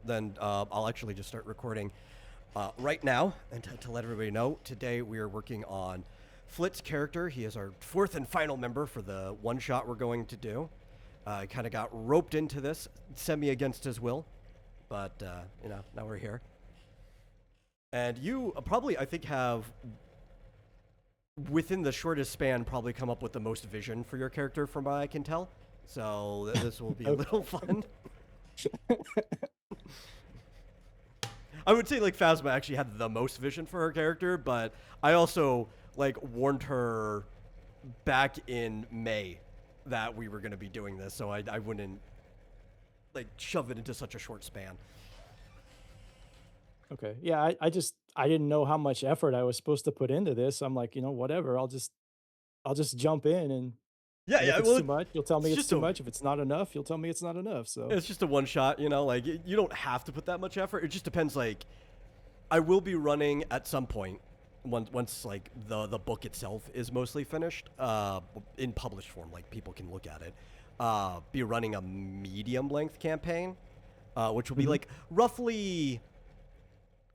then I'll actually just start recording right now. And to let everybody know, today we are working on Flit's character. He is our fourth and final member for the one shot we're going to do. I kind of got roped into this, semi against his will, but now we're here. And you probably, I think, have within the shortest span probably come up with the most vision for your character, from what I can tell. So this will be a little fun. I would say like Phasma actually had the most vision for her character, but I also like warned her back in May that we were going to be doing this, so I wouldn't like shove it into such a short span. Okay. Yeah, I didn't know how much effort I was supposed to put into this. I'm like, whatever. I'll just jump in Yeah, and if yeah. it's Well, too much, you'll tell me it's it's just too a much. If it's not enough, you'll tell me it's not enough. So, it's just a one shot. Like you don't have to put that much effort. It just depends. Like I will be running at some point once like the book itself is mostly finished in published form, like people can look at it. Be running a medium length campaign, which will be Mhm. like roughly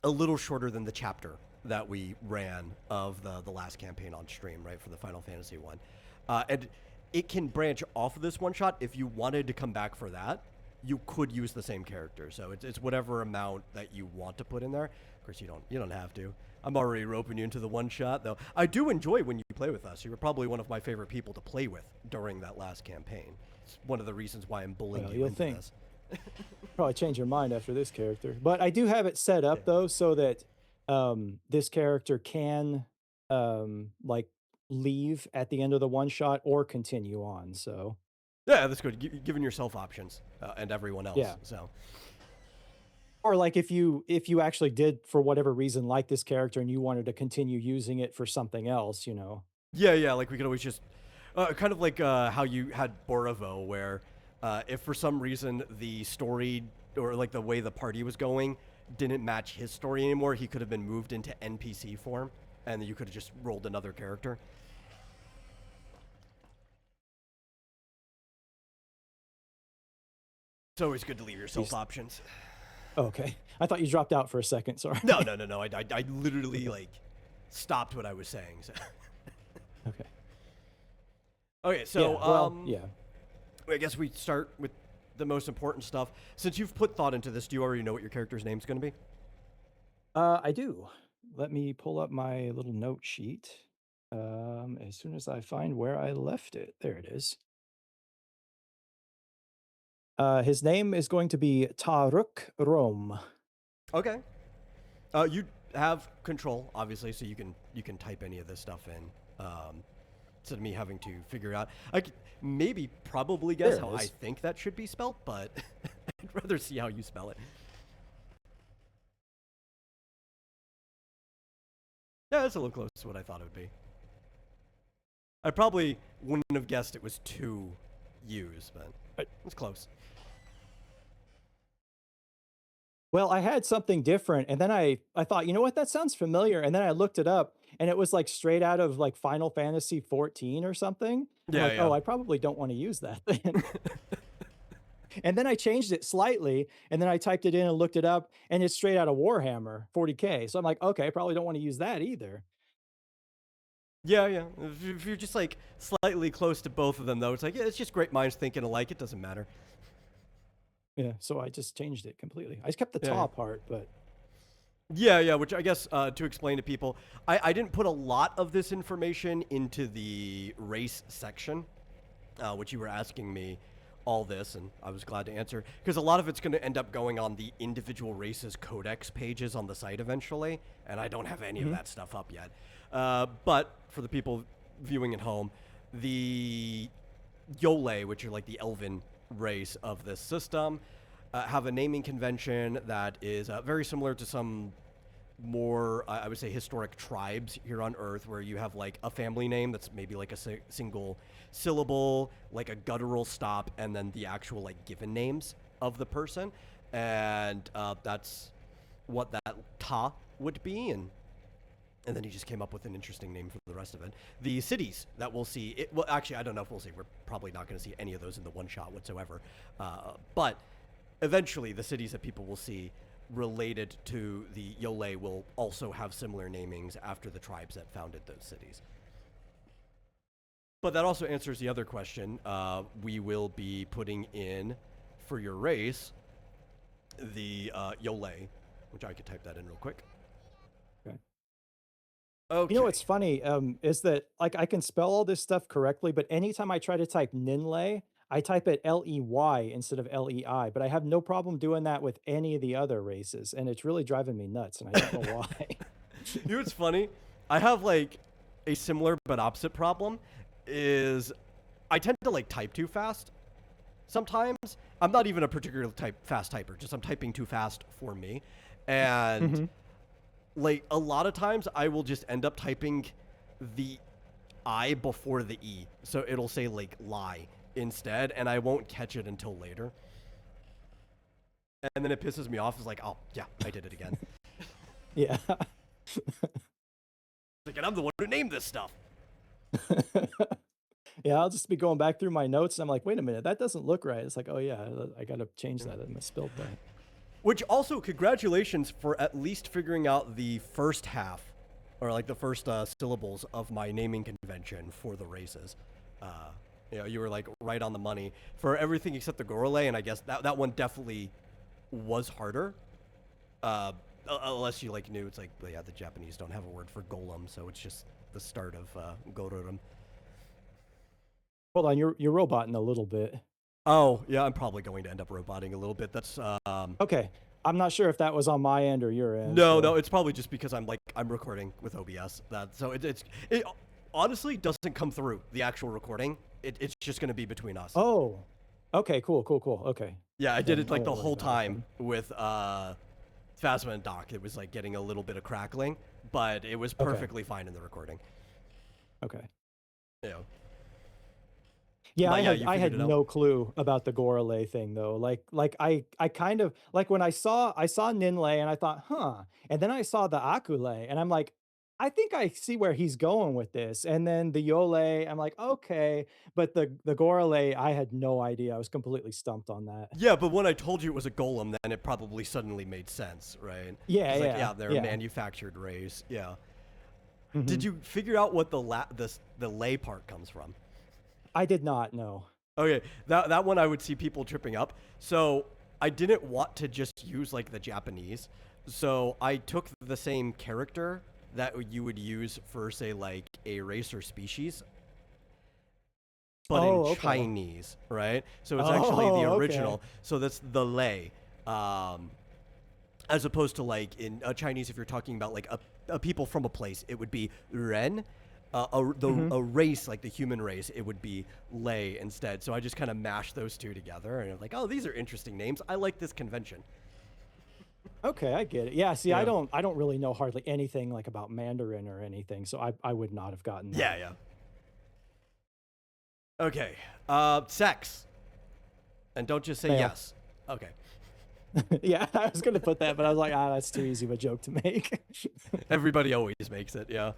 a little shorter than the chapter that we ran of the last campaign on stream, right, for the Final Fantasy one. And it can branch off of this one shot. If you wanted to come back for that, you could use the same character. So it's whatever amount that you want to put in there. Of course, you don't have to. I'm already roping you into the one shot, though. I do enjoy when you play with us. You were probably one of my favorite people to play with during that last campaign. It's one of the reasons why I'm bullying well, you you'll into think. this. Probably change your mind after this character. But I do have it set Yeah. up though so that this character can like leave at the end of the one shot or continue on. So, Yeah, that's good. Giving yourself options and everyone else. yeah. So Or like if you actually did for whatever reason like this character and you wanted to continue using it for something else. yeah, yeah. Like we could always just kind of like how you had Borovo, where if for some reason the story or like the way the party was going didn't match his story anymore, he could have been moved into NPC form, and you could have just rolled another character. It's always good to leave yourself These options. Okay. I thought you dropped out for a second, sorry. No, no, no, no. I literally Okay. like stopped what I was saying. So. Okay. Okay, Yeah, so well, yeah. I guess we start with the most important stuff. Since you've put thought into this, do you already know what your character's name's going to be? I do. Let me pull up my little note sheet. As soon as I find where I left it. There it is. His name is going to be Taruk Rom. Okay. You have control, obviously, so you can type any of this stuff in. Instead of me having to figure out, I could maybe probably guess There it how I is. think that should be spelled, but I'd rather see how you spell it. Yeah, that's a little close to what I thought it would be. I probably wouldn't have guessed it was two U's, but Uh, it's close. Well, I had something different, and then I thought, you know what, that sounds familiar, and then I looked it up, and it was like straight out of like Final Fantasy 14 or something. I'm Yeah, like, oh, yeah. I probably don't want to use that then. And then I changed it slightly, and then I typed it in and looked it up, and it's straight out of Warhammer 40K. So I'm like, okay, I probably don't want to use that either. Yeah, yeah. If you're just like slightly close to both of them, though, it's like yeah, it's just great minds thinking alike. It doesn't matter. Yeah, so I just changed it completely. I just kept the Yeah, yeah. top part, but Yeah, yeah, which I guess to explain to people, I didn't put a lot of this information into the race section, which you were asking me all this, and I was glad to answer, because a lot of it's going to end up going on the individual races codex pages on the site eventually, and I don't have any of mhm. that stuff up yet. But for the people viewing at home, the Yole, which are like the elven race of this system, have a naming convention that is very similar to some more, I would say, historic tribes here on Earth, where you have like a family name that's maybe like a single syllable, like a guttural stop, and then the actual like given names of the person, and that's what that ta would be, and then he just came up with an interesting name for the rest of it. The cities that we'll see, well, actually, I don't know if we'll see. We're probably not going to see any of those in the one shot whatsoever. But eventually the cities that people will see related to the Yole will also have similar namings after the tribes that founded those cities. But that also answers the other question. We will be putting in, for your race, the Yole, which I could type that in real quick. Okay. Okay. You know what's funny is that like I can spell all this stuff correctly, but anytime I try to type Ninley, I type it Ley instead of Lei. But I have no problem doing that with any of the other races, and it's really driving me nuts, and I don't know why. You know what's funny? I have like a similar but opposite problem. Is I tend to like type too fast. Sometimes I'm not even a particularly fast typer. Just I'm typing too fast for me, and like a lot of times I will just end up typing the I before the E, so it'll say like lie instead, and I won't catch it until later. And then it pisses me off. It's like, oh yeah, I did it again. Yeah. Like, and I'm the one who named this stuff. Yeah, I'll just be going back through my notes, and I'm like, wait a minute, that doesn't look right. It's like, oh yeah, I gotta change that. I misspelled that. Which also, congratulations for at least figuring out the first half, or like the first syllables of my naming convention for the races. You know, you were like right on the money for everything except the Gorole, and I guess that one definitely was harder. Unless you like knew it's like, well, yeah, the Japanese don't have a word for golem, so it's just the start of Gororum. Hold on, you're roboting a little bit. Oh, yeah, I'm probably going to end up roboting a little bit. That's Okay. I'm not sure if that was on my end or your end. No, it's probably just because I'm recording with OBS. It honestly doesn't come through the actual recording. It's just going to be between us. Oh. Okay, cool. Okay. Yeah, I did it like the whole time with Phasma and Doc. It was like getting a little bit of crackling, but it was perfectly fine in the recording. Okay. Yeah. Yeah, you I had figured it out? no clue about the Gorale thing though. Like I kind of like when I saw Ninley and I thought, huh. And then I saw the Akule and I'm like, I think I see where he's going with this. And then the Yole, I'm like, okay. But the Gorale, I had no idea. I was completely stumped on that. Yeah, but when I told you it was a golem, then it probably suddenly made sense, right? Yeah, It's yeah. like, yeah, they're yeah. a manufactured race. Yeah. Mhm. Did you figure out what the lay part comes from? I did not know. Okay, that one I would see people tripping up. So I didn't want to just use like the Japanese. So I took the same character that you would use for say like a race or species, but in Chinese, right? So it's actually the original. Okay. So that's the lei. As opposed to like in Chinese, if you're talking about like a people from a place, it would be ren. A race, like the human race, it would be lei instead. So I just kind of mashed those two together, and I'm like, oh, these are interesting names. I like this convention. Okay, I get it. Yeah, see, Yeah. I don't really know hardly anything like about Mandarin or anything, so I would not have gotten that. Yeah. Okay, sex, and don't just say Male. yes. Okay. Yeah, I was gonna put that, but I was like, that's too easy of a joke to make. Everybody always makes it, yeah.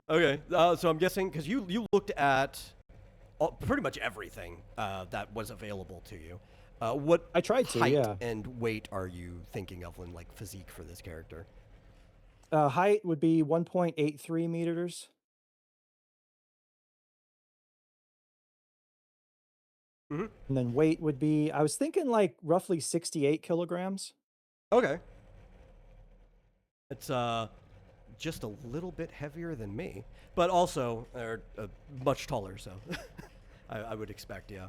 Okay, so I'm guessing because you looked at pretty much everything that was available to you. What I tried to, height yeah. and weight are you thinking of in like physique for this character? Height would be 1.83 meters. Mm-hmm. And then weight would be, I was thinking like roughly 68 kilograms. Okay. It's just a little bit heavier than me, but also much taller. So I would expect, yeah.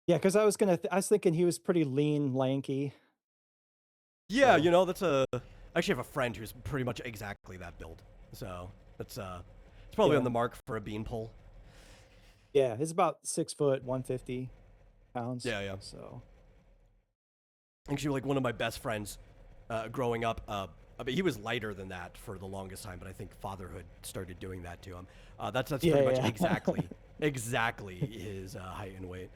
Yeah, because I was thinking he was pretty lean, lanky. Yeah, So, you know, I actually have a friend who's pretty much exactly that build. So it's probably yeah. on the mark for a beanpole. Yeah, he's about 6 foot, 150 pounds. Yeah. So, Actually, like one of my best friends growing up, I mean, he was lighter than that for the longest time, but I think fatherhood started doing that to him. That's pretty much yeah. exactly his height and weight.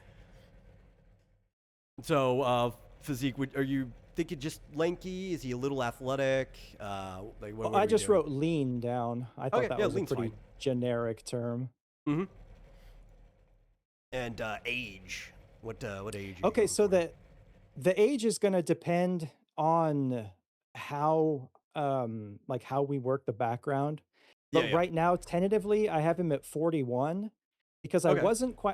So physique, are you thinking just lanky? Is he a little athletic? Like what Well, are I we just doing? wrote lean down. I thought Okay, that yeah, was a lean's pretty fine. generic term. Mm-hmm. And age. What age are you Okay, going so for? the age is gonna depend on how, like, how we work the background, but Yeah, yeah. right now, tentatively, I have him at 41 because Okay. I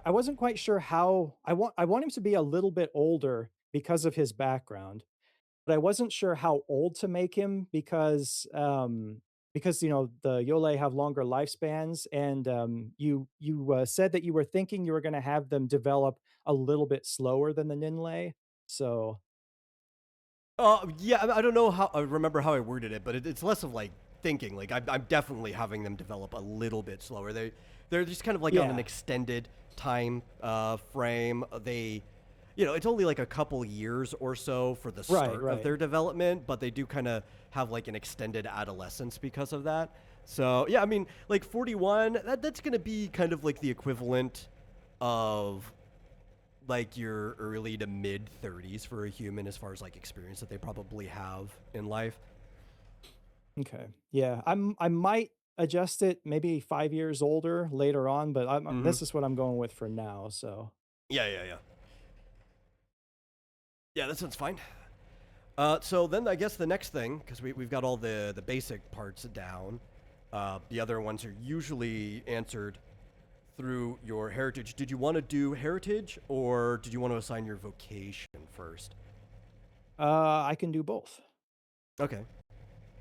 wasn't quite sure how I want him to be a little bit older because of his background, but I wasn't sure how old to make him because, you know, the Yole have longer lifespans, and, you said that you were thinking you were gonna have them develop a little bit slower than the Ninlay, so Yeah, I don't know how I remember how I worded it, but it's less of like thinking. Like I'm definitely having them develop a little bit slower. They're just kind of like on an yeah. extended time frame. It's only like a couple years or so for the Right, start of right. their development, but they do kind of have like an extended adolescence because of that. So yeah, I mean, like 41, that's gonna be kind of like the equivalent of like your early to mid 30s for a human as far as like experience that they probably have in life. Okay. Yeah, I might adjust it maybe 5 years older later on, but Hmm. this is what I'm going with for now, so Yeah, yeah, yeah. Yeah, that sounds fine. So then I guess the next thing, because we've got all the basic parts down, the other ones are usually answered through your heritage. Did you want to do heritage or did you want to assign your vocation first? I can do both. Okay.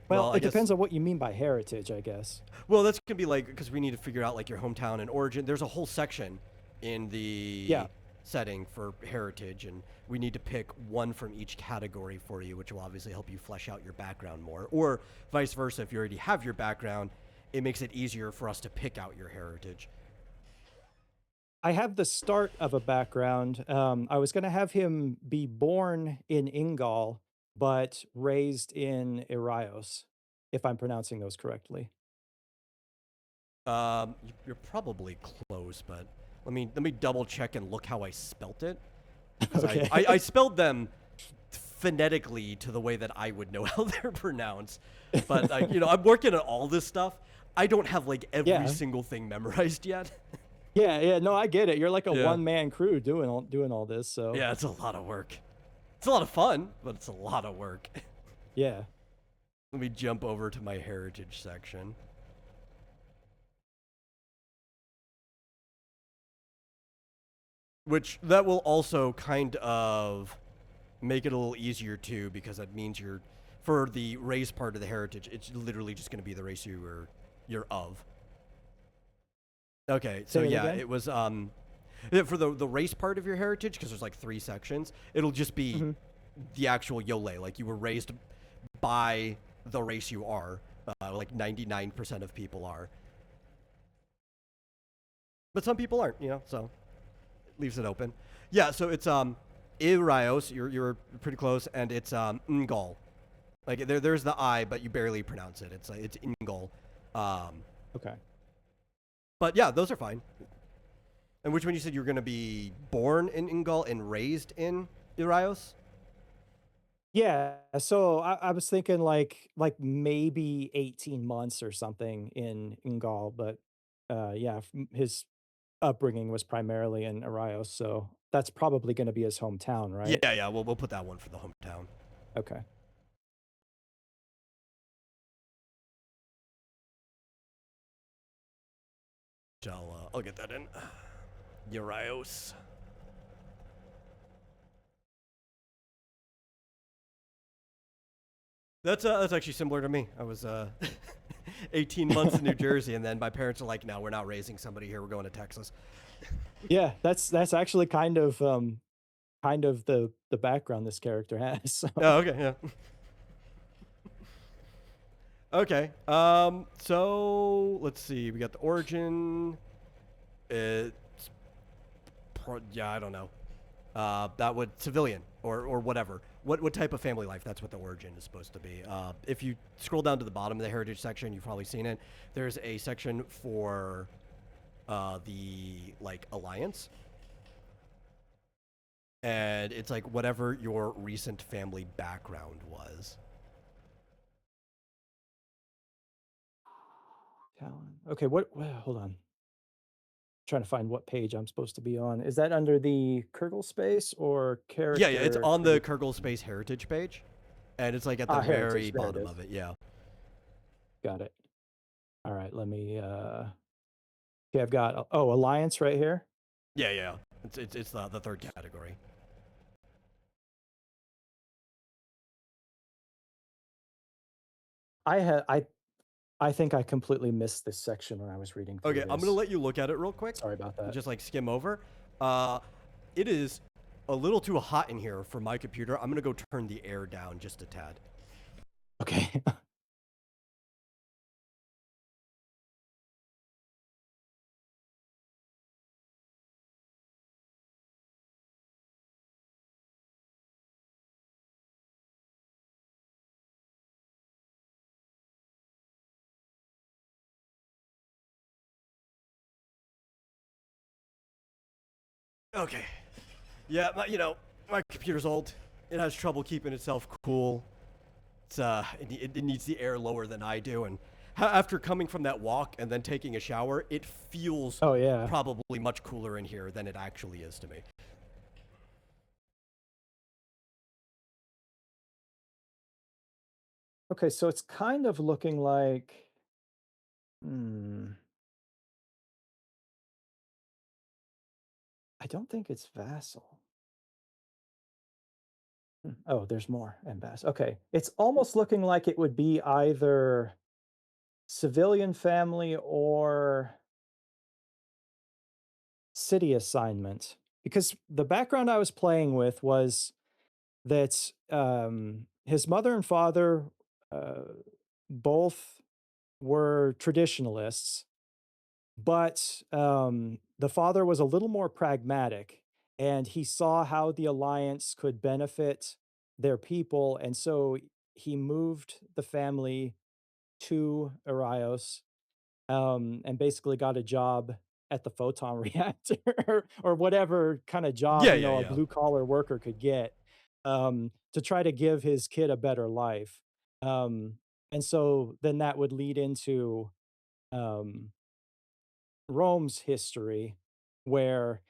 Well, Well, I it guess depends on what you mean by heritage, I guess. Well, that's gonna be like because we need to figure out like your hometown and origin. There's a whole section in Yeah. the setting for heritage, and we need to pick one from each category for you, which will obviously help you flesh out your background more. Or vice versa, if you already have your background, it makes it easier for us to pick out your heritage. I have the start of a background. I was gonna have him be born in Ingal, but raised in Iraios, if I'm pronouncing those correctly. You're probably close, but let me double check and look how I spelt it because I Okay. spelled them phonetically to the way that I would know how they're pronounced. But I'm working on all this stuff. I don't have like every Yeah. single thing memorized yet. Yeah, yeah, no, I get it. You're like a Yeah. one-man crew doing all this, so Yeah, it's a lot of work. It's a lot of fun, but it's a lot of work. yeah. Let me jump over to my heritage section, which that will also kind of make it a little easier too, because that means you're for the race part of the heritage. It's literally just going to be the race you're of. Okay, so Say it yeah, again? it was yeah, for the race part of your heritage, because there's like three sections. It'll just be Mhm. the actual Yole, like you were raised by the race you are. Like 99% of people are, but some people aren't. So it leaves it open. Yeah, so it's Irios. You're pretty close, and it's Ngal. Like there's the I, but you barely pronounce it. It's Ngal. Um, Okay. but yeah, those are fine. And which one you said you were going to be born in Ingal and raised in Irios? Yeah, so I was thinking maybe 18 months or something in Gaul, but, yeah, his upbringing was primarily in Araios, so that's probably gonna be his hometown, Yeah, right? yeah. We'll put that one for the hometown. Okay. I'll get that in. Urios. That's actually similar to me. I was 18 months in New Jersey, and then my parents are like, "No, we're not raising somebody here. We're going to Texas." Yeah, that's actually kind of the background this character has, so Oh, okay, yeah. Okay. So let's see. We got the origin. It's yeah. I don't know. That would civilian or whatever. What type of family life? That's what the origin is supposed to be. If you scroll down to the bottom of the heritage section, you've probably seen it. There's a section for the like alliance, and it's like whatever your recent family background was. Talon. Okay, hold on. Trying to find what page I'm supposed to be on. Is that under the Kernel space or Yeah, yeah, it's character on the create? Kerbal Space Heritage page, and it's like at the Ah, heritage. very There it bottom is. of it. Yeah. Got it. All right, let me. Okay, I've got oh alliance right here. Yeah, yeah. It's the third category. I had I think I completely missed this section when I was reading through Okay, I'm gonna this. let you look at it real quick. Sorry about that. Just like skim over. Uh, it is a little too hot in here for my computer. I'm gonna go turn the air down just a tad. Okay. Okay. Yeah, my computer's old. It has trouble keeping itself cool. It needs the air lower than I do, and after coming from that walk and then taking a shower, it feels Oh yeah. probably much cooler in here than it actually is to me. Okay, so it's kind of looking like. Hmm. I don't think it's vassal. Oh, there's more ambassador. Okay, it's almost looking like it would be either civilian family or city assignment. Because the background I was playing with was that his mother and father uh, both were traditionalists, but the father was a little more pragmatic, and he saw how the alliance could benefit their people, and so he moved the family to Arios, and basically got a job at the photon reactor or whatever kind of job Yeah, yeah, a yeah. blue collar worker could get, to try to give his kid a better life. Um, and so then that would lead into um, Rome's history, where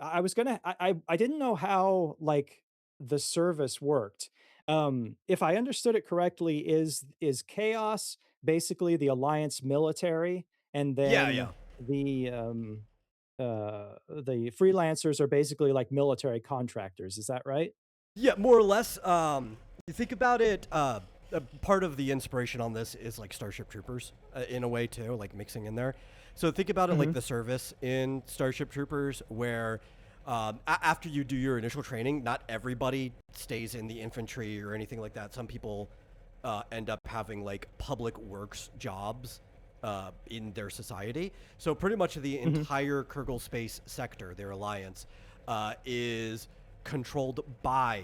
I was gonna I didn't know how like the service worked. If I understood it correctly, is chaos basically the alliance military, and Yeah, then yeah. the freelancers are basically like military contractors. Is that right? Yeah, more or less. You think about it. Part of the inspiration on this is like Starship Troopers, in a way too, like mixing in there. So think about it like Hmm. the service in Starship Troopers, where after you do your initial training, not everybody stays in the infantry or anything like that. Some people end up having like public works jobs in their society. So pretty much the Hmm. entire Kerbal Space sector, their alliance, is controlled by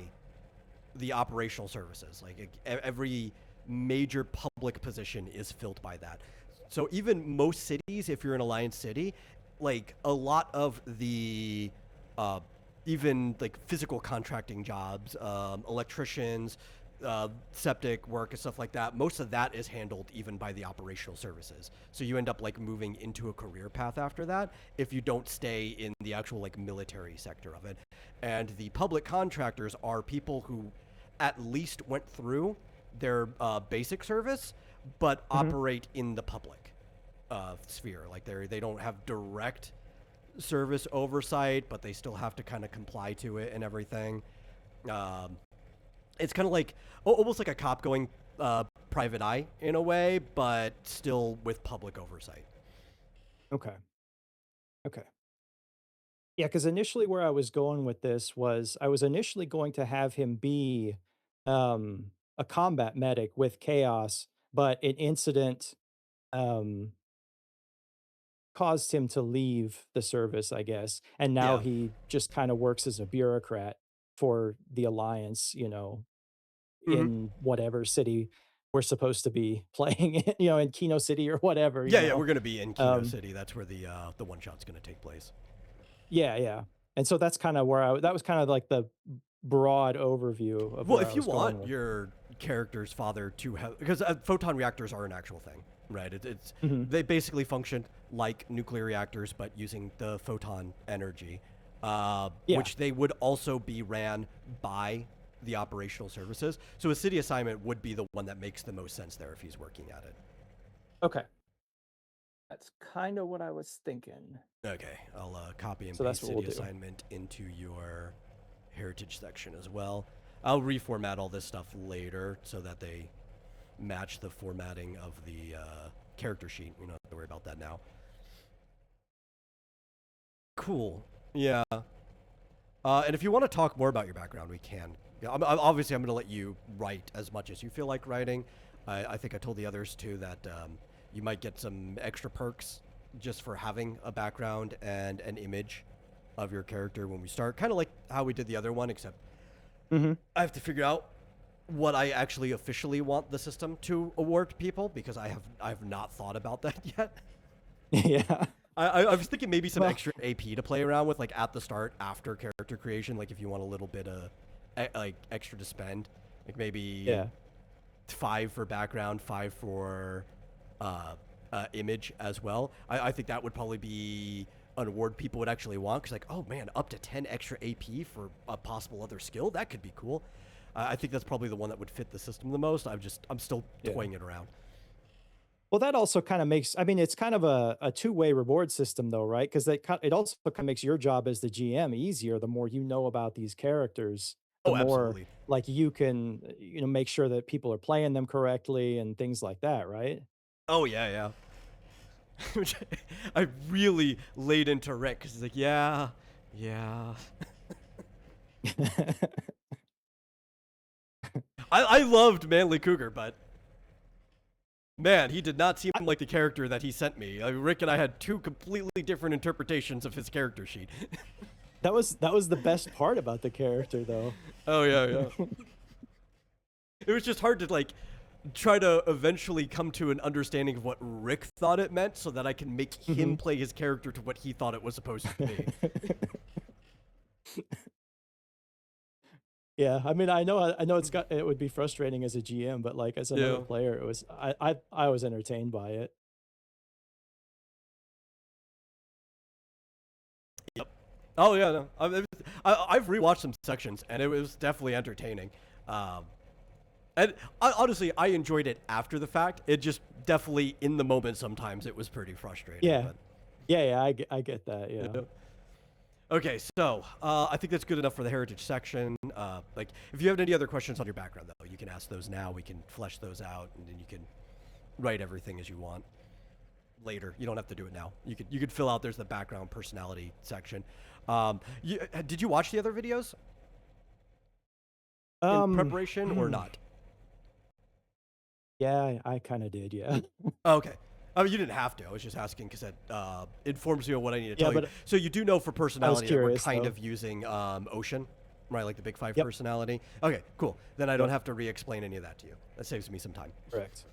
the operational services. Like every major public position is filled by that. So even most cities, if you're an alliance city, like a lot of the uh, even like physical contracting jobs, electricians, septic work and stuff like that, most of that is handled even by the operational services. So you end up like moving into a career path after that if you don't stay in the actual like military sector of it. And the public contractors are people who at least went through their basic service but Hmm. operate in the public sphere. Like they don't have direct service oversight, but they still have to kind of comply to it and everything. Um, it's kind of like almost like a cop going private eye in a way, but still with public oversight. Okay. Okay. Yeah, because initially where I was going with this was I was initially going to have him be a combat medic with chaos, but an incident um, caused him to leave the service, I guess. And now Yeah. he just kind of works as a bureaucrat for the Alliance, Hmm. in whatever city we're supposed to be playing in, in Kino City or whatever, Yeah, yeah, we're gonna be in Kino Um, City. That's where the one shot's gonna take place. yeah, yeah. And so that's kind of where that was kind of like the broad overview of Well, where I if you was going want with. your character's father to have, because photon reactors are an actual thing. right? It's Mhm. they basically function like nuclear reactors, but using the photon energy, Yeah. which they would also be ran by the operational services. So a city assignment would be the one that makes the most sense there if he's working at it. Okay. That's kind of what I was thinking. Okay, I'll copy and So that's paste what we'll city do. assignment into your heritage section as well. I'll reformat all this stuff later so that they match the formatting of the character sheet. We don't have to worry about that now. Cool. Yeah. And if you want to talk more about your background, we can. Yeah, obviously, I'm going to let you write as much as you feel like writing. I think I told the others too that you might get some extra perks just for having a background and an image of your character when we start. Kind of like how we did the other one, except Mhm. I have to figure out what I actually officially want the system to award people because I have not thought about that yet. Yeah. I was thinking maybe some Well, extra AP to play around with, like at the start after character creation, like if you want a little bit of like extra to spend, like maybe yeah. 5 for background, 5 for image as well. I think that would probably be an award people would actually want because like, oh man, up to 10 extra AP for a possible other skill, that could be cool. I think that's probably the one that would fit the system the most. I'm still Yeah. toying it around. Well, that also kind of makes, I mean, it's kind of a two-way reward system though, right? Because it also kind of makes your job as the GM easier. The more you know about these characters, the Oh, more absolutely. like you can, make sure that people are playing them correctly and things like that, right? Oh yeah, yeah. Which I really laid into Rick because he's like, yeah, yeah. I loved Manly Cougar, but man, he did not seem I- like the character that he sent me. Rick and I had two completely different interpretations of his character sheet. that was the best part about the character though. Oh yeah, yeah. It was just hard to like try to eventually come to an understanding of what Rick thought it meant, so that I can make him Mhm. play his character to what he thought it was supposed to be. Yeah, I mean, I know it would be frustrating as a GM, but like as another Yeah. player, it was I was entertained by it. Yep. Oh yeah, no. I've rewatched some sections, and it was definitely entertaining. Um, and honestly, I enjoyed it after the fact. It just definitely in the moment sometimes it was pretty frustrating. Yeah. But Yeah, yeah, I get that, yeah. yeah. Okay, so I think that's good enough for the heritage section. Like, if you have any other questions on your background, though, you can ask those now. We can flesh those out, and then you can write everything as you want later. You don't have to do it now. You could fill out. There's the background personality section. Did you watch the other videos in Um, preparation or not? yeah, I kinda did, yeah. Oh, okay. I mean, you didn't have to. I was just asking because that informs me of what I need to Yeah, tell you. but So you do know for I was personality that we're curious, kind though. of using Ocean, right? Like the Big Five Yep, personality. Okay, cool. Then I don't yep, have to re-explain any of that to you. That saves me some time. correct.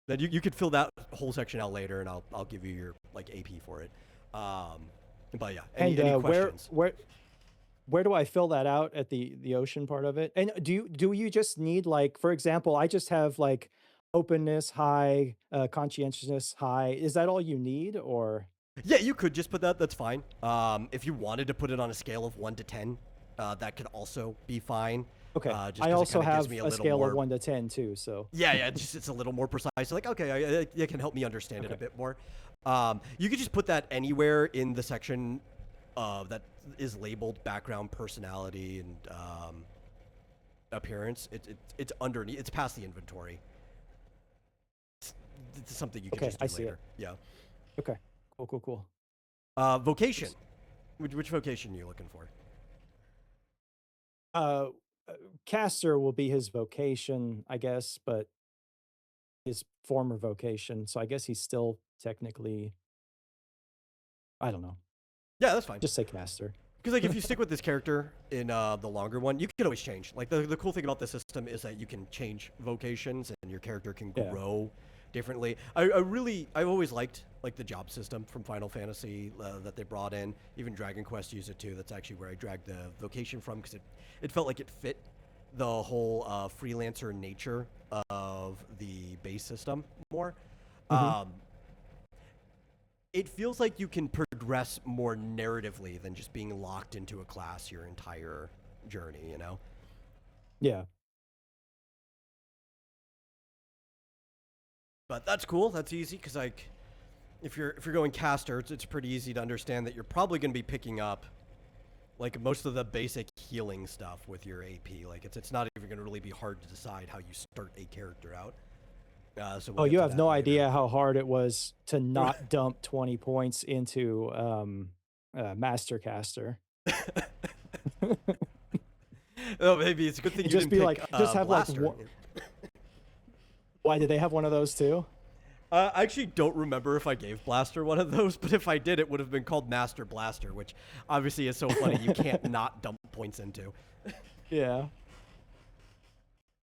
Then you could fill that whole section out later, and I'll give you your like AP for it. Um, but yeah, And, any where questions? where do I fill that out at the ocean part of it? And do you just need, like, for example, I just have, like, openness high, conscientiousness high. Is that all you need, or Yeah, you could just put that. That's fine. If you wanted to put it on a scale of 1 to 10, that could also be fine. okay. Just I because it also kind of gives have me a a little scale of more. 1 to 10 too, so Yeah, yeah, it's a little more precise. Like, okay, it can help me understand it a okay. bit more. You could just put that anywhere in the section that is labeled background, personality, and appearance. It's underneath. It's past the inventory. It's, it's something you can Okay, just I do see it. later. Yeah. Okay. Cool, cool, cool. Vocation. Which vocation are you looking for? Uh, uh, Caster will be his vocation, I guess, but his former vocation, so I guess he's still technically I don't know. Yeah, that's fine. Just say caster. Because like if you stick with this character in the longer one, you can always change. Like the cool thing about this system is that you can change vocations and your character can Yeah. grow differently. I've always liked like the job system from Final Fantasy that they brought in. Even Dragon Quest used it too. That's actually where I dragged the vocation from because it felt like it fit the whole freelancer nature of of the base system more. Hmm. Um, it feels like you can progress more narratively than just being locked into a class your entire journey, you know? Yeah. But that's cool. That's easy because like if you're going caster, it's pretty easy to understand that you're probably going to be picking up like most of the basic healing stuff with your AP. Like it's not even going to really be hard to decide how you start a character out. So we'll Oh, get you to have that no later. idea how hard it was to not dump 20 points into Master Caster. Oh, maybe it's a good thing And you just didn't be pick like, just have like Blaster. one. Why did they have one of those too? I actually don't remember if I gave Blaster one of those, but if I did, it would have been called Master Blaster, which obviously is so funny you can't not dump points into. Yeah.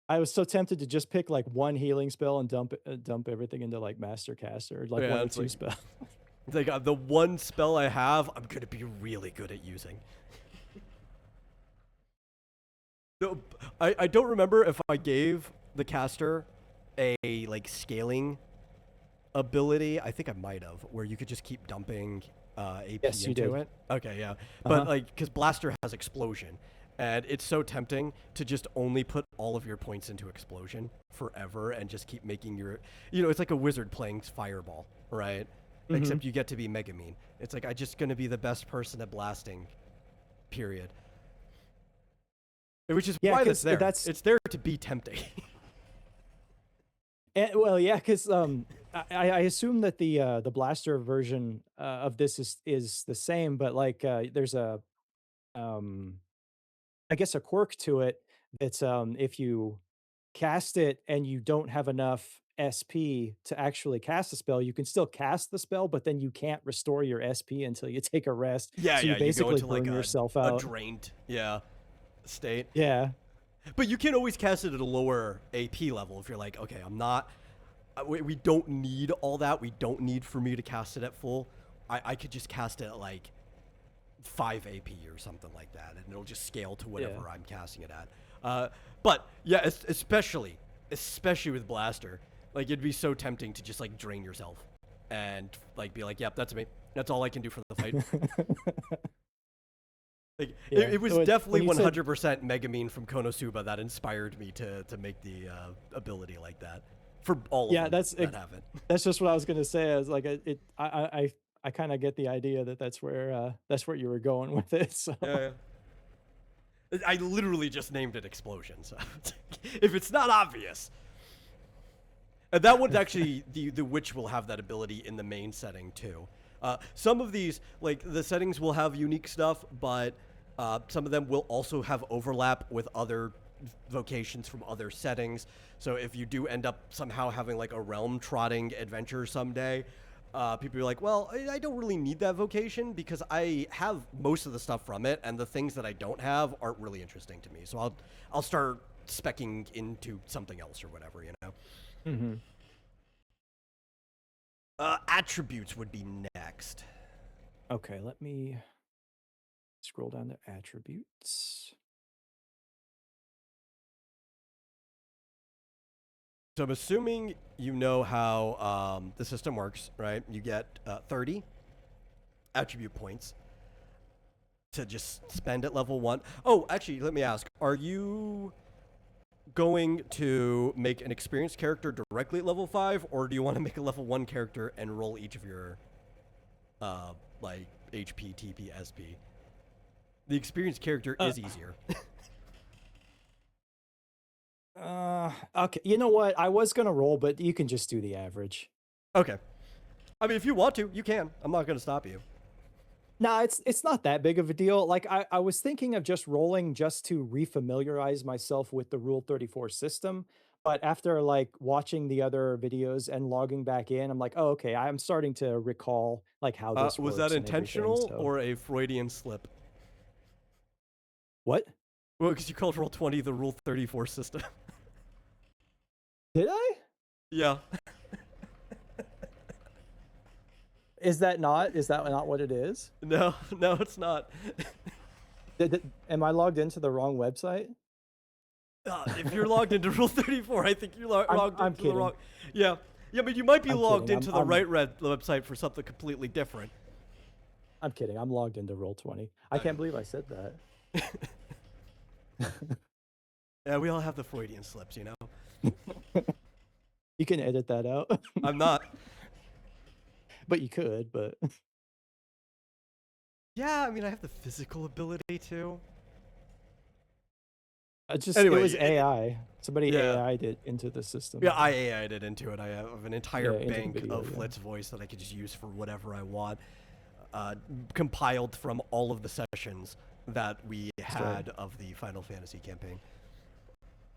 I was so tempted to just pick like one healing spell and dump everything into like Master Caster, like Yeah, one or two spells. it's like the one spell I have, I'm gonna be really good at using. No, I don't remember if I gave the caster a like scaling ability. I think I might have, where you could just keep dumping AP Yes, you into did. it. Okay, yeah, but Uh-huh. like because Blaster has explosion, and it's so tempting to just only put all of your points into explosion forever and just keep making your, it's like a wizard playing fireball, right? Hmm. Except you get to be Megamine. It's like I just gonna be the best person at blasting. Period. Which is Yeah, why that's because there. that's It's there to be tempting. well, yeah, because I assume that the blaster version of this is the same, but like there's a um I guess a quirk to it that's if you cast it and you don't have enough SP to actually cast the spell, you can still cast the spell, but then you can't restore your SP until you take a rest. Yeah, So you yeah, you go basically into like burn yourself a out. drained, state. Yeah. But you can always cast it at a lower AP level if you're like, okay, I'm not. We don't need all that. We don't need for me to cast it at full. I could just cast it at like 5 AP or something like that, and it'll just scale to Yeah. whatever I'm casting it at. But yeah, especially with Blaster, like it'd be so tempting to just like drain yourself and like be like, yep, that's me. That's all I can do for the fight. Like Yeah. it was When definitely you said 100% Megamine from Konosuba that inspired me to make the ability like that for all of yeah, them that have it. that's just what I was gonna say. I was like, I kind of get the idea that that's where you were going with it. So Yeah, yeah. I literally just named it Explosion. So if it's not obvious, and that one's actually the witch will have that ability in the main setting too. Some of these, like the settings, will have unique stuff, but some of them will also have overlap with other vocations from other settings. So if you do end up somehow having like a realm trotting adventure someday, people are like, well, I don't really need that vocation because I have most of the stuff from it, and the things that I don't have aren't really interesting to me. So I'll start specking into something else or whatever, you know. Mhm. Attributes would be next. Okay, let me scroll down to attributes. So I'm assuming you know how the system works, right? You get 30 attribute points to just spend at level 1. Oh, actually, let me ask. Are you going to make an experienced character directly at level 5, or do you want to make a level 1 character and roll each of your like HP, TP, SP? The experienced character Uh, is easier. okay. You know what? I was gonna roll, but you can just do the average. Okay. I mean, if you want to, you can. I'm not going to stop you. No, it's not that big of a deal. Like I was thinking of just rolling just to refamiliarize myself with the Rule 34 system. But after like watching the other videos and logging back in, I'm like, oh, okay, I'm starting to recall like how this Was that works and everything. intentional So or a Freudian slip? what? Well, because you called Roll 20 the Rule 34 system. Did I? Yeah. Is that not what it is? No, no, it's not. Am I logged into the wrong website? If you're logged into Rule 34, I think you're logged I'm into the kidding. wrong. Yeah, yeah, but you might be I'm logged kidding. into the right red website for something completely different. I'm kidding. I'm logged into Roll20. I Okay. can't believe I said that. Yeah, we all have the Freudian slips, you know. You can edit that out, I'm not. but you could. But Yeah, I mean, I have the physical ability to. it Anyway, was AI. Somebody yeah. AI'd it into the system. Yeah, I AI'd it into it. I have an entire Yeah, into the bank video, of yeah. Flit's voice that I could just use for whatever I want, compiled from all of the sessions that we had of the Final Fantasy campaign.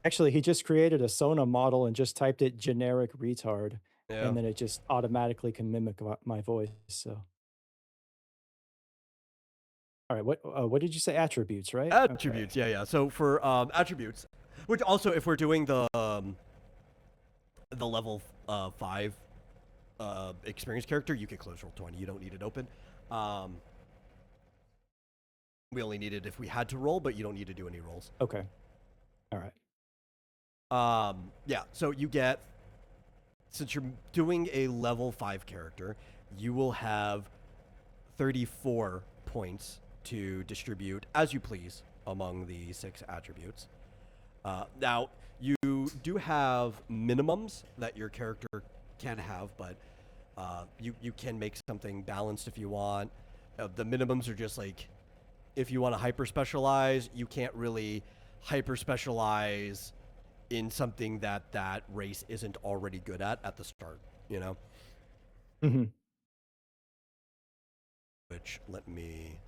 Actually, he just created a Sona model and just typed it generic retard, Yeah. and then it just automatically can mimic my voice. So, all right, what did you say? Attributes, right? Attributes, Okay. yeah. So for attributes, which also if we're doing the level 5 experience character, you can close Roll20. You don't need it open. We only need it if we had to roll, but you don't need to do any rolls. Okay. All right. Yeah. So you get, since you're doing a level 5 character, you will have 34 points to distribute as you please among the 6 attributes. Now, you do have minimums that your character can have, but you can make something balanced if you want. The minimums are just like, if you want to hyper specialize, you can't really hyper specialize in something that race isn't already good at the start, you know? Mm-hmm. Which, let me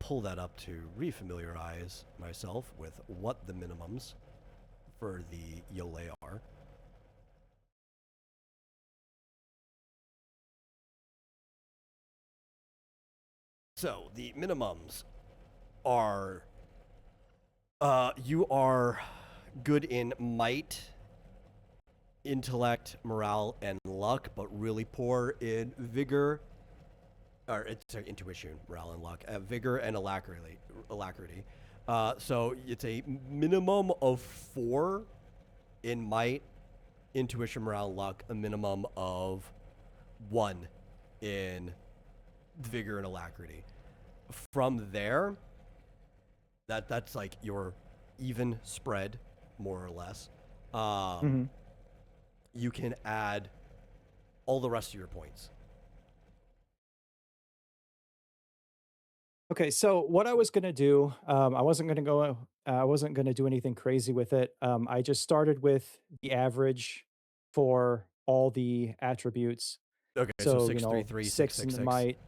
pull that up to refamiliarize myself with what the minimums for the Yole are. So, the minimums are you are good in might, intellect, morale, and luck, but really poor in vigor, or it's intuition, morale, and luck, vigor, and alacrity. So it's a minimum of 4 in might, intuition, morale, luck, a minimum of 1 in vigor and alacrity. From there, that's like your even spread, more or less. Mm-hmm. You can add all the rest of your points. Okay, so what I was gonna do, I wasn't gonna go, I wasn't gonna do anything crazy with it. I just started with the average for all the attributes. Okay, so So, 633, 6 in the 666. might.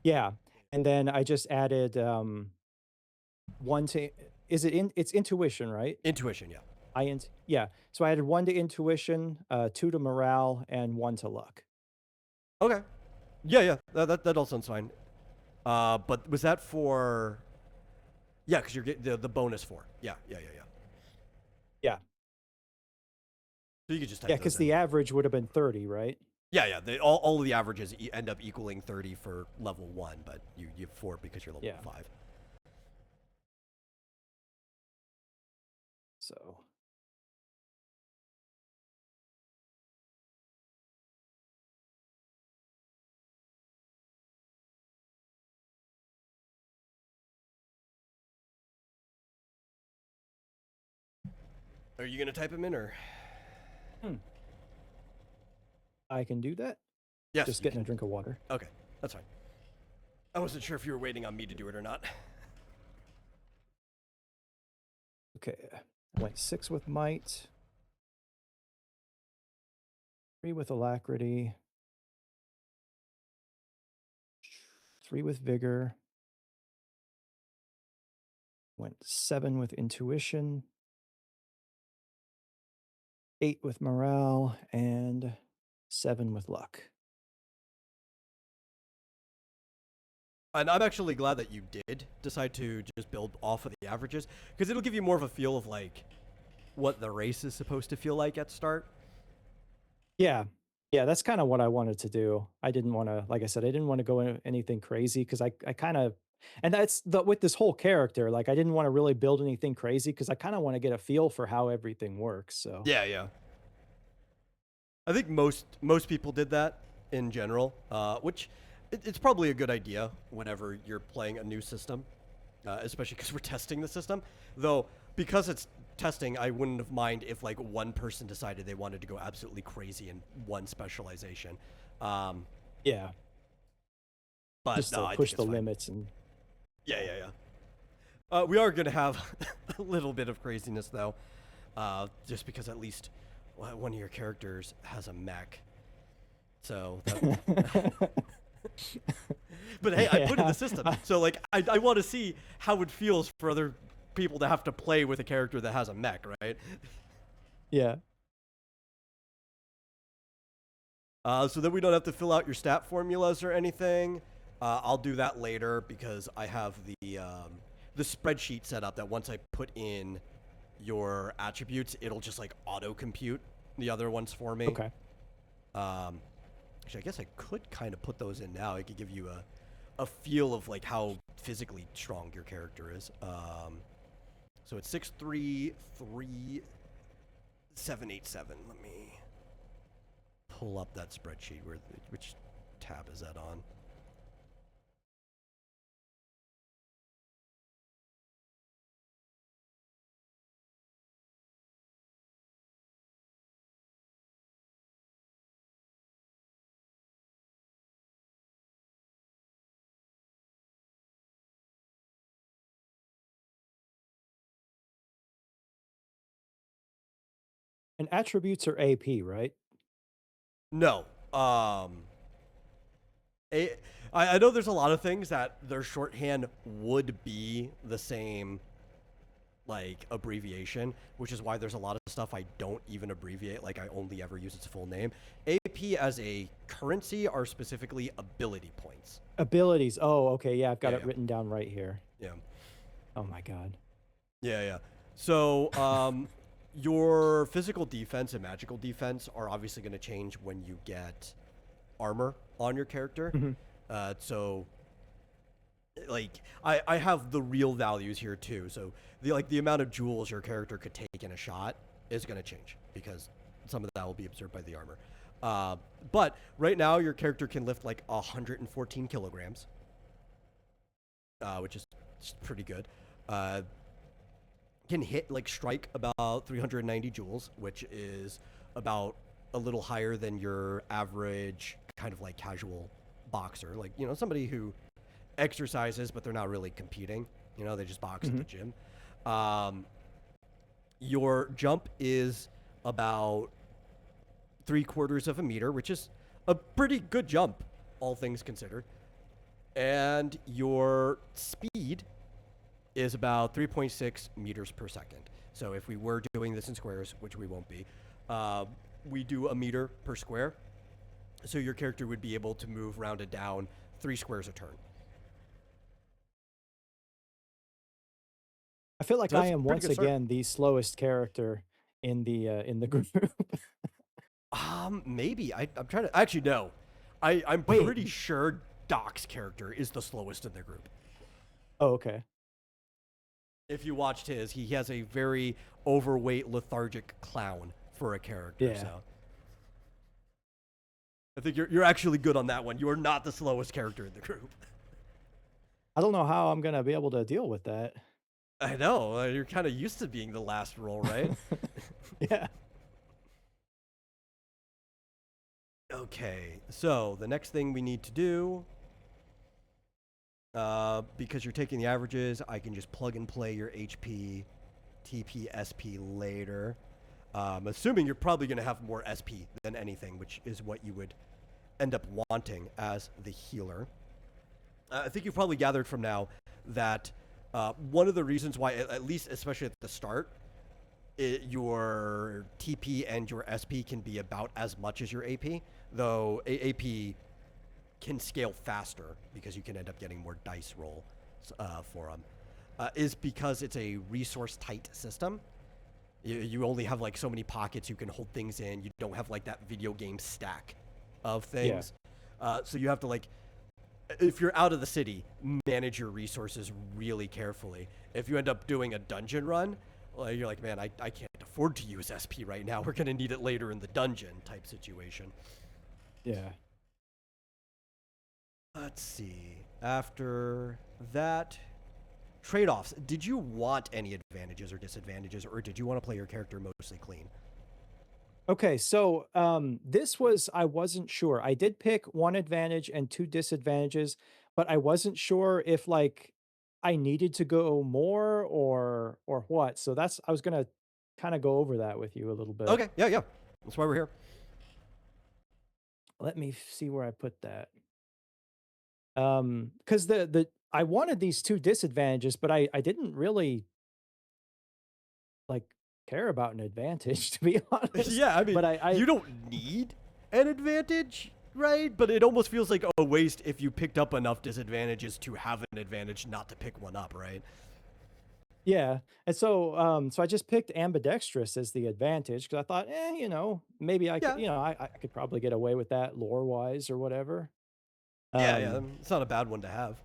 Yeah. And then I just added 1 to, it's intuition, right? Intuition, yeah. Yeah. So I added 1 to intuition, 2 to morale, and 1 to luck. Okay. Yeah. That all sounds fine. But was that for? Yeah, because you're getting the bonus for. Yeah. Yeah. So you could just type Yeah, those because in. the average would have been 30, right? Yeah. All of the averages end up equaling 30 for level 1, but you have 4 because you're level Yeah. 5. So Are you gonna type them in or? I can do that. Yes. Just getting a drink of water. Okay, that's fine. I wasn't sure if you were waiting on me to do it or not. Okay. I went 6 with might, 3 with alacrity, 3 with vigor, went 7 with intuition, 8 with morale, and 7 with luck. And I'm actually glad that you did decide to just build off of the averages, because it'll give you more of a feel of like what the race is supposed to feel like at start. Yeah. Yeah, that's kind of what I wanted to do. I didn't want to, like I said, I didn't want to go into anything crazy because I kind of And that's the with this whole character, like, I didn't wanna really build anything crazy because I kinda wanna get a feel for how everything works, so Yeah, yeah. I think most people did that in general, which it's probably a good idea whenever you're playing a new system, especially because we're testing the system. Though because it's testing, I wouldn't have mind if like one person decided they wanted to go absolutely crazy in one specialization. Um, yeah, but just no, to I think push it's the fine. limits and Yeah, yeah, yeah. We are gonna have a little bit of craziness though, just because at least one of your characters has a mech. So that. But hey, I put in yeah. the system, so like I want to see how it feels for other people to have to play with a character that has a mech, right? Yeah. So that we don't have to fill out your stat formulas or anything. I'll do that later because I have the spreadsheet set up that once I put in your attributes, it'll just like auto compute the other ones for me. Okay. Um, Actually, I guess I could kind of put those in now. It could give you a feel of like how physically strong your character is. So it's 6'3", 3'7", 8'7". Let me pull up that spreadsheet. Which tab is that on? And attributes are AP, right? No. A, I know there's a lot of things that their shorthand would be the same like abbreviation, which is why there's a lot of stuff I don't even abbreviate. Like I only ever use its full name. AP as a currency are specifically ability points. Abilities. Oh, okay, yeah, I've got Yeah, it yeah, written down right here. yeah, Oh my god. yeah, yeah. So your physical defense and magical defense are obviously going to change when you get armor on your character. Mhm. So like I have the real values here too. So the amount of jewels your character could take in a shot is going to change because some of that will be absorbed by the armor. But right now your character can lift like 114 kilograms, which is pretty good. Can hit like strike about 390 joules, which is about a little higher than your average kind of like casual boxer, like somebody who exercises, but they're not really competing. They just box at the Mhm. gym. Your jump is about 3/4 of a meter, which is a pretty good jump, all things considered. And your speed is about 3.6 meters per second. So if we were doing this in squares, which we won't be, we do a meter per square. So your character would be able to move rounded down 3 squares a turn. I feel like So I that's a am pretty once good start. again the slowest character in the group. Maybe I'm trying to actually no. I'm Wait. pretty sure Doc's character is the slowest in the group. Oh, okay. If you watched his, he has a very overweight, lethargic clown for a character. Yeah. So I think you're actually good on that one. You are not the slowest character in the group. I don't know how I'm gonna be able to deal with that. I know you're kind of used to being the last roll, right? Yeah. Okay, so the next thing we need to do, because you're taking the averages, I can just plug and play your HP, TP, SP later. Assuming you're probably going to have more SP than anything, which is what you would end up wanting as the healer. I think you've probably gathered from now that one of the reasons why, at least especially at the start, your TP and your SP can be about as much as your AP, though AP can scale faster because you can end up getting more dice roll for them, is because it's a resource tight system. You only have like so many pockets you can hold things in. You don't have like that video game stack of Yeah. things. So you have to like if you're out of the city, manage your resources really carefully. If you end up doing a dungeon run, well, you're like, man, I can't afford to use SP right now. We're going to need it later in the dungeon type situation. Yeah. Let's see. After that, trade offs. Did you want any advantages or disadvantages, or did you want to play your character mostly clean? Okay, so this was I wasn't sure. I did pick one advantage and two disadvantages, but I wasn't sure if like I needed to go more or what. So that's I was gonna kind of go over that with you a little bit. Okay, yeah, yeah. That's why we're here. Let me see where I put that. Because the I wanted these two disadvantages, but I didn't really like care about an advantage to be honest. Yeah, I mean, But I you don't need an advantage, right? But it almost feels like a waste if you picked up enough disadvantages to have an advantage not to pick one up, right? Yeah, and so I just picked ambidextrous as the advantage because I thought, maybe I could, Yeah. I could probably get away with that lore wise or whatever. Yeah, yeah. Um, It's not a bad one to have.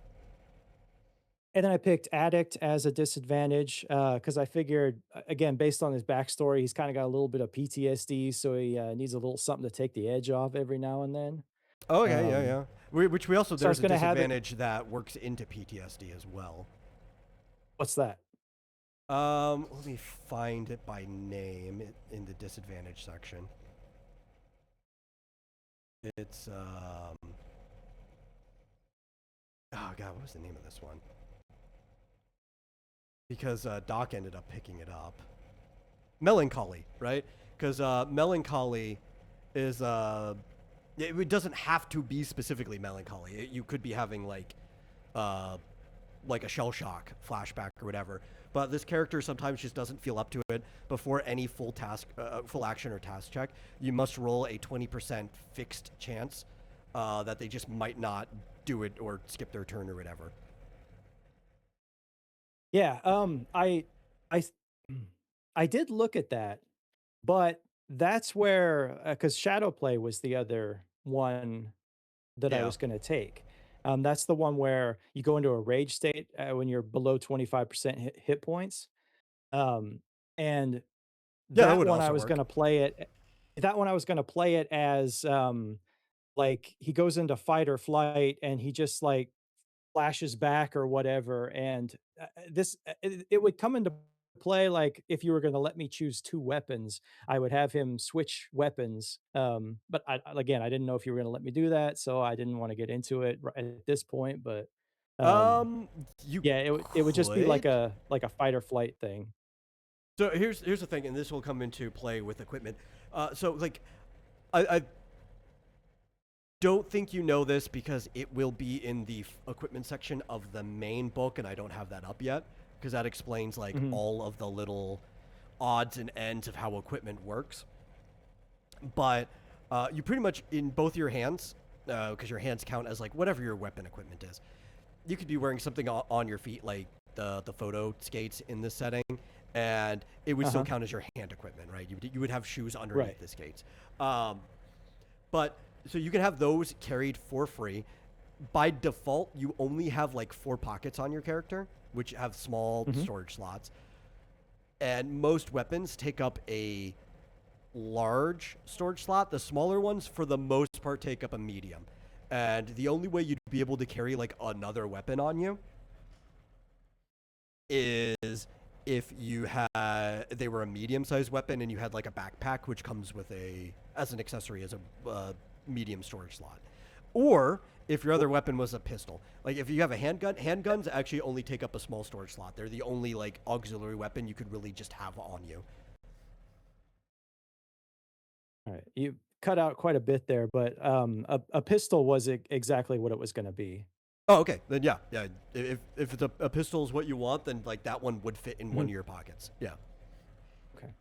and then I picked addict as a disadvantage because I figured, again, based on his backstory, he's kind of got a little bit of PTSD, so he needs a little something to take the edge off every now and then. Oh, okay, yeah, Um, yeah. Which we also, so I was there's a gonna have it. disadvantage that works into PTSD as well. What's that? Let me find it by name in the disadvantage section. It's oh god, what was the name of this one? Because Doc ended up picking it up. Melancholy, right? Because melancholy is it doesn't have to be specifically melancholy. You could be having uh like a shell shock flashback or whatever. But this character sometimes just doesn't feel up to it. Before any full action or task check, you must roll a 20% fixed chance that they just might not do it or skip their turn or whatever. Yeah, I s- I did look at that. But that's where, because Shadowplay was the other one that I Yeah. was gonna take. That's the one where you go into a rage state, when you're below 25% hit points, and Yeah, that that would one I also was work. gonna play it that one I was gonna play it as, like, he goes into fight or flight, and he just, like, flashes back or whatever, and, it would come into play, like, if you were gonna let me choose 2 weapons, I would have him switch weapons, but again, I didn't know if you were gonna let me do that, so I didn't wanna get into it at this point, but, um, Um, you yeah, it would just be could. like a fight or flight thing. So here's the thing, and this will come into play with equipment. So like, I don't think you know this because it will be in the equipment section of the main book, and I don't have that up yet because that explains like Mhm, all of the little odds and ends of how equipment works. But you pretty much in both your hands, because your hands count as like whatever your weapon equipment is. You could be wearing something on your feet like the photo skates in this setting, and it would still uh-huh, count as your hand equipment, right? You would have shoes underneath right. the skates. Um, but so you can have those carried for free. By default, you only have like 4 pockets on your character, which have small Mhm. storage slots. And most weapons take up a large storage slot. The smaller ones, for the most part, take up a medium. And the only way you'd be able to carry like another weapon on you is if you had they were a medium-sized weapon and you had like a backpack which comes with a as an accessory as a medium storage slot, or if your other weapon was a pistol. Like if you have a handgun, handguns actually only take up a small storage slot. They're the only like auxiliary weapon you could really just have on you. Alright, you cut out quite a bit there, but, a pistol was exactly what it was gonna be. Oh, okay. Then yeah, yeah. If it's a pistol is what you want, then like that one would fit in one Mhm, of your pockets. Yeah. okay.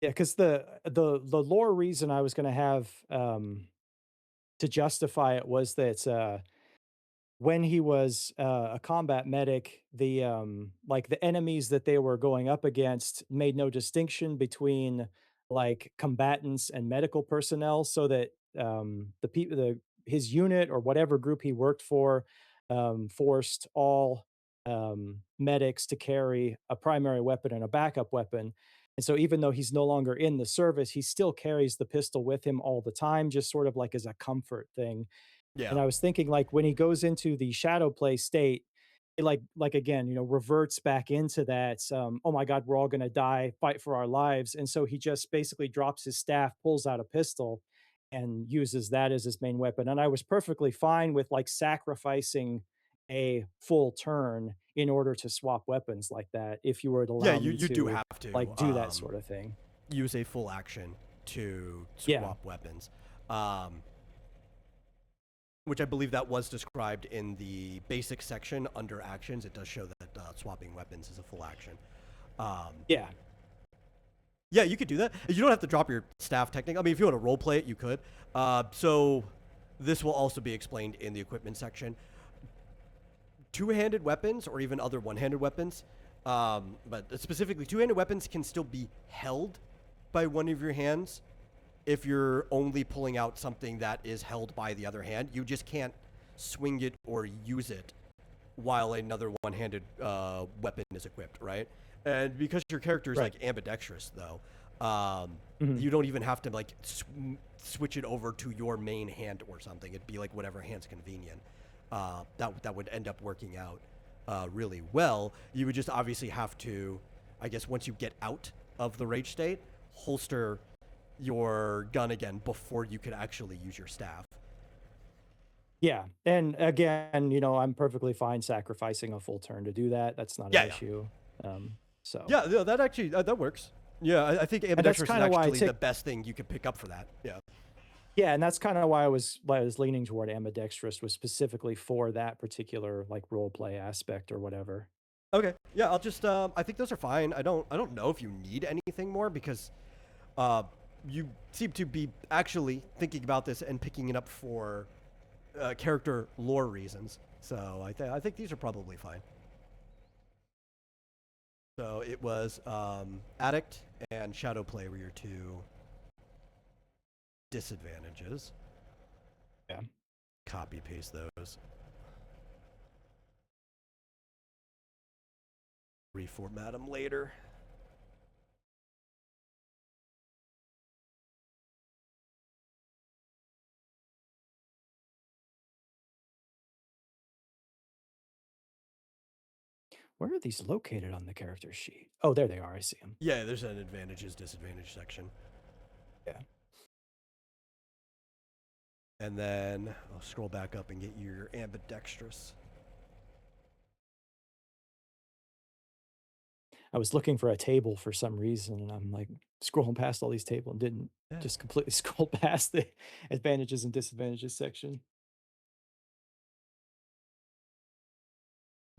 Yeah, because the lore reason I was gonna have, to justify it was that, when he was, a combat medic, like, the enemies that they were going up against made no distinction between, like, combatants and medical personnel, so that, the his unit or whatever group he worked for forced all medics to carry a primary weapon and a backup weapon. And so even though he's no longer in the service, he still carries the pistol with him all the time, just sort of like as a comfort thing. And Yeah. I was thinking like when he goes into the shadow play state, it like again, reverts back into that oh my god, we're all going to die, fight for our lives. And so he just basically drops his staff, pulls out a pistol and uses that as his main weapon. And I was perfectly fine with like sacrificing a full turn in order to swap weapons like that if you were to Yeah, allow you me you do to have to like do that sort of thing. use a full action to Yeah. swap weapons. Um, which I believe that was described in the basic section under actions. It does show that swapping weapons is a full action. Um, Yeah. yeah, you could do that. You don't have to drop your staff technique. I mean, if you want to role play it, you could. So this will also be explained in the equipment section. Two-handed weapons or even other one-handed weapons, but specifically two-handed weapons can still be held by one of your hands if you're only pulling out something that is held by the other hand. You just can't swing it or use it while another one-handed weapon is equipped, right? And because your character is Right. like ambidextrous, though, Mhm. you don't even have to like switch it over to your main hand or something. It'd be like whatever hand's convenient. That would end up working out really well. You would just obviously have to, I guess, once you get out of the rage state, holster your gun again before you could actually use your staff. Yeah, and again, I'm perfectly fine sacrificing a full turn to do that. That's not an Yeah, yeah. issue. So Yeah, no, that actually that works. Yeah, I think and that's ambidextrous is kind of why I actually the take best thing you could pick up for that. Yeah. yeah, and that's kind of why I was leaning toward ambidextrous was specifically for that particular like role play aspect or whatever. Okay. Yeah, I'll just I think those are fine. I don't know if you need anything more because uh you seem to be actually thinking about this and picking it up for character lore reasons. So I think these are probably fine. So it was addict and shadow play were your two disadvantages. Yeah. Copy paste those. Reformat them later. Where are these located on the character sheet? Oh, there they are. I see them. Yeah, there's an advantages disadvantage section. Yeah. And then I'll scroll back up and get your ambidextrous. I was looking for a table for some reason, and I'm like scrolling past all these tables and didn't Yeah. just completely scroll past the advantages and disadvantages section.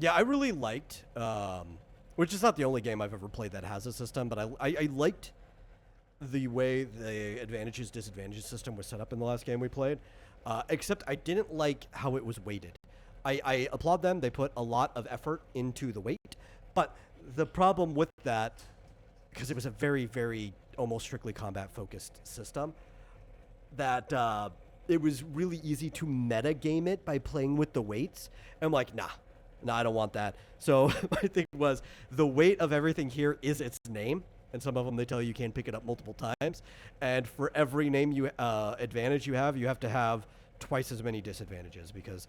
Yeah, I really liked, which is not the only game I've ever played that has a system, but I liked the way the advantages disadvantages system was set up in the last game we played. Except I didn't like how it was weighted. I applaud them; they put a lot of effort into the weight, but the problem with that, because it was a very very almost strictly combat focused system, that it was really easy to meta game it by playing with the weights. And I'm like, nah, I don't want that. So my thing was the weight of everything here is its name. And some of them they tell you can pick it up multiple times. And for every name you advantage you have to have twice as many disadvantages because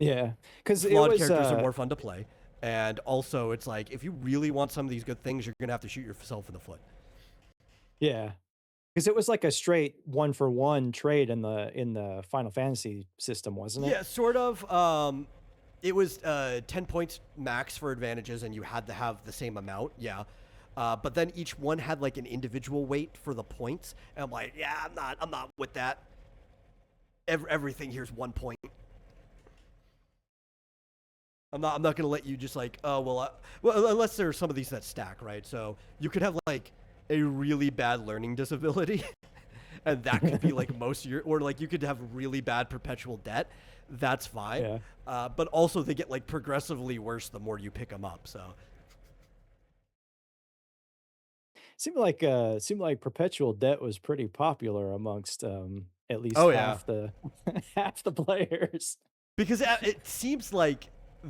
Yeah, because it flawed was characters are more fun to play. And also, it's like if you really want some of these good things, you're gonna have to shoot yourself in the foot. yeah, because it was like a straight one for one trade in the Final Fantasy system, wasn't it? Yeah, sort of. It was 10 points max for advantages, and you had to have the same amount. Yeah, but then each one had like an individual weight for the points. And I'm like, yeah, I'm not with that. Everything here's 1 point. I'm not gonna let you just like, oh well, unless there are some of these that stack, right? So you could have like a really bad learning disability, and that could be like most of your, or like you could have really bad perpetual debt. That's fine. Yeah. But also they get like progressively worse the more you pick them up. So Seemed like perpetual debt was pretty popular amongst at least Oh yeah, half the half the players. because it seems like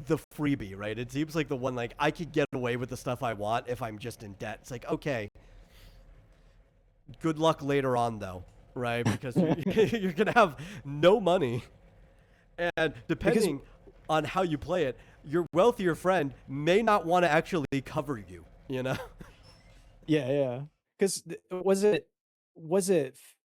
the freebie, right? It seems like the one like I could get away with the stuff I want if I'm just in debt. It's like, okay, good luck later on though, right? Because you're gonna have no money, and Because depending on how you play it, your wealthier friend may not want to actually cover you. You know? yeah, yeah. Because was it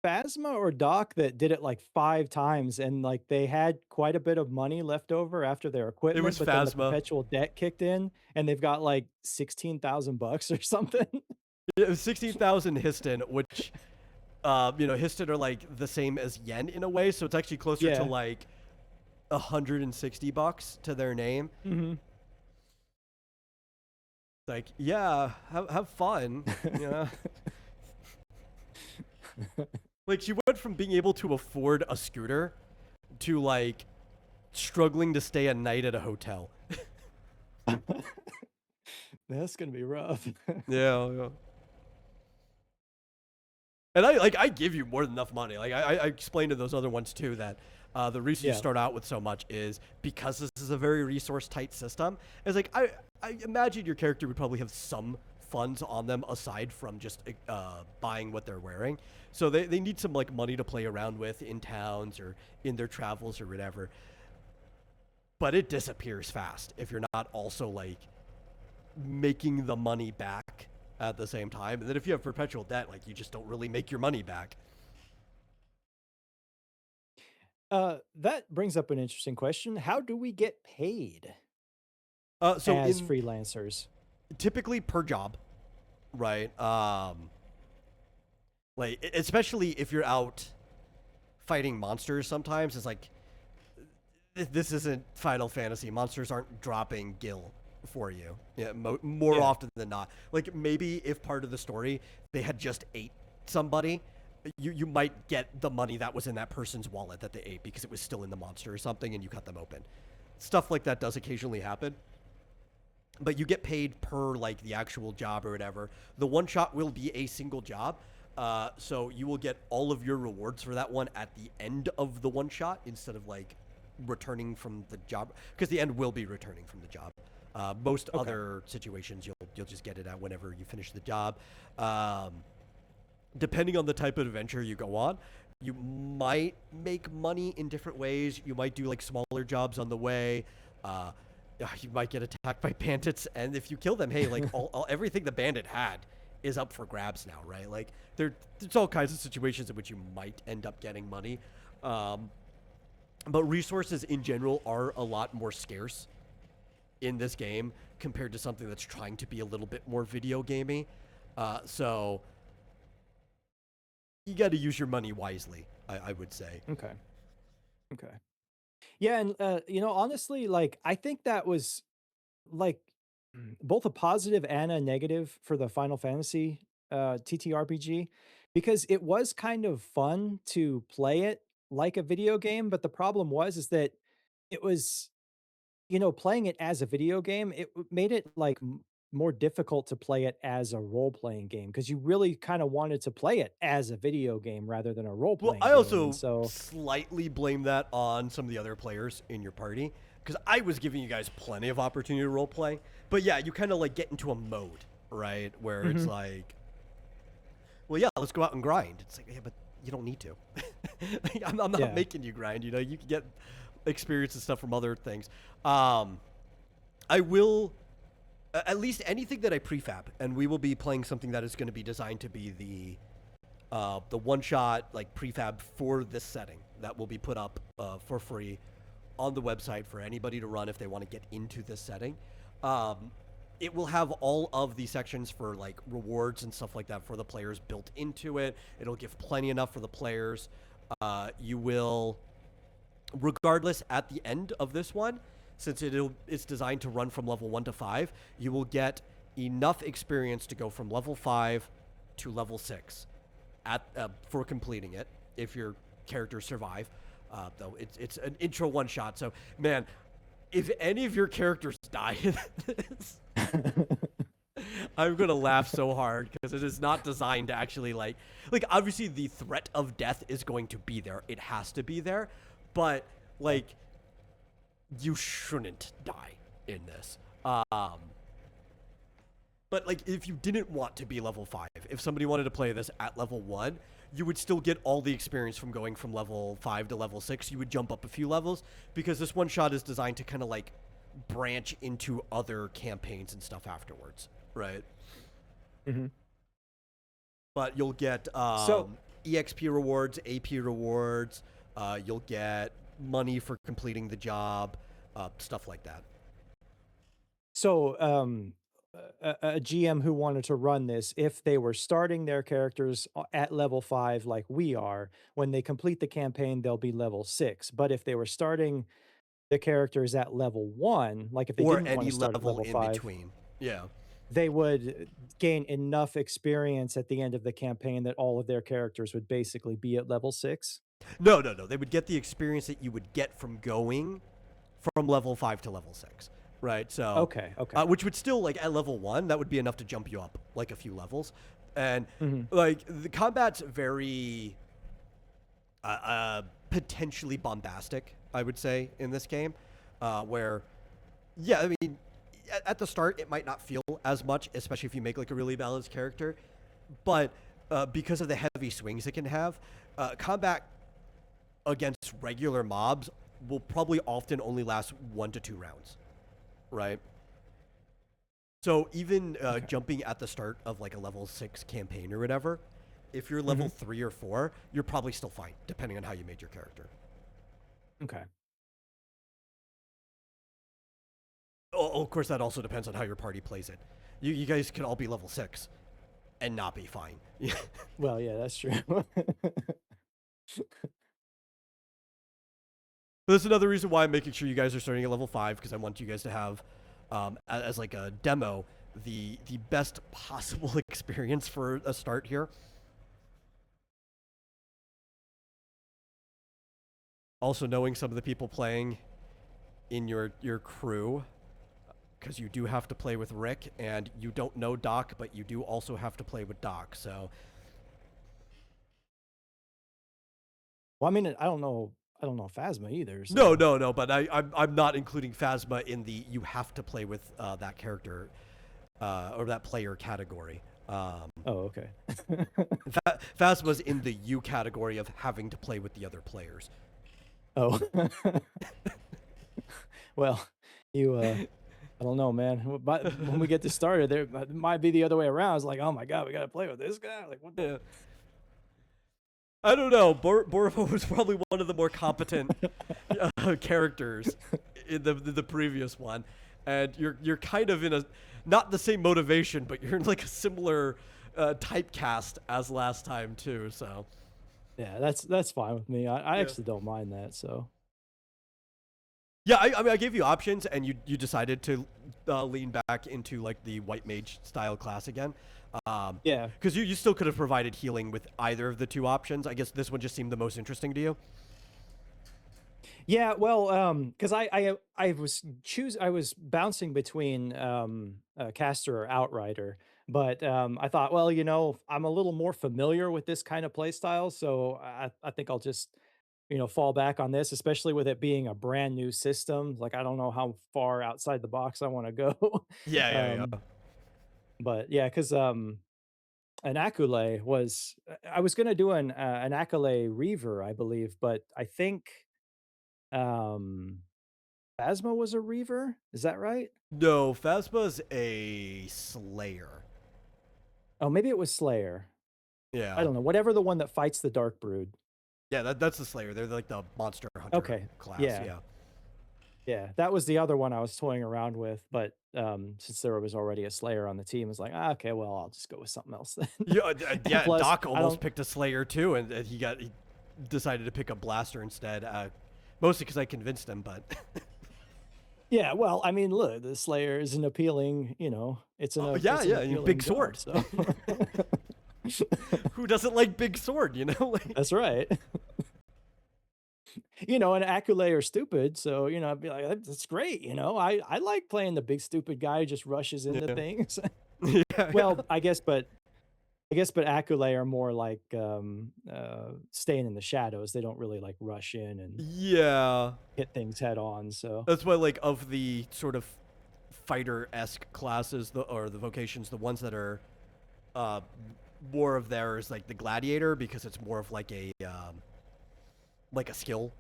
Phasma or Doc that did it like 5 times and, like, they had quite a bit of money left over after their It equipment, was but then the Phasma. perpetual debt kicked in and they've got like 16,000 bucks or something? It was 16,000 Histon, which Histon are like the same as yen in a way, so it's actually closer to Yeah. like $160 to their name. Mhm. Like, yeah, have fun, you know. Like she went from being able to afford a scooter to like struggling to stay a night at a hotel. That's gonna be rough. Yeah, yeah. And I give you more than enough money. Like I explained to those other ones too that the reason you Yeah. start out with so much is because this is a very resource tight system. It's like I imagine your character would probably have some funds on them aside from just buying what they're wearing. So they need some like money to play around with in towns or in their travels or whatever. But it disappears fast if you're not also like making the money back at the same time. And then if you have perpetual debt, like you just don't really make your money back. That brings up an interesting question. How do we get paid So as in freelancers? typically per job, right? Like especially if you're out fighting monsters, sometimes it's like this isn't Final Fantasy. Monsters aren't dropping gil for you. Yeah, more Yeah. often than not. Like maybe if part of the story they had just ate somebody, you might get the money that was in that person's wallet that they ate because it was still in the monster or something, and you cut them open. Stuff like that does occasionally happen. But you get paid per like the actual job or whatever. The one shot will be a single job. So you will get all of your rewards for that one at the end of the one shot instead of like returning from the job, because the end will be returning from the job. Most Okay. other situations you'll just get it at whenever you finish the job. Depending on the type of adventure you go on, you might make money in different ways. You might do like smaller jobs on the way. You might get attacked by bandits, and if you kill them, hey, like everything the bandit had is up for grabs now, right? Like there's all kinds of situations in which you might end up getting money. But resources in general are a lot more scarce in this game compared to something that's trying to be a little bit more video gamey. So you got to use your money wisely, I would say. Okay. Okay. Yeah, and honestly, like I think that was like both a positive and a negative for the Final Fantasy TTRPG, because it was kind of fun to play it like a video game, but the problem was is that it was, playing it as a video game, made it like more difficult to play it as a role playing game because you really kind of wanted to play it as a video game rather than a role Well, playing I game. And also so, slightly blame that on some of the other players in your party because I was giving you guys plenty of opportunity to role play. But yeah, you kind of like get into a mode, right, where it's Mhm. like, well, yeah, let's go out and grind. It's like, yeah, but you don't need to. Like, I'm not Yeah. making you grind. You can get experience and stuff from other things. I will at least anything that I prefab, and we will be playing something that is going to be designed to be the one shot like prefab for this setting that will be put up for free on the website for anybody to run if they want to get into this setting. It will have all of the sections for like rewards and stuff like that for the players built into it. It'll give plenty enough for the players. You will, regardless, at the end of this one, since it's designed to run from level 1 to 5, you will get enough experience to go from level 5 to level 6 for completing it if your characters survive. Though it's an intro one shot, so man, if any of your characters die in this, I'm gonna laugh so hard because it is not designed to actually like obviously the threat of death is going to be there. It has to be there, but like you shouldn't die in this. But like if you didn't want to be level 5, if somebody wanted to play this at level 1, you would still get all the experience from going from level 5 to level 6. You would jump up a few levels because this one shot is designed to kind of like branch into other campaigns and stuff afterwards, right? Hmm. But you'll get So EXP rewards, AP rewards. You'll get money for completing the job, stuff like that. So, a GM who wanted to run this, if they were starting their characters at level 5 like we are, when they complete the campaign, they'll be level 6. But if they were starting the characters at level 1, like if they Or didn't want any to start at level level in 5, between. Yeah. they would gain enough experience at the end of the campaign that all of their characters would basically be at level 6. No, no, no. They would get the experience that you would get from going from level 5 to level 6, right? So, Okay, okay. which would still, like, at level 1, that would be enough to jump you up, like, a few levels. And, Mhm. like, the combat's very potentially bombastic, I would say, in this game, where, yeah, I mean, at the start, it might not feel as much, especially if you make, like, a really balanced character. But because of the heavy swings it can have, combat against regular mobs will probably often only last 1 to 2 rounds, right? So even Okay. jumping at the start of like a level 6 campaign or whatever, if you're level Mhm. 3 or 4, you're probably still fine, depending on how you made your character. Okay. Oh, of course, that also depends on how your party plays it. You guys can all be level 6 and not be fine. Well, yeah, that's true. That's another reason why I'm making sure you guys are starting at level 5, because I want you guys to have, as like a demo, the best possible experience for a start here. Also, knowing some of the people playing in your crew, because you do have to play with Rick, and you don't know Doc, but you do also have to play with Doc. So Well, I mean, I don't know Phasma either, no, so no, no. But I'm not including Phasma in the you have to play with that character or that player category. oh, okay. Phasma's in the you category of having to play with the other players. Oh. Well, you, I don't know, man. But when we get this started, there it might be the other way around. It's like, "Oh my god, we gotta play with this guy?" Like, what the Yeah. I don't know. Borovo was probably one of the more competent characters in the previous one, and you're kind of in a not the same motivation, but you're in like a similar typecast as last time too. So Yeah, that's fine with me. I yeah, actually don't mind that, so yeah. I mean, I gave you options, and you decided to lean back into like the white mage style class again. yeah. Because you still could have provided healing with either of the two options. I guess this one just seemed the most interesting to you. Yeah, well, because I was bouncing between, caster or outrider, but, I thought, well, I'm a little more familiar with this kind of play style, so I think I'll just, fall back on this, especially with it being a brand new system. Like, I don't know how far outside the box I wanna go. Yeah, yeah, Um, yeah. but yeah, because an Accolade was I was gonna do an Accolade Reaver, I believe, but I think, um Phasma was a Reaver? Is that right? No, Phasma's a Slayer. Oh, maybe it was Slayer. I Yeah. don't know, whatever the one that fights the Dark Brood. Yeah, that's the Slayer. They're like the monster hunter Okay, class. yeah, Yeah. yeah, that was the other one I was toying around with, but, since there was already a Slayer on the team, it's like, "Ah, okay, well, I'll just go with something else then." Yeah, And yeah. plus, Doc I almost don't picked a Slayer too, and he decided to pick a Blaster instead. Mostly because I convinced him, but yeah, well, I mean, look, the Slayer is an appealing, yeah, it's an yeah. I mean, big appealing sword. job, so Who doesn't like big sword? You know, like that's right. And Accolade are stupid, so, I'd be like, "That's great," I like playing the big stupid guy who just rushes into yeah. things. Yeah, yeah. Well, but Accolade are more like, staying in the shadows. They don't really, like, rush in and Yeah. hit things head on, so That's why, like, of the sort of fighter-esque classes, or the vocations, the ones that are uh, more of theirs, like the gladiator, because it's more of like a skill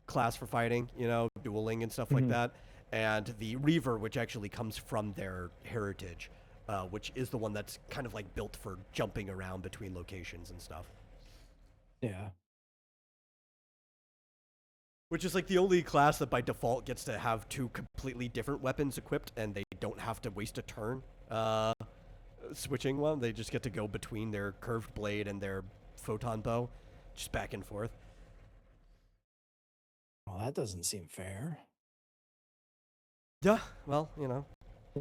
class for fighting, dueling and stuff like Mhm. that. And the reaver, which actually comes from their heritage, which is the one that's kind of like built for jumping around between locations and stuff. Yeah. Which is like the only class that by default gets to have two completely different weapons equipped, and they don't have to waste a turn switching one. They just get to go between their curved blade and their photon bow, just back and forth. Well, that doesn't seem fair. Yeah, well,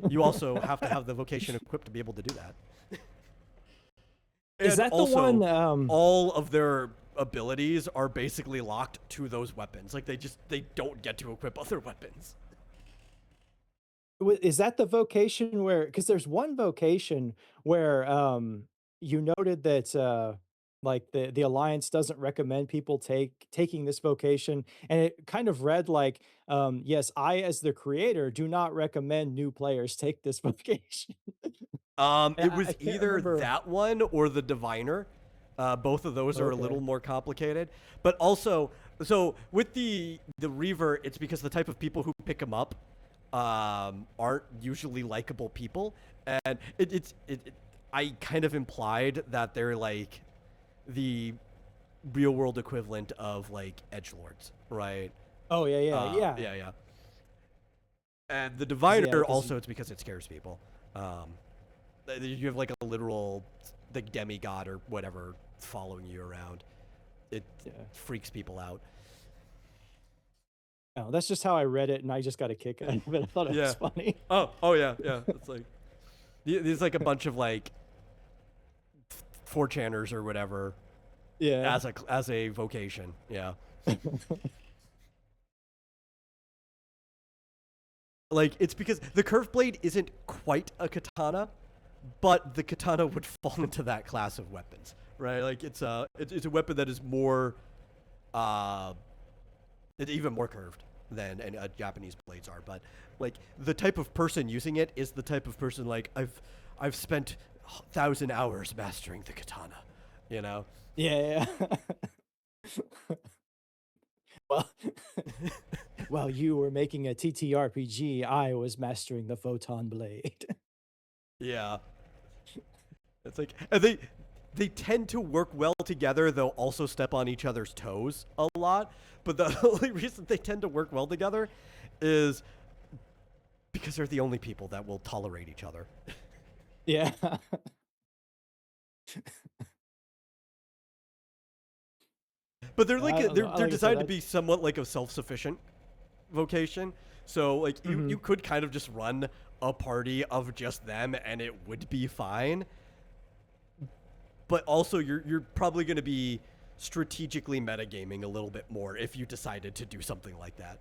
you also have to have the vocation equipped to be able to do that. Is And that the one, also, all of their abilities are basically locked to those weapons. Like they don't get to equip other weapons. is that the vocation where, because there's one vocation where, you noted that, like, the Alliance doesn't recommend people taking this vocation, and it kind of read like, "Yes, I, as the creator, do not recommend new players take this vocation." It I was can't either remember. that one or the Diviner. Both of those are a Okay. little more complicated, but also, so with the Reaver, it's because the type of people who pick him up aren't usually likable people, and I kind of implied that they're like the real world equivalent of like edgelords, right? Oh, yeah, yeah, yeah. Yeah, yeah. And the 'Cause yeah, Diviner 'cause also, it's because it scares people. Um, you have like a literal like demigod or whatever following you around. It yeah. freaks people out. Oh, that's just how I read it, and I just got a kick out of it. I thought it was Yeah. funny. Oh yeah, yeah. It's like there's like a bunch of like 4chaners or whatever Yeah. as a vocation. Yeah. Like it's because the curved blade isn't quite a katana, but the katana would fall into that class of weapons, right? Like it's a weapon that is more uh it's even more curved than Japanese blades are. But like the type of person using it is the type of person like I've spent 1,000 hours mastering the katana, you know. Yeah, yeah. Well, while you were making a TTRPG, I was mastering the photon blade. Yeah, it's like and they tend to work well together. They'll also step on each other's toes a lot, but the only reason they tend to work well together is because they're the only people that will tolerate each other. Yeah. But I don't know, they're like I said, designed to that's be somewhat like a self-sufficient vocation. So like you mhm. could kind of just run a party of just them and it would be fine. But also you're probably going to be strategically metagaming a little bit more if you decided to do something like that.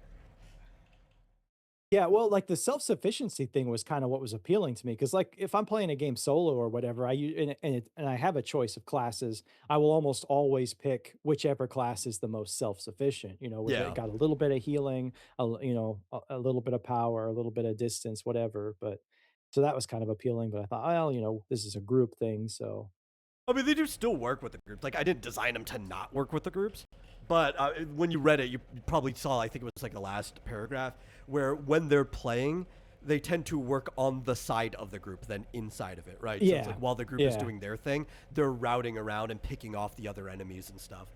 Yeah, well, like, the self-sufficiency thing was kinda what was appealing to me, because like, if I'm playing a game solo or whatever, and I have a choice of classes, I will almost always pick whichever class is the most self-sufficient, with it Yeah. got a little bit of healing, a little bit of power, a little bit of distance, whatever, but so that was kind of appealing, but I thought, "Well, this is a group thing, so." I mean, they do still work with the groups. Like, I didn't design them to not work with the groups, but when you read it, you probably saw. I think it was like the last paragraph where when they're playing, they tend to work on the side of the group than inside of it, right? So it's Yeah. like while the group is Yeah. doing their thing, they're routing around and picking off the other enemies and stuff.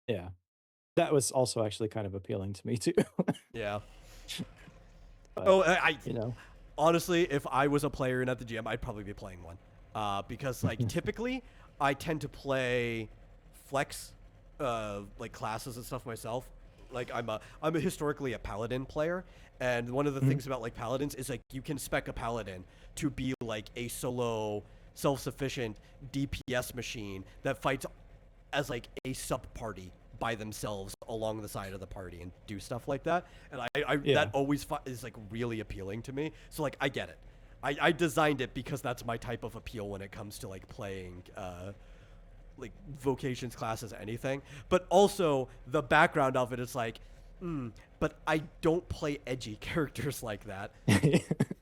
Yeah. That was also actually kind of appealing to me too, Yeah. but, Oh, you know honestly, if I was a player and at the gym, I'd probably be playing one, because like typically I tend to play flex, like classes and stuff myself. Like I'm historically a paladin player, and one of the Mhm. things about like paladins is like you can spec a paladin to be like a solo self-sufficient DPS machine that fights as like a sub party by themselves along the side of the party and do stuff like that. And I that Yeah. always is like really appealing to me. So like I get it. I designed it because that's my type of appeal when it comes to like playing like vocations classes, anything. But also the background of it is like, but I don't play edgy characters like that.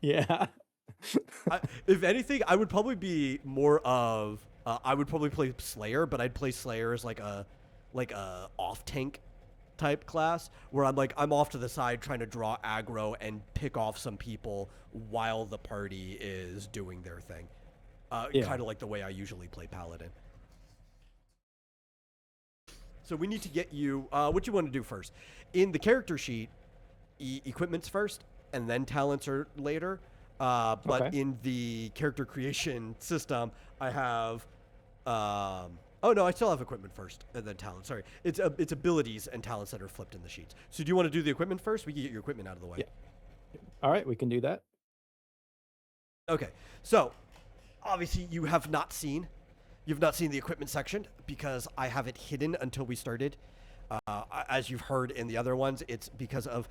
Yeah. If anything, I would probably be more of I would probably play Slayer, but I'd play Slayer as like a off tank type class where I'm off to the side trying to draw aggro and pick off some people while the party is doing their thing. Yeah. Kind of like the way I usually play Paladin. So we need to get you what you want to do first. In the character sheet, equipment's first and then talents are later. But Okay. in the character creation system, I have oh no, I still have equipment first and then talent. Sorry, it's abilities and talents that are flipped in the sheets. So do you want to do the equipment first? We can get your equipment out of the way. Yeah. All right, we can do that. Okay, so obviously you've not seen the equipment section because I have it hidden until we started. As you've heard in the other ones, it's because of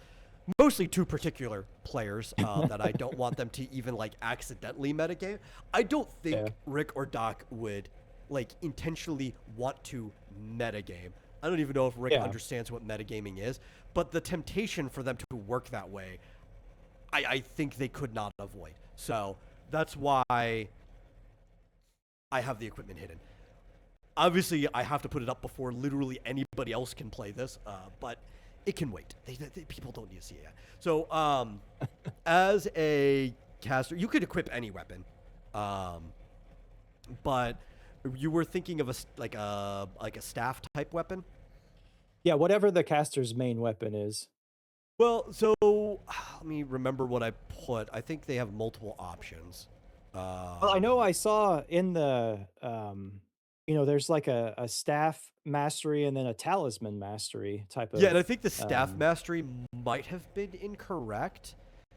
mostly two particular players that I don't want them to even like accidentally metagame. I don't think Rick or Doc would like intentionally want to metagame. I don't even know if Rick understands what metagaming is, but the temptation for them to work that way, I think they could not avoid. So that's why I have the equipment hidden. Obviously, I have to put it up before literally anybody else can play this, but it can wait. People don't need to see it yet. So, as a caster, you could equip any weapon, but you were thinking of a staff type weapon. Yeah, whatever the caster's main weapon is. Well, so let me remember what I put. I think they have multiple options. Well, I know I saw in the there's like a staff mastery and then a talisman mastery type Yeah, and of I think the staff mastery might have been incorrect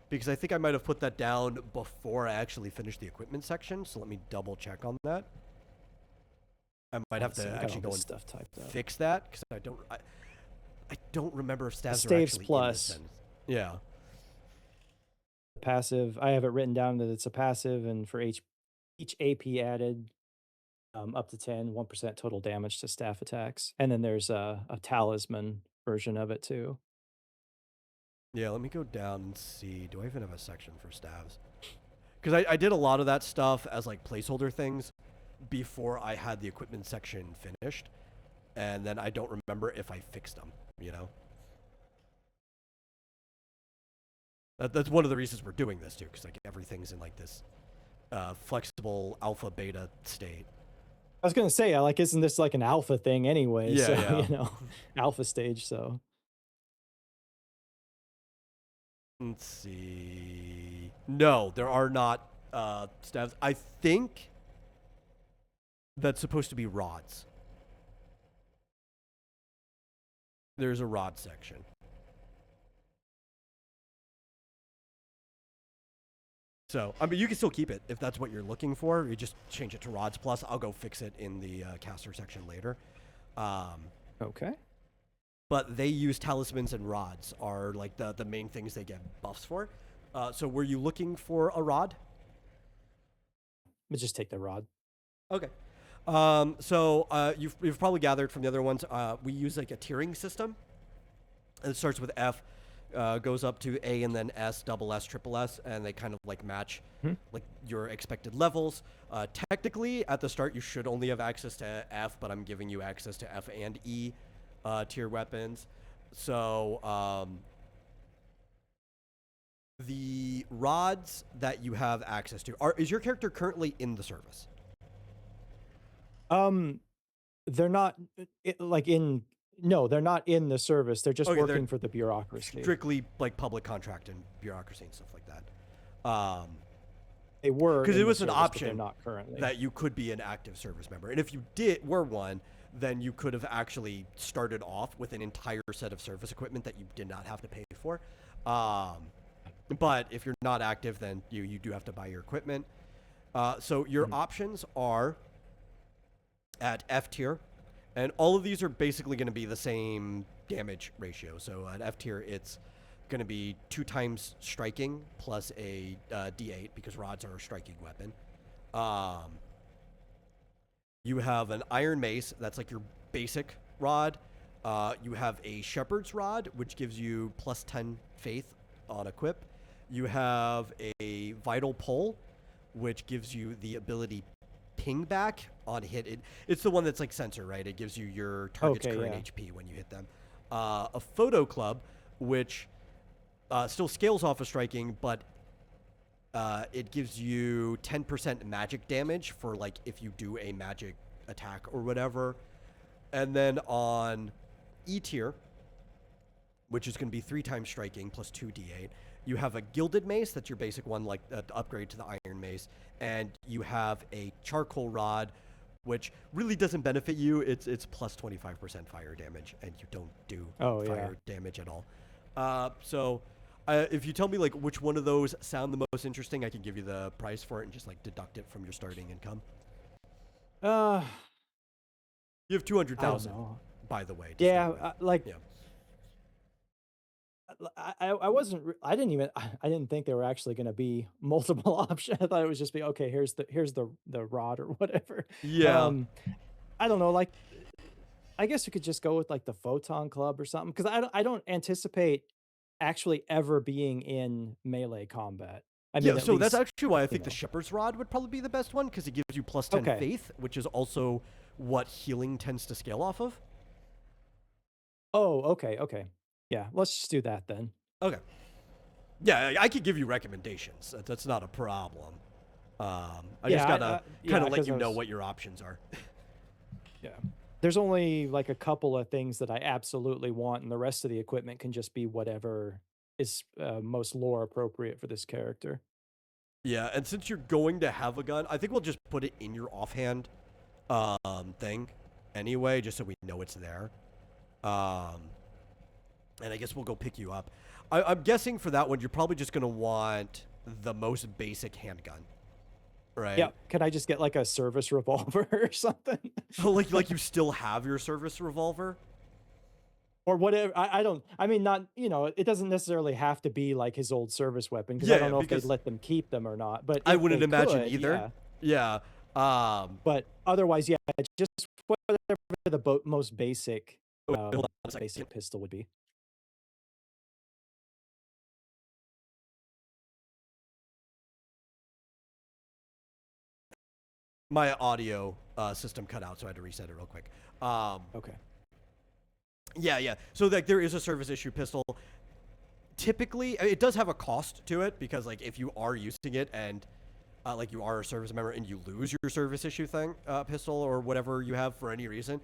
because I think I might have put that down before I actually finished the equipment section. So let me double check on that. I might have to actually go and stuff typed up. fix that because I don't remember if staffs are Staves actually plus. in this. Yeah. Passive. I have it written down that it's a passive, and for each AP added, up to 1% total damage to staff attacks. And then there's a talisman version of it too. Yeah, let me go down and see. Do I even have a section for staffs? Because I did a lot of that stuff as like placeholder things before I had the equipment section finished. And then I don't remember if I fixed them, you know? That's one of the reasons we're doing this too, because like everything's in like this flexible alpha beta state. I was gonna say, like, isn't this like an alpha thing anyway? Yeah, so yeah. alpha stage. So Let's see. No, there are not staffs. I think that's supposed to be rods. There's a rod section. So, I mean, you can still keep it if that's what you're looking for. You just change it to rods plus. I'll go fix it in the caster section later. okay. But they use talismans and rods are like the main things they get buffs for. So were you looking for a rod? But just take the rod. Okay. So you've probably gathered from the other ones. We use like a tiering system. And it starts with F, goes up to A and then S, double S, triple S, and they kind of like match like your expected levels. Technically, at the start, you should only have access to F, but I'm giving you access to F and E tier weapons. So the rods that you have access to is your character currently in the service? They're not like in. No, they're not in the service. They're just working for the bureaucracy. Strictly like public contract and bureaucracy and stuff like that. They were because it was an service, option not currently. that you could be an active service member, and if you were one, then you could have actually started off with an entire set of service equipment that you did not have to pay for. But if you're not active, then you do have to buy your equipment. So your options are at F tier. And all of these are basically going to be the same damage ratio. So at F tier, it's going to be 2 times striking plus a D8 because rods are a striking weapon. You have an iron mace. That's like your basic rod. You have a shepherd's rod, which gives you plus 10 faith on equip. You have a vital pull, which gives you the ability ping back on hit. It's the one that's like sensor, right? It gives you your target's current HP when you hit them. A photo club, which still scales off of striking, but it gives you 10% magic damage for like if you do a magic attack or whatever. And then on E tier, which is going to be 3 times striking plus 2d8, you have a gilded mace. That's your basic one, like the upgrade to the iron mace. And you have a charcoal rod, which really doesn't benefit you. It's plus 25% fire damage, and you don't do fire damage at all. So if you tell me like which one of those sound the most interesting, I can give you the price for it and just like deduct it from your starting income. You have 200,000, by the way. Yeah, I didn't think there were actually going to be multiple options. I thought it was just be, okay, here's the rod or whatever. Yeah. I don't know, like, I guess you could just go with like the photon club or something, because I don't anticipate actually ever being in melee combat. I mean, so that's actually why I think the shepherd's rod would probably be the best one, because it gives you plus 10 faith, which is also what healing tends to scale off of. Oh, okay. Yeah, let's just do that then. Okay. Yeah, I could give you recommendations. That's not a problem. I just gotta kind of let you know what your options are. Yeah. There's only like a couple of things that I absolutely want, and the rest of the equipment can just be whatever is most lore appropriate for this character. Yeah, and since you're going to have a gun, I think we'll just put it in your offhand thing anyway, just so we know it's there. And I guess we'll go pick you up. I'm guessing for that one, you're probably just going to want the most basic handgun, right? Yeah. Can I just get like a service revolver or something? Oh, like you still have your service revolver? Or whatever. I mean, not, it doesn't necessarily have to be like his old service weapon, because I don't know if they'd let them keep them or not. But I wouldn't imagine either. Yeah. But otherwise, yeah, just whatever the most basic, basic pistol would be. My audio system cut out, so I had to reset it real quick. Okay. Yeah. So like there is a service issue pistol. Typically, it does have a cost to it, because like if you are using it and like you are a service member and you lose your service issue pistol or whatever you have for any reason,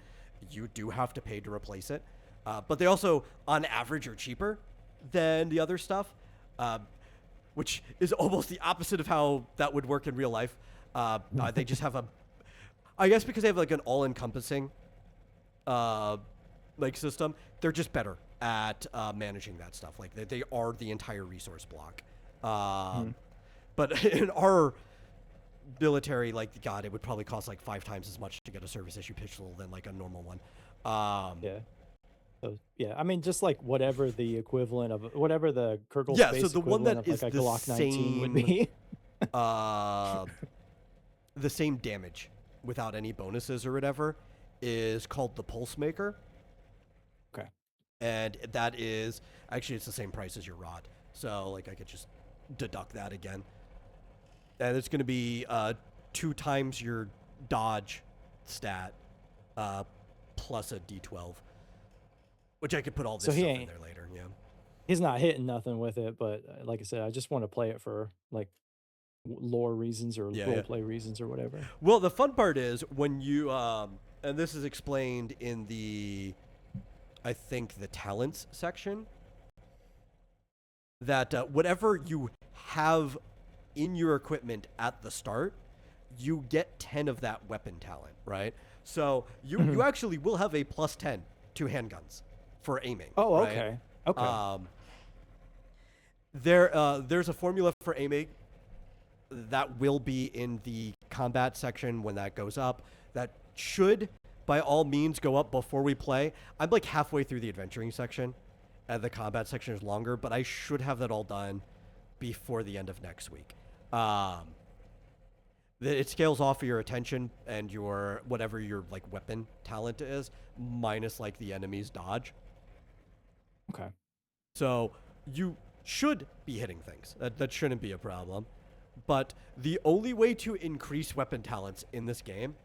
you do have to pay to replace it. But they also, on average, are cheaper than the other stuff, which is almost the opposite of how that would work in real life. They just have I guess because they have like an all-encompassing like system, they're just better at managing that stuff. Like they are the entire resource block. But in our military, like, God, it would probably cost like 5 times as much to get a service issue pistol than like a normal one. Yeah. So, yeah, I mean, just like whatever the equivalent of whatever the Kurgle space so the one that is like a Glock 19 would be. The same damage without any bonuses or whatever is called the Pulse Maker. Okay. And that is actually, it's the same price as your rod. So like I could just deduct that again. And it's going to be 2 times your dodge stat plus a d12, which I could put all this stuff in there later. Yeah. He's not hitting nothing with it, but like I said, I just want to play it for like lore reasons or roleplay reasons or whatever. Well, the fun part is when you and this is explained in the, I think, the talents section, that whatever you have in your equipment at the start, you get 10 of that weapon talent, right? So you actually will have a plus 10 to handguns for aiming. Oh, right? okay. Okay. There's a formula for aiming that will be in the combat section when that goes up. That should, by all means, go up before we play. I'm like halfway through the adventuring section, and the combat section is longer, but I should have that all done before the end of next week. It scales off of your attention and your whatever your like weapon talent is, minus like the enemy's dodge. Okay. So you should be hitting things. That shouldn't be a problem. But the only way to increase weapon talents in this game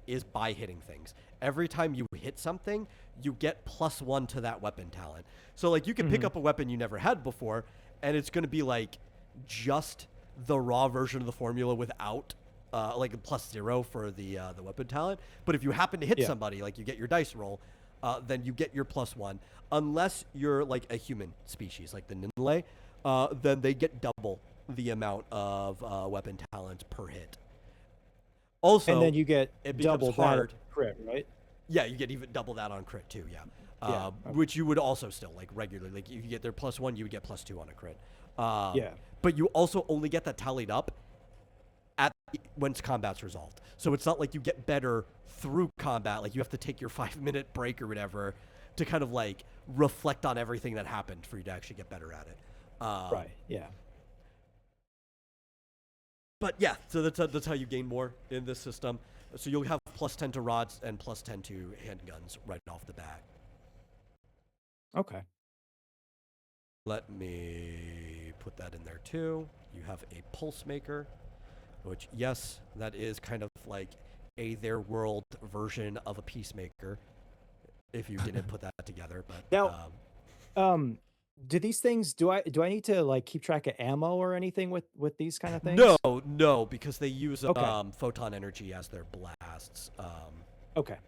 is by hitting things. Every time you hit something, you get +1 to that weapon talent. So like you can pick up a weapon you never had before, and it's going to be like just the raw version of the formula without like a +0 for the weapon talent. But if you happen to hit somebody, like you get your dice roll, then you get your +1. Unless you're like a human species, like the Ninlay, then they get double the amount of weapon talent per hit. Also, and then you get it double hard. that crit, right? Yeah, you get even double that on crit too. Yeah, Okay. Which you would also still like regularly. Like if you get their +1, you would get +2 on a crit. Yeah. But you also only get that tallied up at once combat's resolved. So it's not like you get better through combat. Like you have to take your 5-minute break or whatever to kind of like reflect on everything that happened for you to actually get better at it. Right. Yeah. But yeah, so that's how you gain more in this system. So you'll have +10 to rods and +10 to handguns right off the bat. Okay. Let me put that in there too. You have a pulse maker, which yes, that is kind of like a their world version of a peacemaker. If you didn't put that together, but now, do these things? Do I need to like keep track of ammo or anything with these kind of things? No, because they use photon energy as their blasts. Okay.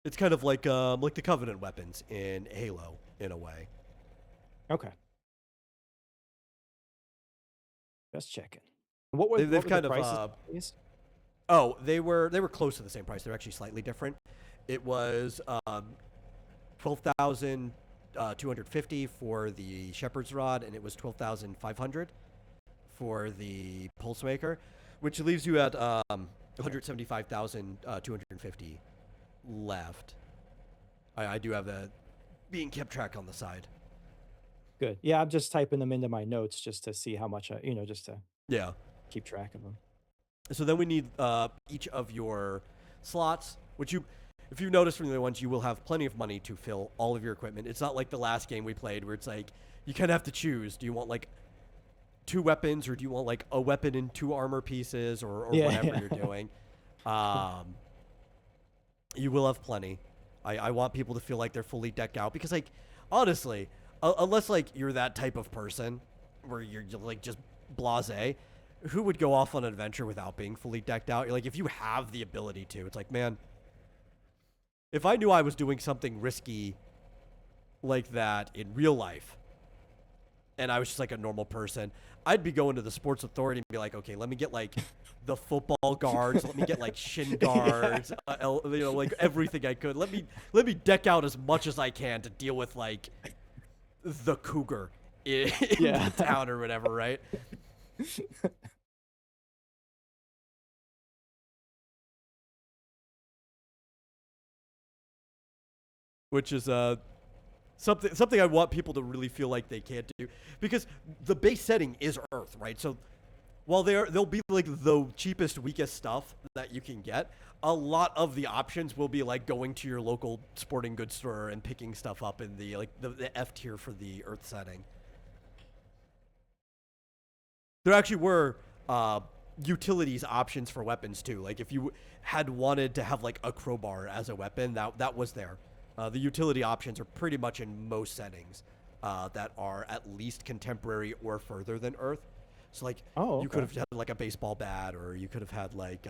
It's kind of like the Covenant weapons in Halo in a way. Okay. Just checking. What were, They've what were kind the prices of of these? oh, they were close to the same price. They're actually slightly different. It was 12,250 for the Shepherd's Rod, and it was 12,500 for the Pulse Maker, which leaves you at 175,250 left. I do have that being kept track on the side. Good. Yeah, I'm just typing them into my notes just to see how much just to keep track of them. So then we need each of your slots, which if you notice from the other ones, you will have plenty of money to fill all of your equipment. It's not like the last game we played where it's like you kind of have to choose. Do you want like 2 weapons, or do you want like a weapon and 2 armor pieces, or whatever you're doing? You will have plenty. I want people to feel like they're fully decked out, because like honestly, unless like you're that type of person where you're like just blasé, who would go off on an adventure without being fully decked out? You're like, if you have the ability to, it's like, man, if I knew I was doing something risky like that in real life, and I was just like a normal person, I'd be going to the Sports Authority and be like, okay, let me get like the football guards, let me get like shin guards, like everything I could. Let me deck out as much as I can to deal with like the cougar in the town or whatever, right? Which is something I want people to really feel like they can't do, because the base setting is Earth, right? So while they'll be like the cheapest, weakest stuff that you can get, a lot of the options will be like going to your local sporting goods store and picking stuff up in the like the F tier for the Earth setting. There actually were utilities options for weapons too. Like if you had wanted to have like a crowbar as a weapon, that was there. The utility options are pretty much in most settings that are at least contemporary or further than Earth. So like you could have had like a baseball bat, or you could have had like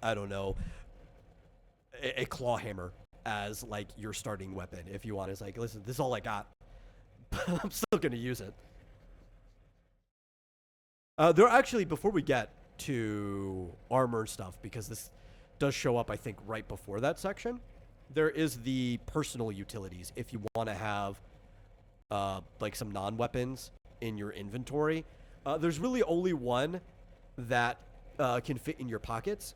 I don't know, a claw hammer as like your starting weapon if you want. It's like, listen, this is all I got, but I'm still gonna use it. There are actually, before we get to armor stuff, because this does show up I think right before that section, there is the personal utilities if you want to have like some non-weapons in your inventory. There's really only one that can fit in your pockets,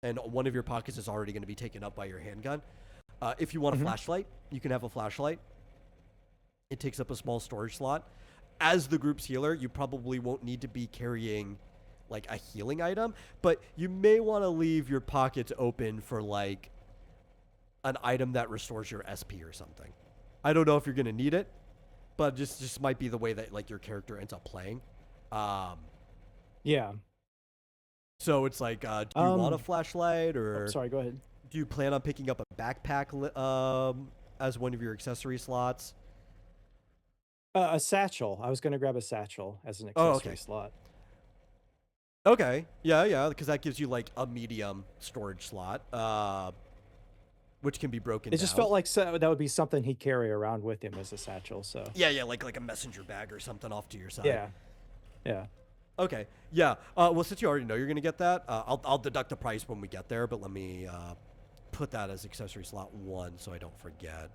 and one of your pockets is already going to be taken up by your handgun. If you want a Mhm. flashlight, you can have a flashlight. It takes up a small storage slot. As the group's healer, you probably won't need to be carrying like a healing item, but you may want to leave your pockets open for like an item that restores your SP or something. I don't know if you're gonna need it, but just might be the way that like your character ends up playing. Um, Yeah. so it's like, do you want a Um, flashlight, oh, or sorry, go ahead. do you plan on picking up a backpack as one of your accessory slots? A satchel. I was gonna grab a satchel as an Oh, accessory okay. slot. Okay. Yeah, yeah, because that gives you like a medium storage slot, which can be broken It just down. felt like that would be something he'd carry around with him as a satchel, so Yeah, yeah, like a messenger bag or something off to your side. yeah. Yeah. Okay. Yeah. Well, since you already know you're gonna get that, I'll deduct the price when we get there. But let me put that as accessory slot 1 so I don't forget.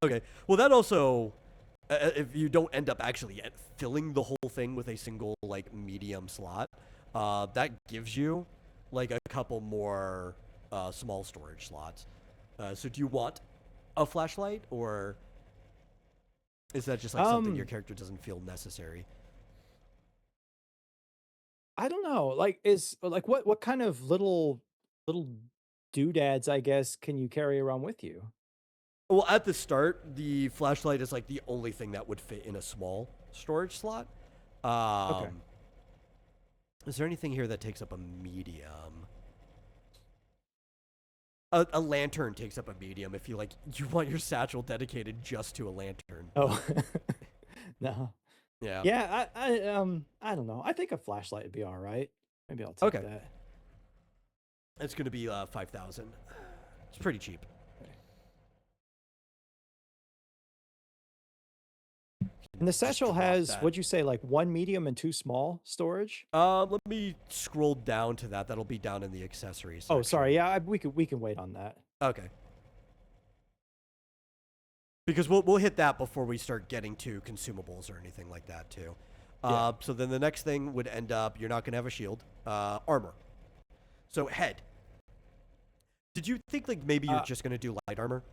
Okay. Well, that also, if you don't end up actually filling the whole thing with a single like medium slot, that gives you like a couple more small storage slots. So do you want a flashlight, or is that just like something your Um, character doesn't feel necessary? I don't know. Like, what kind of little doodads, I guess, can you carry around with you? Well, at the start, the flashlight is like the only thing that would fit in a small storage slot. Okay. Um, is there anything here that takes up a medium? A lantern takes up a medium if you like. You want your satchel dedicated just to a lantern. Oh. No. Yeah. Yeah, I don't know. I think a flashlight would be all right. Maybe I'll take Okay. that. It's gonna be 5,000. It's pretty cheap. Okay. And the Just satchel drop has, that. what'd you say, like one medium and two small storage? Let me scroll down to that. That'll be down in the accessories Oh, section. sorry. Yeah, we can wait on that. Okay. Because we'll hit that before we start getting to consumables or anything like that too. Yeah. So then the next thing would end up, you're not gonna have a shield, armor. So head. Did you think like maybe you're Uh, just gonna do light armor?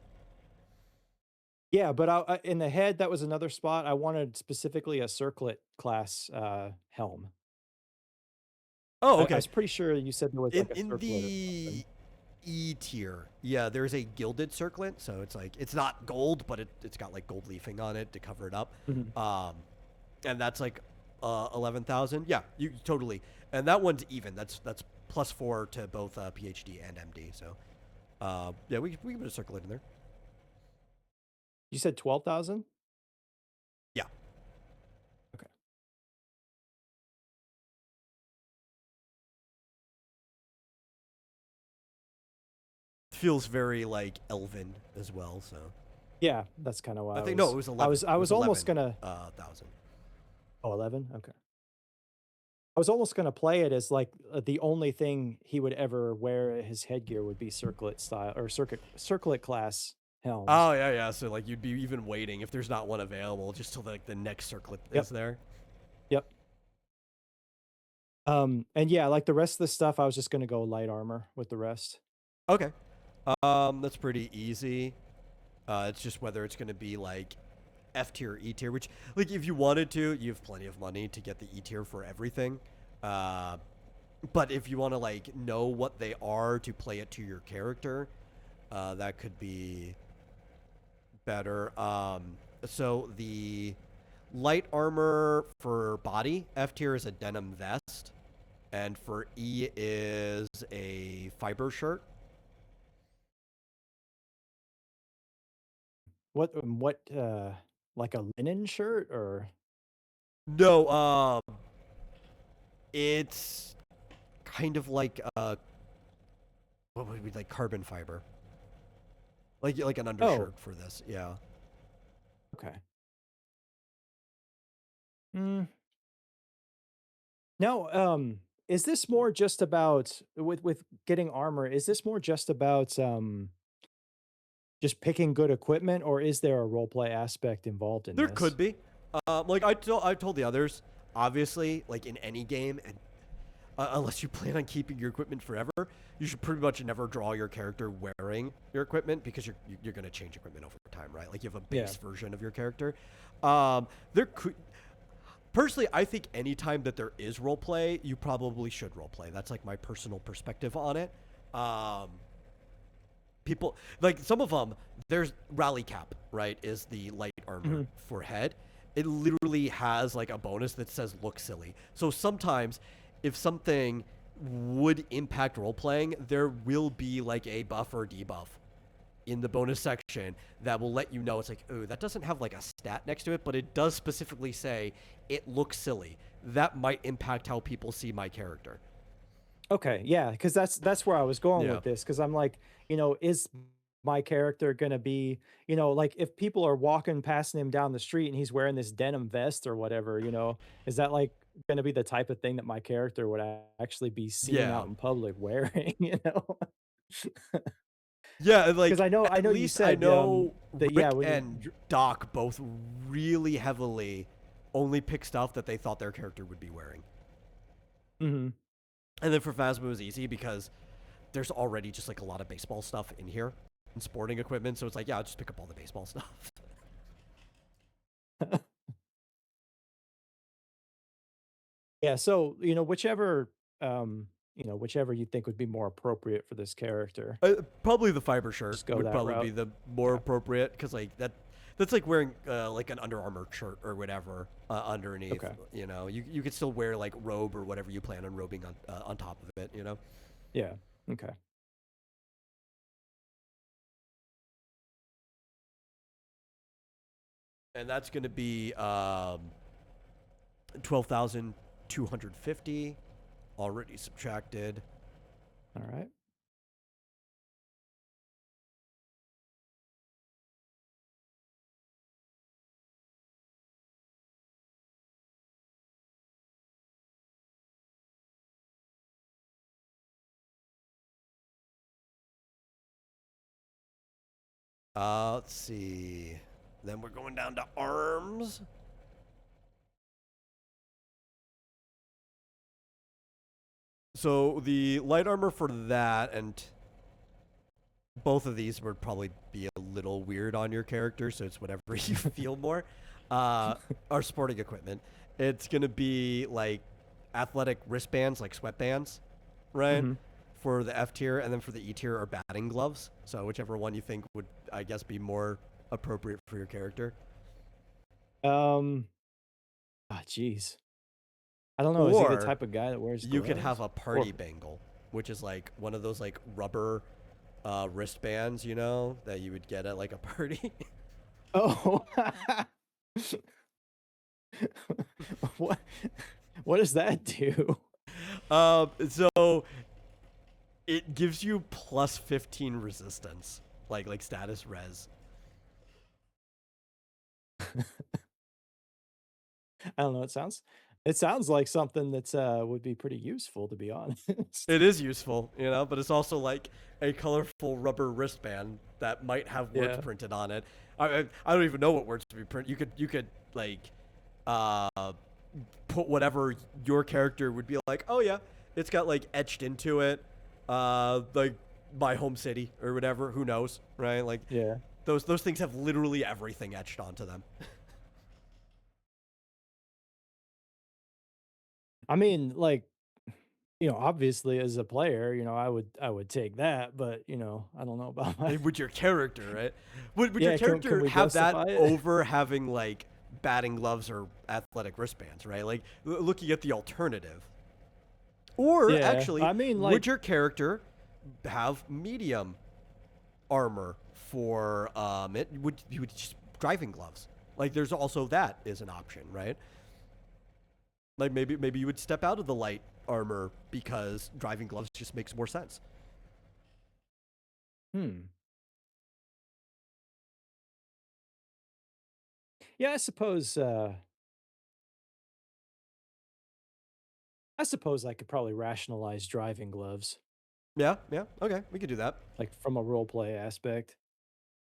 yeah, but in the head, that was another spot. I wanted specifically a circlet class helm. Oh, I okay. was pretty sure you said there was In like a in circlet or something. the E tier, yeah, there's a gilded circlet, so it's like it's not gold, but it's got like gold leafing on it to cover it up. Mhm. And that's like 11,000. Yeah, you totally. And that one's even. That's +4 to both PhD and MD. So yeah, we can put a circlet in there. You said 12,000? Yeah, Okay. feels very like elven as well. So Yeah, that's kind of why I I think no, was it was I 11. was I It was was almost 11 gonna thousand. oh, 11? Okay. I was almost gonna play it as like the only thing he would ever wear at his headgear would be circlet style or circlet class helms. Oh yeah, yeah. So like you'd be even waiting if there's not one available, just till like the next circlet is Yep. there. Yep. And yeah, like the rest of the stuff, I was just gonna go light armor with the rest. Okay. That's pretty easy. It's just whether it's going to be like F tier or E tier, which, like, if you wanted to, you have plenty of money to get the E tier for everything. Uh, but if you want to, like, know what they are to play it to your character, that could be better. So the light armor for body, F tier is a denim vest, and for E is a fiber shirt. What like a linen shirt or No, it's kind of like what would be like carbon fiber, like an oh, undershirt for this. Yeah. okay. Mm, now, is this more just about with getting armor, is this more just about just picking good equipment, or is there a role play aspect involved in There could this? be. Like I told the others, obviously, like in any game, and unless you plan on keeping your equipment forever, you should pretty much never draw your character wearing your equipment because you're going to change equipment over time, right? Like you have a Yeah. base version of your character. There could personally, I think anytime that there is role play, you probably should role play. That's like my personal perspective on it. Um, People like some of them. There's rally cap, right? Is the light armor Mhm. for head. It literally has like a bonus that says look silly. So sometimes, if something would impact role playing, there will be like a buff or debuff in the bonus section that will let you know it's like, oh, that doesn't have like a stat next to it, but it does specifically say it looks silly. That might impact how people see my character. Okay, yeah, because that's where I was going Yeah. with this. Because 'cause I'm like, is my character gonna be, like, if people are walking passing him down the street and he's wearing this denim vest or whatever, is that, like, gonna be the type of thing that my character would actually be seen Yeah. out in public wearing, you know? Yeah, and, Because like I at know you least I said, know that, yeah, Rick when you and Doc both really heavily only pick stuff that they thought their character would be wearing. mhm. And then for Phasma it was easy because there's already just like a lot of baseball stuff in here and sporting equipment, so it's like, yeah, I'll just pick up all the baseball stuff. Yeah, so, whichever you think would be more appropriate for this character, Probably the fiber shirt just go would that probably be route. the more Yeah, appropriate because like that's like wearing like an Under Armour shirt or whatever underneath. okay. You know, you could still wear like robe or whatever you plan on robing on top of it. You know, Yeah, okay. and that's going to be 12,250 already subtracted. Alright. Let's see. Then we're going down to arms. So the light armor for that, and both of these would probably be a little weird on your character, so it's whatever you feel more. Our sporting equipment. It's gonna be like athletic wristbands, like sweatbands, right? Mhm. For the F tier, and then for the E tier are batting gloves. So whichever one you think would, I guess, be more appropriate for your character. Um, jeez. I don't know, is he the Or type of guy that wears you could have gloves? a Or party bangle, which is like one of those like rubber wristbands, you know, that you would get at like a party. Oh. What what does that do? So it gives you plus 15 resistance, like status res. I don't know, it sounds like something that's, would be pretty useful, to be honest. It is useful, you know, but it's also like a colorful rubber wristband that might have words Yeah. printed on it. I don't even know what words to be printed. You could like uh put whatever your character would be like. Oh yeah, it's got like etched into it, like my home city or whatever. Who knows, right? Like Yeah. those things have literally everything etched onto them. I mean, like, obviously, as a player, I would take that, but, I don't know about my With your character, right? Would your Yeah, can character we have that justify it? over having like batting gloves or athletic wristbands, right? Like looking at the alternative. Or Yeah, actually, I mean, would like your character have medium armor for it? Would you would just driving gloves? Like there's also that is an option, right? Like maybe you would step out of the light armor because driving gloves just makes more sense. hmm. Yeah, I suppose I could probably rationalize driving gloves, Yeah, yeah, okay, we could do that. like, from a role play aspect,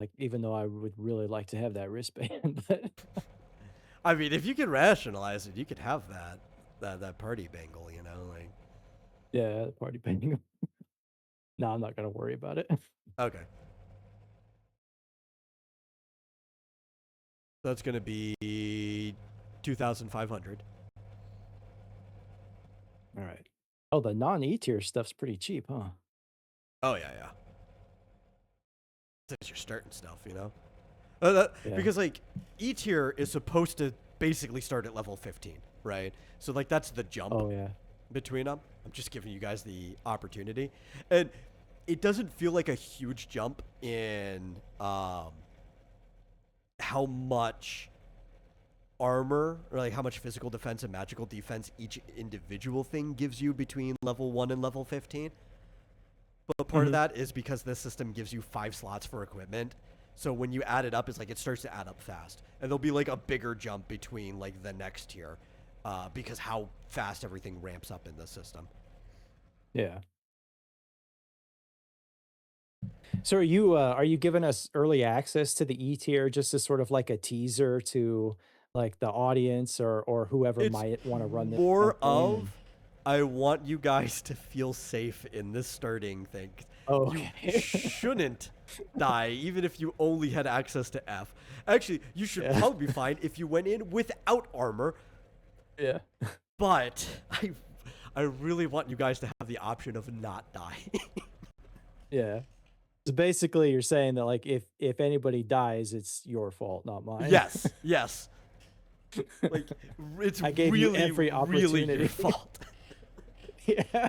like, even though I would really like to have that wristband, but I mean, if you could rationalize it, you could have that party bangle, you know, like Yeah, the party painting. No, I'm not gonna worry about it. Okay. That's going to be 2,500. All right. Oh, the non-E tier stuff's pretty cheap, huh? Oh, yeah, yeah. Since you're starting stuff, you know? Yeah. Because, like, E tier is supposed to basically start at level 15, right? So, like, that's the jump Oh, yeah. between them. I'm just giving you guys the opportunity. And it doesn't feel like a huge jump in how much armor, or like how much physical defense and magical defense each individual thing gives you between level 1 and level 15. But part of Mhm. that is because this system gives you 5 slots for equipment. So when you add it up, it's like it starts to add up fast. And there'll be like a bigger jump between like the next tier because how fast everything ramps up in this system. Yeah. So are you giving us early access to the E tier just as sort of like a teaser to like the audience or whoever It's might want to run this more campaign and of I want you guys to feel safe in this starting thing. oh, You okay. shouldn't die, even if you only had access to F. Actually, you should Yeah. probably be fine if you went in without armor, Yeah. but I really want you guys to have the option of not dying. Yeah. So basically you're saying that like if anybody dies, it's your fault, not mine. Yes, yes. Like, it's I gave you really, every really your opportunity. fault. Yeah.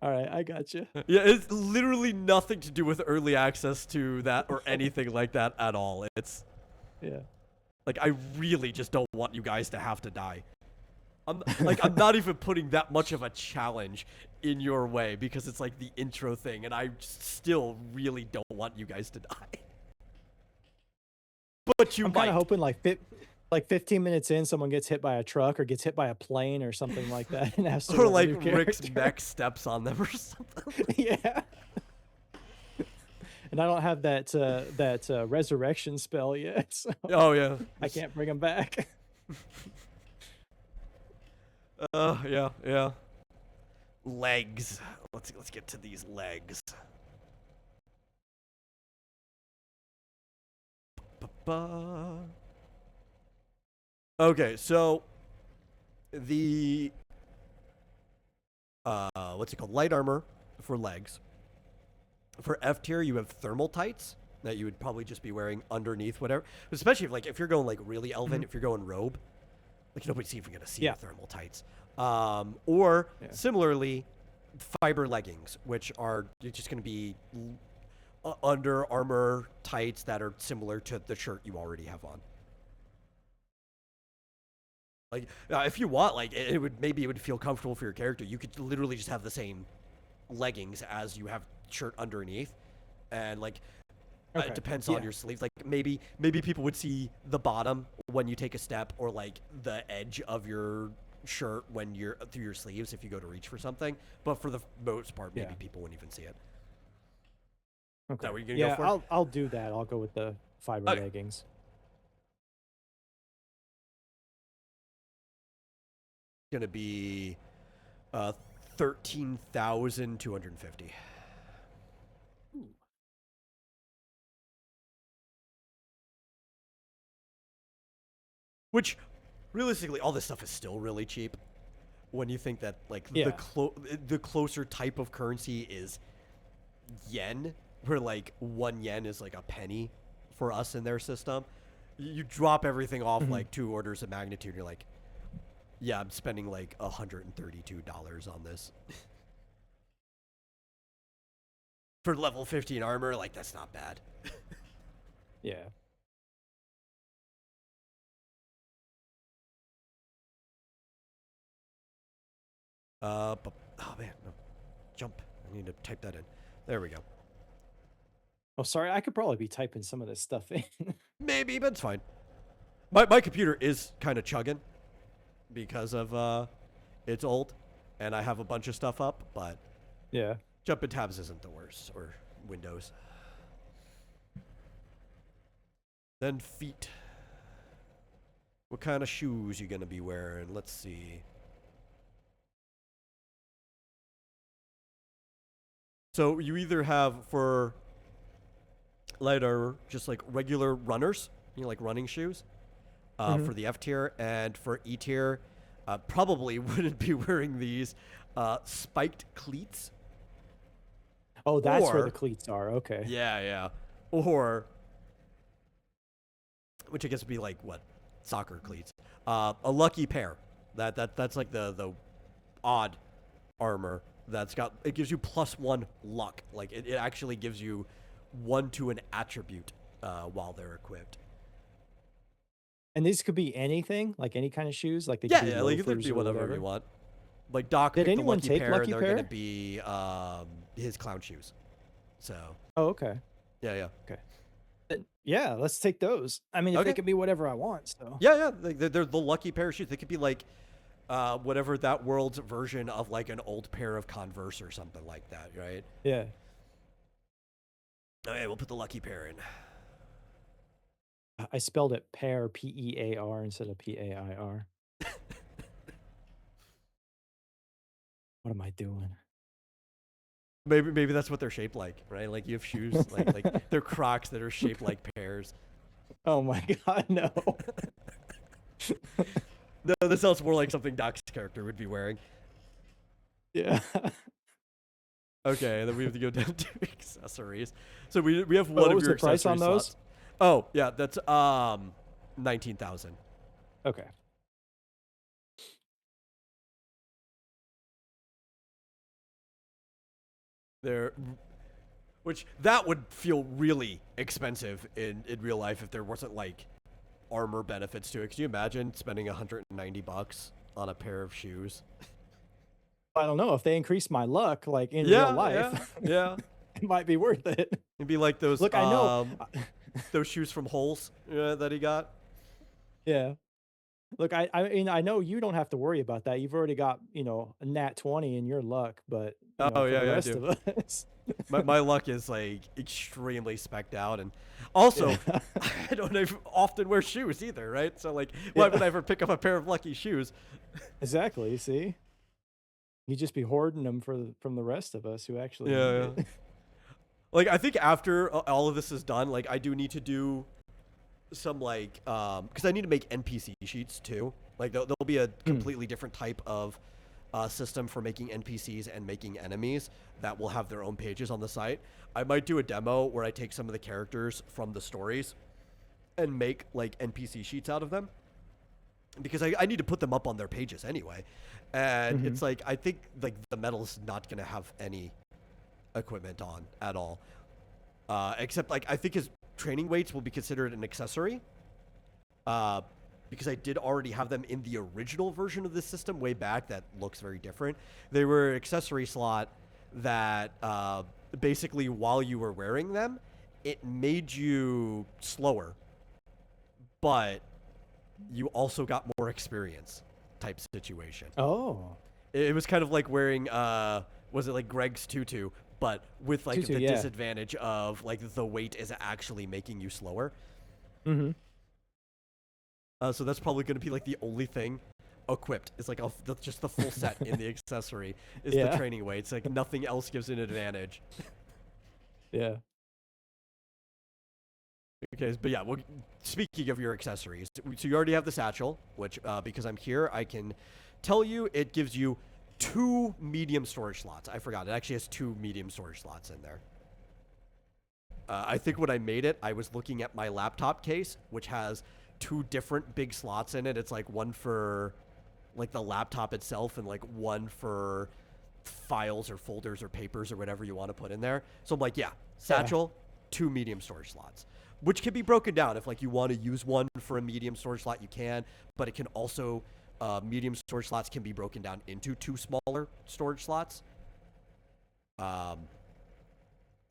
All right, I got you. Yeah, it's literally nothing to do with early access to that or anything like that at all. It's Yeah. like I really just don't want you guys to have to die. I'm not even putting that much of a challenge in your way because it's like the intro thing, and I still really don't want you guys to die. But you I'm kind of might. hoping like 15 minutes in, someone gets hit by a truck or gets hit by a plane or something like that and has to Or run a like new Rick's character. mech steps on them or something. Yeah. And I don't have that resurrection spell yet, so Oh yeah. I can't bring him back. Yeah, yeah. Legs. Let's get to these legs. Ba-ba. Okay, so the what's it called? Light armor for legs. For F tier, you have thermal tights that you would probably just be wearing underneath whatever. Especially if you're going like really elven, Mhm. if you're going robe, like nobody's even gonna see Yeah. the thermal tights. Or Yeah. similarly, fiber leggings, which are just gonna be under armor tights that are similar to the shirt you already have on. Like, if you want, like, it would maybe it would feel comfortable for your character. You could literally just have the same leggings as you have shirt underneath, and like, it Okay. depends on Yeah. your sleeves. Like, maybe people would see the bottom when you take a step, or like the edge of your shirt when you're through your sleeves if you go to reach for something. But for the most part, maybe Yeah. people wouldn't even see it. Is that Okay. what you're gonna go Yeah, for? I'll do that. I'll go with the fiber Okay, leggings. gonna be 13,250. Ooh. Which, realistically, all this stuff is still really cheap. When you think that like Yeah. the closer type of currency is yen, where like 1 yen is like a penny for us in their system. You drop everything off Mhm. like 2 orders of magnitude. And you're like, yeah, I'm spending like $132 on this for level 15 armor. Like that's not bad. Yeah. But, oh man, no, jump. I need to type that in. There we go. Oh, sorry. I could probably be typing some of this stuff in. Maybe, but it's fine. My computer is kind of chugging because of it's old, and I have a bunch of stuff up. But Yeah. jumping tabs isn't the worst, or Windows. Then feet. What kind of shoes you gonna be wearing? Let's see. So you either have for light armor just like regular runners, like running shoes, Hmm. for the F tier, and for E tier, probably wouldn't be wearing these spiked cleats, Oh, that's where the or cleats are. Okay. yeah, or which I guess would be like what, soccer cleats, a lucky pair. That's like the odd armor that's got, it gives you +1 luck. Like it actually gives you 1 to an attribute while they're equipped. And these could be anything, like any kind of shoes, like they could Yeah, be yeah, like they could loafers be or whatever you whatever. want. Like Doc Did picked the anyone lucky take pair, and lucky they're gonna pair? be his clown shoes. So Oh, okay. yeah. Okay. Yeah, let's take those. I mean, if they Okay. could be whatever I want, so. Yeah. Like they're the lucky pair of shoes. They could be like whatever that world's version of like an old pair of Converse or something like that, right? Yeah. Okay, we'll put the lucky pair in. I spelled it pear, P-E-A-R instead of P-A-I-R. What am I doing? Maybe that's what they're shaped like, right? Like you have shoes like they're Crocs that are shaped like pears. Oh my god, no. No, this sounds more like something Doc's character would be wearing. Yeah. Okay, and then we have to go down to accessories. So we have Oh, one what of was your the price on accessory those? slots. Oh yeah, that's 19,000. Okay. There, which that would feel really expensive in real life if there wasn't like armor benefits to it. Could you imagine spending $190 on a pair of shoes? I don't know if they increase my luck, like in real life, Yeah. it might be worth it. It'd be like those Look, I know. those shoes from Holes that he got. Yeah. Look, I mean, I know you don't have to worry about that. You've already got, a nat 20 in your luck, but Oh for the yeah, I rest do. of us. My luck is like extremely specced out, and also Yeah. I don't often wear shoes either, right? So like, why would I ever pick up a pair of lucky shoes? Exactly. See, you just be hoarding them from the rest of us who actually need Yeah. it. Like I think after all of this is done, like I do need to do some like because I need to make NPC sheets too. Like there'll be a completely different type of system for making NPCs and making enemies that will have their own pages on the site. I might do a demo where I take some of the characters from the stories and make like NPC sheets out of them, because I need to put them up on their pages anyway. And it's like, I think like the metal's not going to have any equipment on at all. Except like, I think his training weights will be considered an accessory. Because I did already have them in the original version of this system way back that looks very different. They were an accessory slot that basically while you were wearing them, it made you slower, but you also got more experience type situation. Oh, It was kind of like wearing, was it like Greg's tutu, but with like tutu, the yeah. disadvantage of like the weight is actually making you slower. Mm-hmm. So that's probably going to be like the only thing equipped. It's like just the full set in the accessory is the Yeah. training weights. Like nothing else gives an advantage. Yeah. Okay, but yeah, well, speaking of your accessories, so you already have the satchel, which because I'm here, I can tell you it gives you 2 medium storage slots. I forgot, it actually has 2 medium storage slots in there. I think when I made it, I was looking at my laptop case, which has 2 different big slots in it. It's like one for like the laptop itself and like one for files or folders or papers or whatever you want to put in there. So I'm like, yeah, satchel, 2 medium storage slots, which can be broken down. If like you want to use one for a medium storage slot, you can, but it can also, medium storage slots can be broken down into 2 smaller storage slots.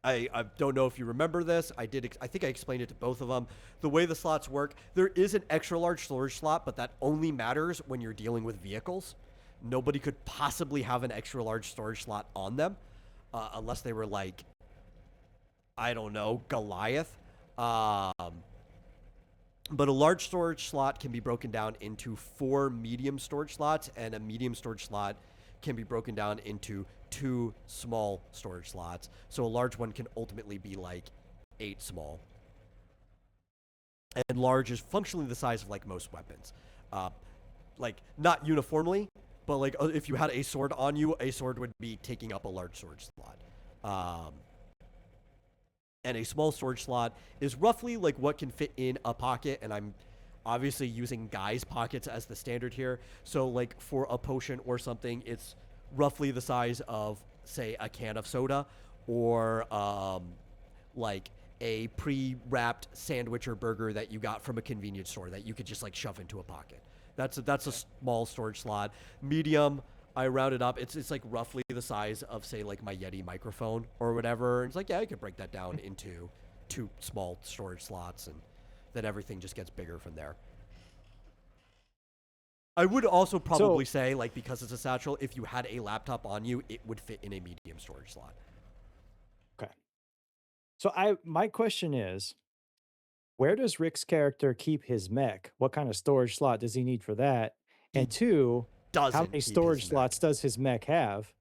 I don't know if you remember this. I think I explained it to both of them. The way the slots work, there is an extra large storage slot, but that only matters when you're dealing with vehicles. Nobody could possibly have an extra large storage slot on them, unless they were like, I don't know, Goliath. But a large storage slot can be broken down into 4 medium storage slots, and a medium storage slot can be broken down into 2 small storage slots. So a large one can ultimately be like 8 small. And large is functionally the size of like most weapons. Like not uniformly, but like if you had a sword on you, a sword would be taking up a large storage slot. And a small storage slot is roughly like what can fit in a pocket, and I'm obviously using guys' pockets as the standard here. So like for a potion or something, it's roughly the size of, say, a can of soda, or like a pre-wrapped sandwich or burger that you got from a convenience store that you could just like shove into a pocket. That's a small storage slot. Medium, I round it up. It's like roughly the size of, say, like my Yeti microphone or whatever. It's like, yeah, I could break that down into 2 small storage slots, and then everything just gets bigger from there. I would also probably say, like, because it's a satchel, if you had a laptop on you, it would fit in a medium storage slot. Okay. So my question is, where does Rick's character keep his mech? What kind of storage slot does he need for that? And 2, how many storage slots does his mech have?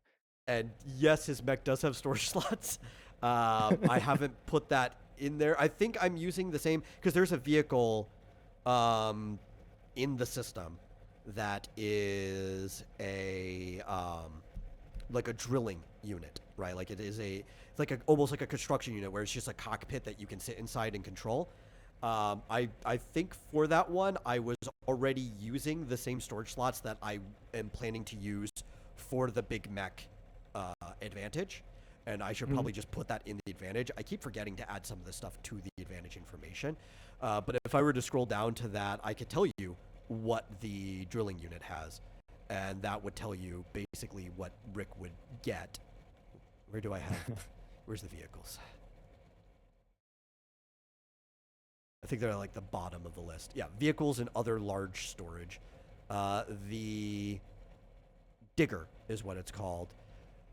And yes, his mech does have storage slots. I haven't put that in there. I think I'm using the same, because there's a vehicle in the system that is a like a drilling unit, right? Like it's like almost like a construction unit where it's just a cockpit that you can sit inside and control. I think for that one, I was already using the same storage slots that I am planning to use for the big mech advantage, and I should probably just put that in the advantage. I keep forgetting to add some of this stuff to the advantage information, but if I were to scroll down to that, I could tell you what the drilling unit has, and that would tell you basically what Rick would get. Where do I have? Where's the vehicles? I think they're like the bottom of the list. Yeah, vehicles and other large storage. The digger is what it's called.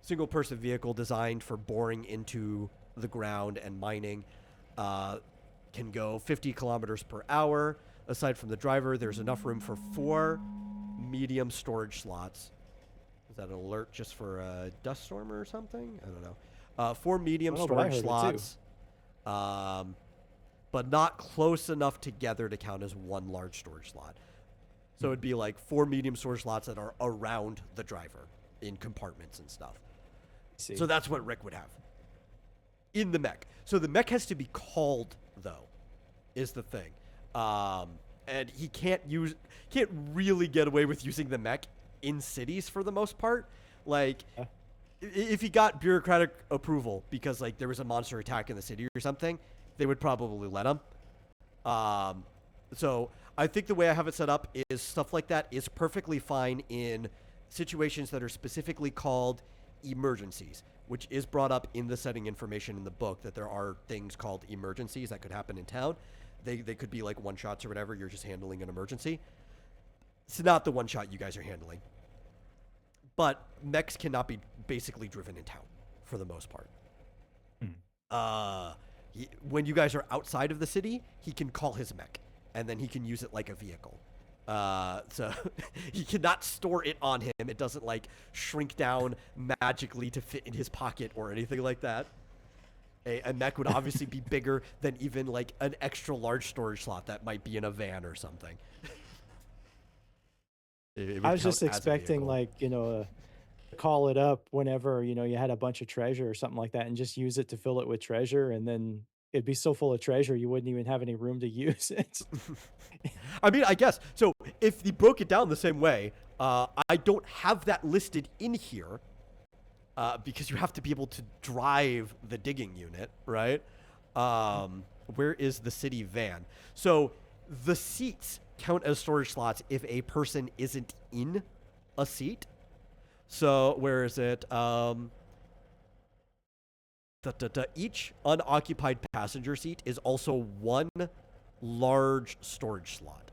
Single-person vehicle designed for boring into the ground and mining. Can go 50 kilometers per hour. Aside from the driver, there's enough room for 4 medium storage slots. Is that an alert just for a dust storm or something? I don't know. 4 medium storage slots. But not close enough together to count as 1 large storage slot. So it'd be like 4 medium storage slots that are around the driver in compartments and stuff. So that's what Rick would have in the mech. So the mech has to be called, though, is the thing. And he can't really get away with using the mech in cities for the most part. Like, if he got bureaucratic approval because like there was a monster attack in the city or something, they would probably let him. So I think the way I have it set up is stuff like that is perfectly fine in situations that are specifically called emergencies, which is brought up in the setting information in the book, that there are things called emergencies that could happen in town. They could be like one-shots or whatever. You're just handling an emergency. It's not the one-shot you guys are handling. But mechs cannot be basically driven in town for the most part. When you guys are outside of the city, he can call his mech, and then he can use it like a vehicle. So he cannot store it on him. It doesn't like shrink down magically to fit in his pocket or anything like that. A mech would obviously be bigger than even like an extra large storage slot that might be in a van or something. I was just expecting like, call it up whenever, you had a bunch of treasure or something like that, and just use it to fill it with treasure, and then it'd be so full of treasure you wouldn't even have any room to use it. I mean, I guess. So if you broke it down the same way, I don't have that listed in here because you have to be able to drive the digging unit, right? Where is the city van? So the seats count as storage slots if a person isn't in a seat. So where is it? Each unoccupied passenger seat is also 1 large storage slot,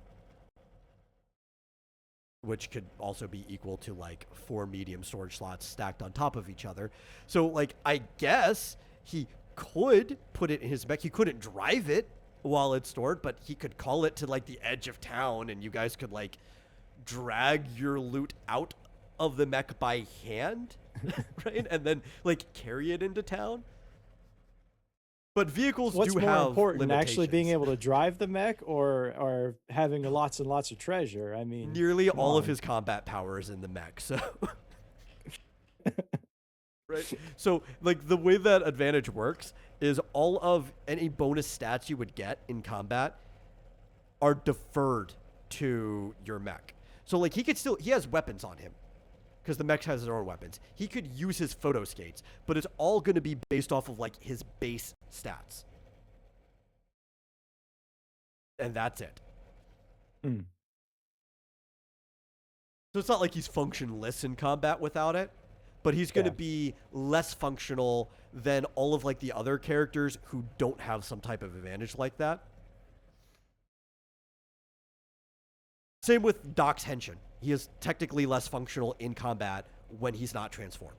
which could also be equal to like 4 medium storage slots stacked on top of each other. So like, I guess he could put it in his mech. He couldn't drive it while it's stored, but he could call it to like the edge of town, and you guys could like drag your loot out of the mech by hand right? And then like carry it into town. But vehicles What's do more have important, actually being limitations. able to drive the mech or having lots and lots of treasure? I mean, Nearly come all of on. his combat power is in the mech, so right. So like the way that advantage works is all of any bonus stats you would get in combat are deferred to your mech. So like he has weapons on him because the mech has their own weapons. He could use his photo skates, but it's all going to be based off of like his base stats. And that's it. Mm, So it's not like he's functionless in combat without it, but he's going to yeah. be less functional than all of like the other characters who don't have some type of advantage like that. Same with Doc's Henshin. He is technically less functional in combat when he's not transformed.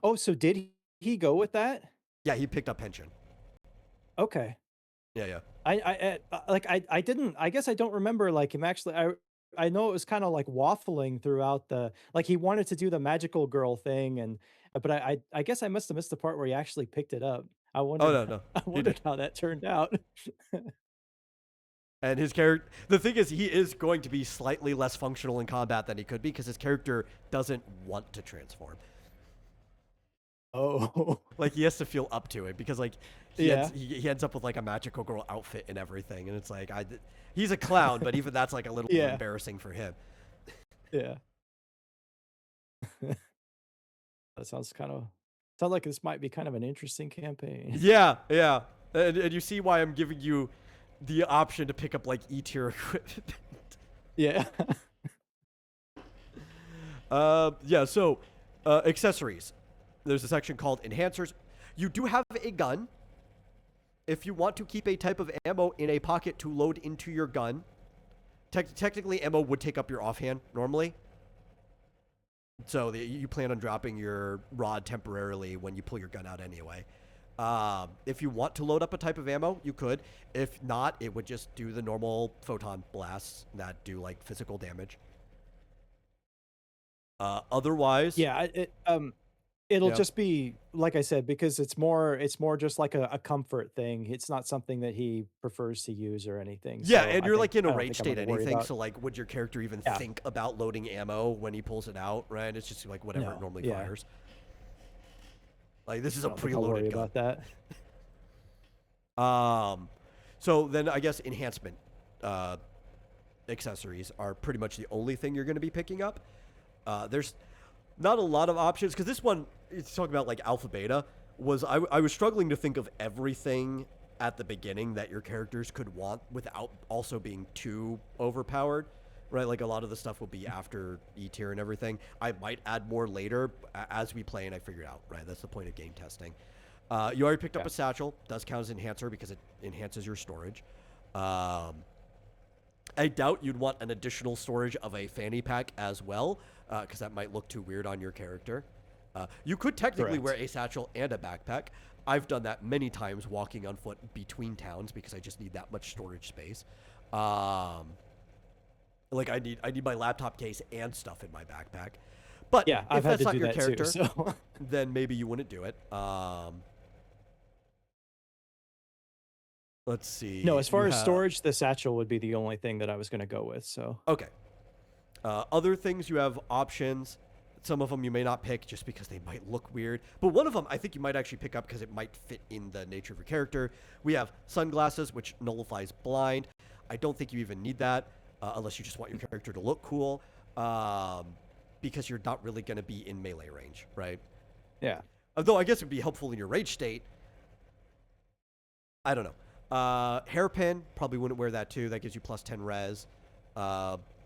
Oh, so did he go with that? Yeah, he picked up Henshin. Okay. Yeah, yeah. I didn't, I guess I don't remember like him actually. I know it was kind of like waffling throughout the, like he wanted to do the magical girl thing, and but I guess I must have missed the part where he actually picked it up. I Oh wondered no, no, I he did. wondered how that turned out. And his character, the thing is, he is going to be slightly less functional in combat than he could be because his character doesn't want to transform. Oh. Like he has to feel up to it because like Yeah. he ends up with like a magical girl outfit and everything, and it's like he's a clown, but even that's like a little Yeah. embarrassing for him. Yeah. That sounds like this might be kind of an interesting campaign. Yeah, yeah, and you see why I'm giving you the option to pick up like E tier equipment. Yeah. Yeah. So accessories. There's a section called enhancers. You do have a gun. If you want to keep a type of ammo in a pocket to load into your gun, technically ammo would take up your offhand normally. So you plan on dropping your rod temporarily when you pull your gun out anyway. If you want to load up a type of ammo, you could. If not, it would just do the normal photon blasts that do like physical damage. Otherwise, Yeah, it'll yeah. just be like I said, because it's more just like a comfort thing. It's not something that he prefers to use or anything. Yeah, So and you're like in a I don't rage think I'm state gonna worry anything, about. so like would your character even Yeah. think about loading ammo when he pulls it out, right? It's just like whatever it No. normally Yeah. fires. Like this is I a don't think I'll worry preloaded gun. about that. So then I guess enhancement accessories are pretty much the only thing you're going to be picking up. There's not a lot of options because this one, it's talking about like alpha beta, I was struggling to think of everything at the beginning that your characters could want without also being too overpowered, right? Like a lot of the stuff will be after E tier and everything. I might add more later as we play and I figure it out, right? That's the point of game testing. You already picked up Yeah. a satchel. Does count as enhancer because it enhances your storage. I doubt you'd want an additional storage of a fanny pack as well, because that might look too weird on your character. You could technically Correct. wear a satchel and a backpack. I've done that many times walking on foot between towns because I just need that much storage space. Like I need my laptop case and stuff in my backpack. But Yeah, if I've had that's to not do your that character, too. So then maybe you wouldn't do it. Let's see. no, as You far as have storage, the satchel would be the only thing that I was gonna go with. So okay. Other things you have options. Some of them you may not pick just because they might look weird. But one of them I think you might actually pick up because it might fit in the nature of your character. We have sunglasses, which nullifies blind. I don't think you even need that unless you just want your character to look cool because you're not really going to be in melee range, right? yeah. Although I guess it would be helpful in your rage state. I don't know. Hairpin, probably wouldn't wear that too. That gives you plus 10 res.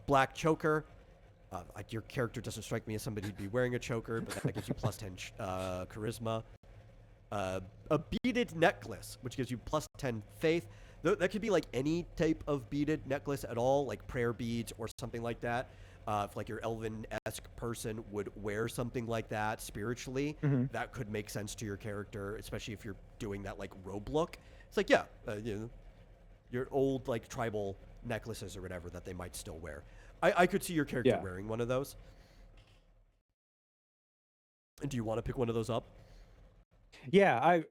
Black choker. Your character doesn't strike me as somebody who'd be wearing a choker, but that gives you plus 10 charisma. A beaded necklace, which gives you plus 10 faith. That could be like any type of beaded necklace at all, like prayer beads or something like that. If like your elven-esque person would wear something like that spiritually, Hmm. that could make sense to your character, especially if you're doing that like robe look. It's like, yeah, your old like tribal necklaces or whatever that they might still wear. I could see your character Yeah. wearing one of those. Do you want to pick one of those up? Yeah,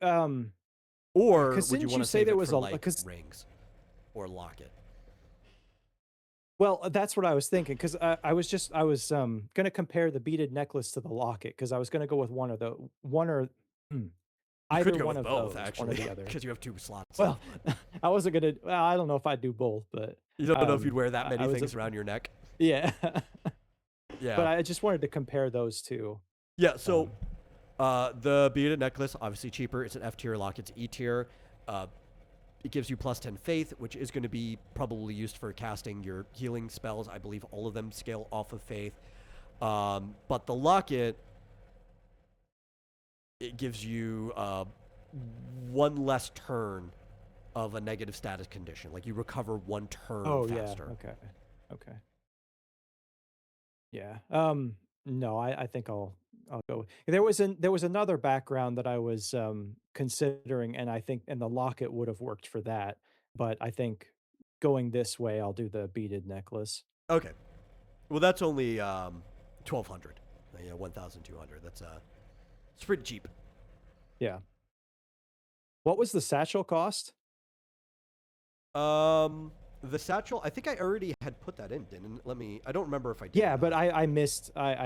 Or because would you didn't want you to say save there it was for a like because rings or locket? well, that's what I was thinking, 'cause I was, gonna compare the beaded necklace to the locket, because I was gonna go with one or hmm, You could either go one with of both those, one or actually, the other. because you have 2 slots Well, left. I wasn't gonna well, I don't know if I'd do both, but, You don't know if you'd wear that I many was things around your neck. yeah. But Yeah. I just wanted to compare those 2. Yeah. So Um, the beaded necklace, obviously cheaper. It's an F tier lock. It's E tier. Uh, it gives you plus 10 faith, which is going to be probably used for casting your healing spells. I believe all of them scale off of faith. But the locket, it gives you one less turn of a negative status condition. Like you recover 1 turn oh, yeah, faster. okay, okay. Yeah, no, I think I'll go there was another background that I was, considering, and I think and the locket would have worked for that, but I think going this way, I'll do the beaded necklace. Okay. Well, that's only 1,200. 1,200. That's it's pretty cheap. Yeah. What was the satchel cost? Um, the satchel, I think I already had put that in, didn't let me. I don't remember if I did or Yeah, but not. I missed, Let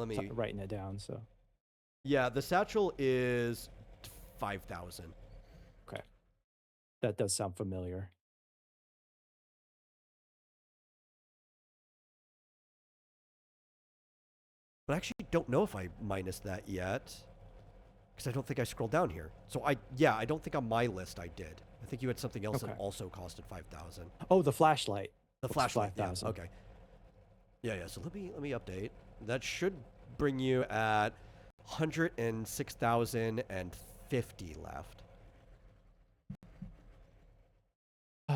t me. writing it down, so Yeah, the satchel is 5,000. okay. That does sound familiar. But I actually don't know if I minus that yet because I don't think I scrolled down here. So I don't think on my list I did. I think you had something else that Okay. also costed 5,000. Oh, the flashlight The was flashlight, yeah. 5,000. Okay. Yeah. So let me update. That should bring you at 106,050 left.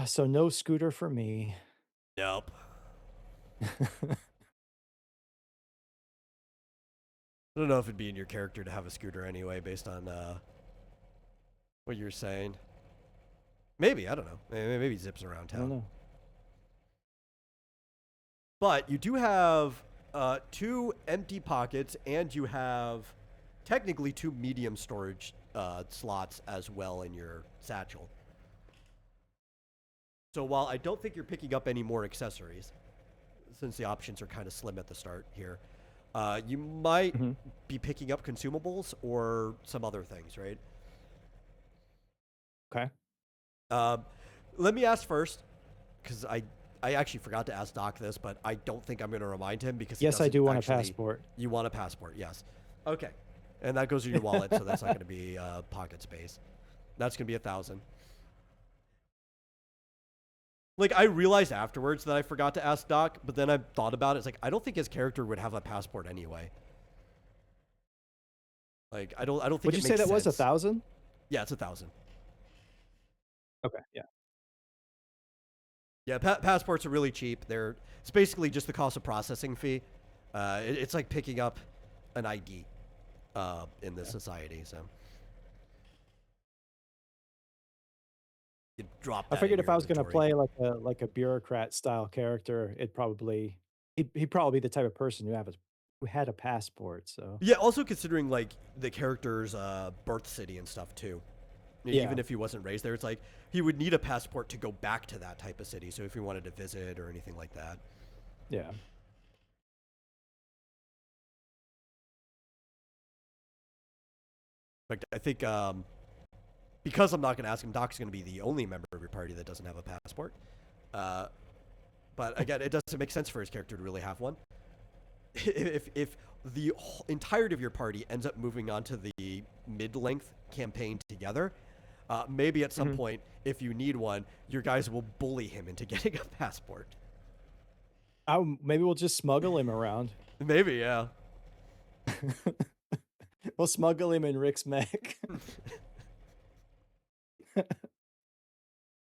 So no scooter for me. Nope. I don't know if it'd be in your character to have a scooter anyway, based on what you're saying. Maybe, I don't know. Maybe he zips around I don't town. know. But you do have 2 empty pockets, and you have technically 2 medium storage slots as well in your satchel. So while I don't think you're picking up any more accessories, since the options are kind of slim at the start here, you might Mhm. be picking up consumables or some other things, right? Okay. Um, let me ask first, because I actually forgot to ask Doc this, but I don't think I'm going to remind him because he Yes, I doesn't do want a actually. passport. You want a passport, yes. Okay. And that goes in your wallet, so that's not going to be pocket space. That's going to be 1,000. Like, I realized afterwards that I forgot to ask Doc, but then I thought about it. It's like, I don't think his character would have a passport anyway. Like, I don't think Would it you makes say that was sense. 1,000? Yeah, it's 1,000. Okay, yeah. Yeah, passports are really cheap. It's basically just the cost of processing fee. It's like picking up an ID in this Okay. society. So you drop I that in figured if your I was gonna inventory. play like a bureaucrat style character, he'd probably be the type of person who had a passport, so Yeah, also considering like the character's birth city and stuff too. yeah, Even if he wasn't raised there, it's like he would need a passport to go back to that type of city. So if he wanted to visit or anything like that. yeah. In fact, I think because I'm not going to ask him, Doc's going to be the only member of your party that doesn't have a passport. Uh, but again, it doesn't make sense for his character to really have one. If the entirety of your party ends up moving on to the mid-length campaign together, maybe at some Mhm. point, if you need one, your guys will bully him into getting a passport. Maybe we'll just smuggle him around. Maybe, yeah. We'll smuggle him in Rick's mech.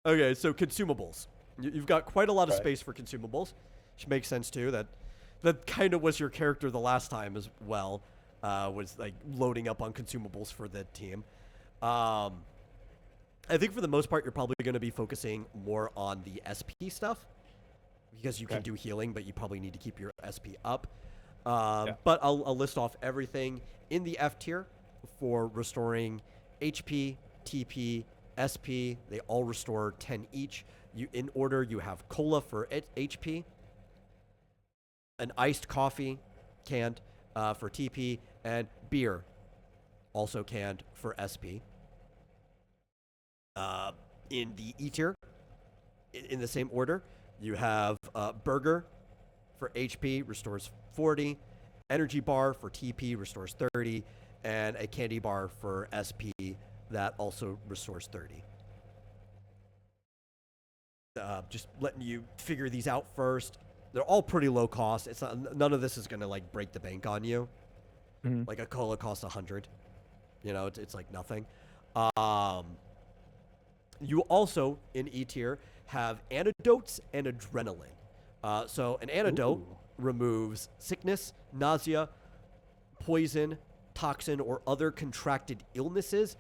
Okay, so consumables. You've got quite a lot of Right. space for consumables, which makes sense too. That kind of was your character the last time as well. Was like loading up on consumables for the team. I think for the most part, you're probably going to be focusing more on the SP stuff because you can Okay. do healing, but you probably need to keep your SP up. Yeah. But I'll list off everything in the F tier for restoring HP, TP, SP. They all restore 10 each. You in order, you have cola for HP, an iced coffee canned for TP, and beer also canned for SP. In the E tier, in the same order, you have burger for HP, restores 40, energy bar for TP, restores 30, and a candy bar for SP that also restores 30. Just letting you figure these out first. They're all pretty low cost. It's not, none of this is gonna like break the bank on you. Mm-hmm. Like a cola costs 100. You know, it's like nothing. Um, you also in E tier have antidotes and adrenaline. So an antidote removes sickness, nausea, poison, toxin, or other contracted illnesses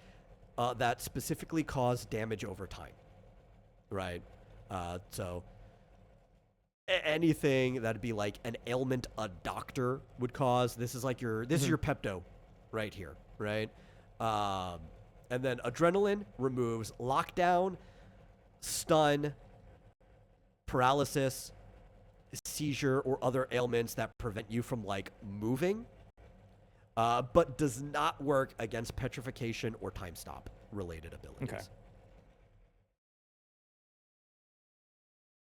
that specifically cause damage over time. Right? So anything that'd be like an ailment a doctor would cause. This is like this is your Pepto right here, right? And then adrenaline removes lockdown, stun, paralysis, seizure, or other ailments that prevent you from like moving, but does not work against petrification or time stop related abilities. Okay.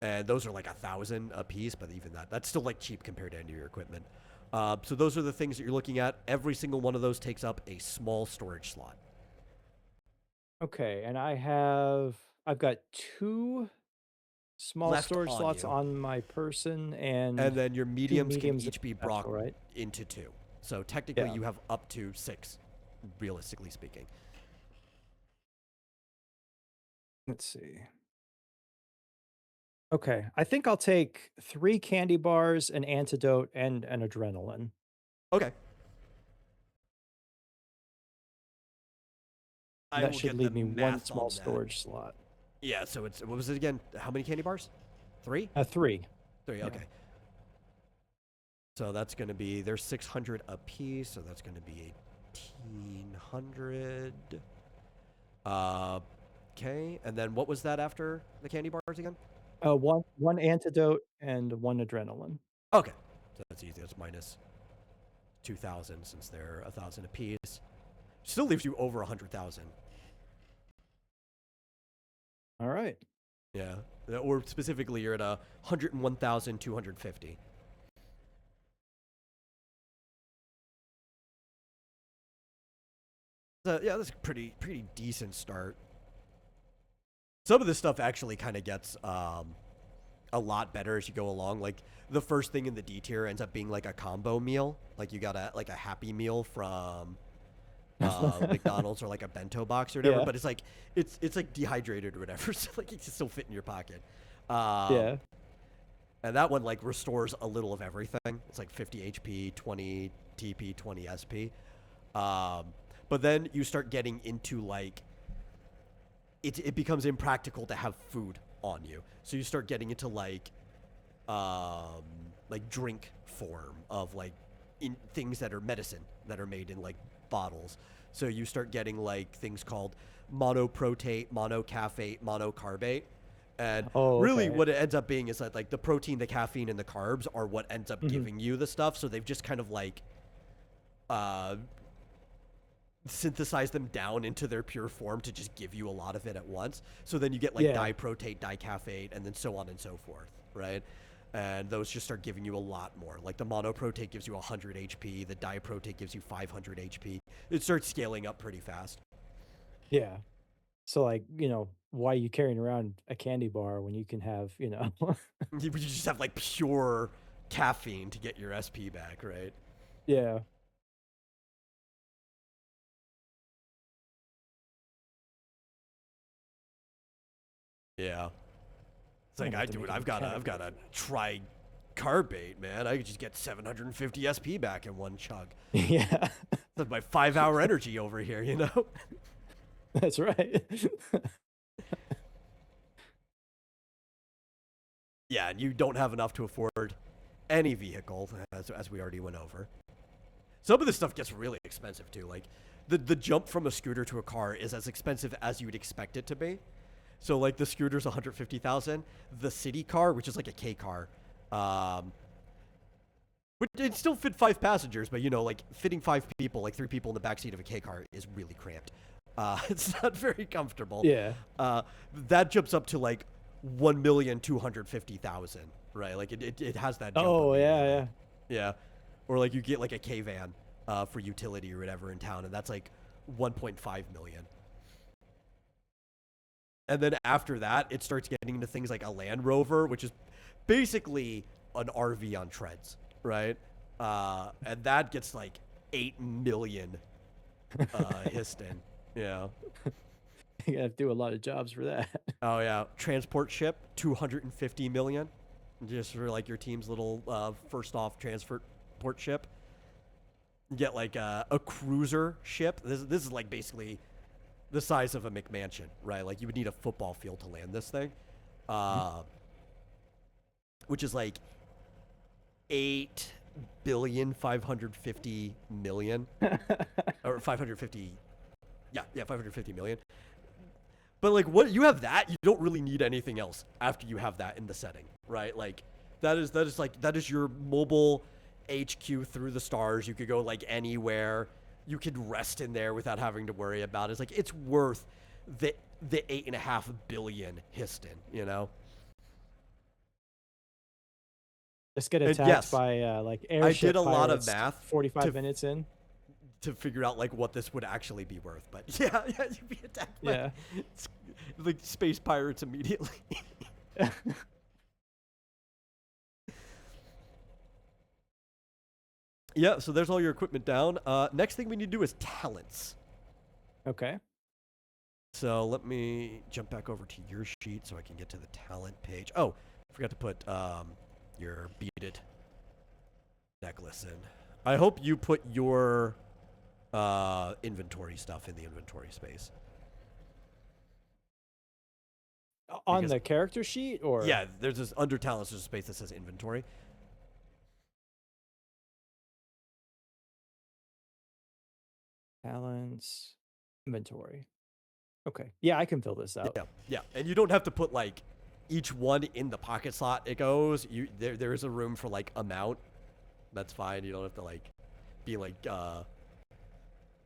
And those are like 1,000 a piece, but even that's still like cheap compared to any of your equipment. So those are the things that you're looking at. Every single one of those takes up a small storage slot. Okay, and I've got 2 small Left storage on slots you. on my person and then your 2 mediums can mediums each be and brought satchel, right? into 2. So technically, Yeah. you have up to 6, realistically speaking. Let's see. Okay, I think I'll take 3 candy bars, an antidote, and an adrenaline. Okay. I That will should get the leave me 1 math small on that. storage slot. Yeah, so it's, what was it again? How many candy bars? 3? 3. 3, Yeah. okay. So that's going to be, there's 600 a piece, so that's going to be 1,800. Okay, and then what was that after the candy bars again? 1 antidote and 1 adrenaline. Okay, so that's easy. That's minus 2,000 since they're 1,000 a piece. Still leaves you over 100,000. All right. Yeah, or specifically, you're at 101,250. So yeah, that's a pretty decent start. Some of this stuff actually kind of gets a lot better as you go along. Like the first thing in the D tier ends up being like a combo meal. Like you got a Happy Meal from McDonald's or like a bento box or whatever. Yeah. But it's like it's like dehydrated or whatever, so like it can still fit in your pocket. Yeah. And that one like restores a little of everything. It's like 50 HP, 20 TP, 20 SP. But then you start getting into like it becomes impractical to have food on you. So you start getting into like drink form of like in things that are medicine that are made in like bottles. So you start getting like things called monoprotate, monocaffate, monocarbate. And really what it ends up being is that like the protein, the caffeine, and the carbs are what ends up giving you the stuff. So they've just kind of like synthesize them down into their pure form to just give you a lot of it at once. So then you get like diprotate, dicaffate, and then so on and so forth, right? And those just start giving you a lot more. Like the monoprotate gives you 100 HP, the diprotate gives you 500 HP. It starts scaling up pretty fast. Yeah. So like, why are you carrying around a candy bar when you can have, You just have like pure caffeine to get your SP back, right? Yeah. Yeah. It's like I've got to try carbate, man. I could just get 750 SP back in one chug. Yeah. That's my 5-hour energy over here, you know? That's right. Yeah, and you don't have enough to afford any vehicle, as we already went over. Some of this stuff gets really expensive too. Like the jump from a scooter to a car is as expensive as you'd expect it to be. So like the scooter's 150,000. The city car, which is like a K car, but it still fit 5 passengers. But like fitting 5 people, like 3 people in the backseat of a K car, is really cramped. It's not very comfortable. Yeah. That jumps up to like 1,250,000, right? Like it has that jump. Oh yeah. Yeah. Or like you get like a K van for utility or whatever in town, and that's like 1.5 million. And then after that, it starts getting into things like a Land Rover, which is basically an RV on treads, right? And that gets like 8 million Histon. Yeah. You have to do a lot of jobs for that. Oh yeah, transport ship, 250 million, just for like your team's little first off transport ship. You get like a cruiser ship. This is like basically the size of a McMansion, right? Like you would need a football field to land this thing, which is like 8,550,000,000 or 550. Yeah, 550 million. But like, what you have that, you don't really need anything else after you have that in the setting, right? Like, that is your mobile HQ through the stars. You could go like anywhere. You could rest in there without having to worry about it. It's like it's worth the 8.5 billion Histon, Just get attacked by like airship. I did a lot of math 45 minutes in to figure out like what this would actually be worth. But yeah, you'd be attacked by like space pirates immediately. Yeah, so there's all your equipment down. Next thing we need to do is talents. Okay. So let me jump back over to your sheet so I can get to the talent page. Oh, I forgot to put your beaded necklace in. I hope you put your inventory stuff in the inventory space. On the character sheet, or? Yeah, there's this under talents, there's a space that says inventory. Talents, inventory. Okay. Yeah, I can fill this out. Yeah. And you don't have to put like each one in the pocket slot it goes. There is a room for like amount. That's fine. You don't have to like be like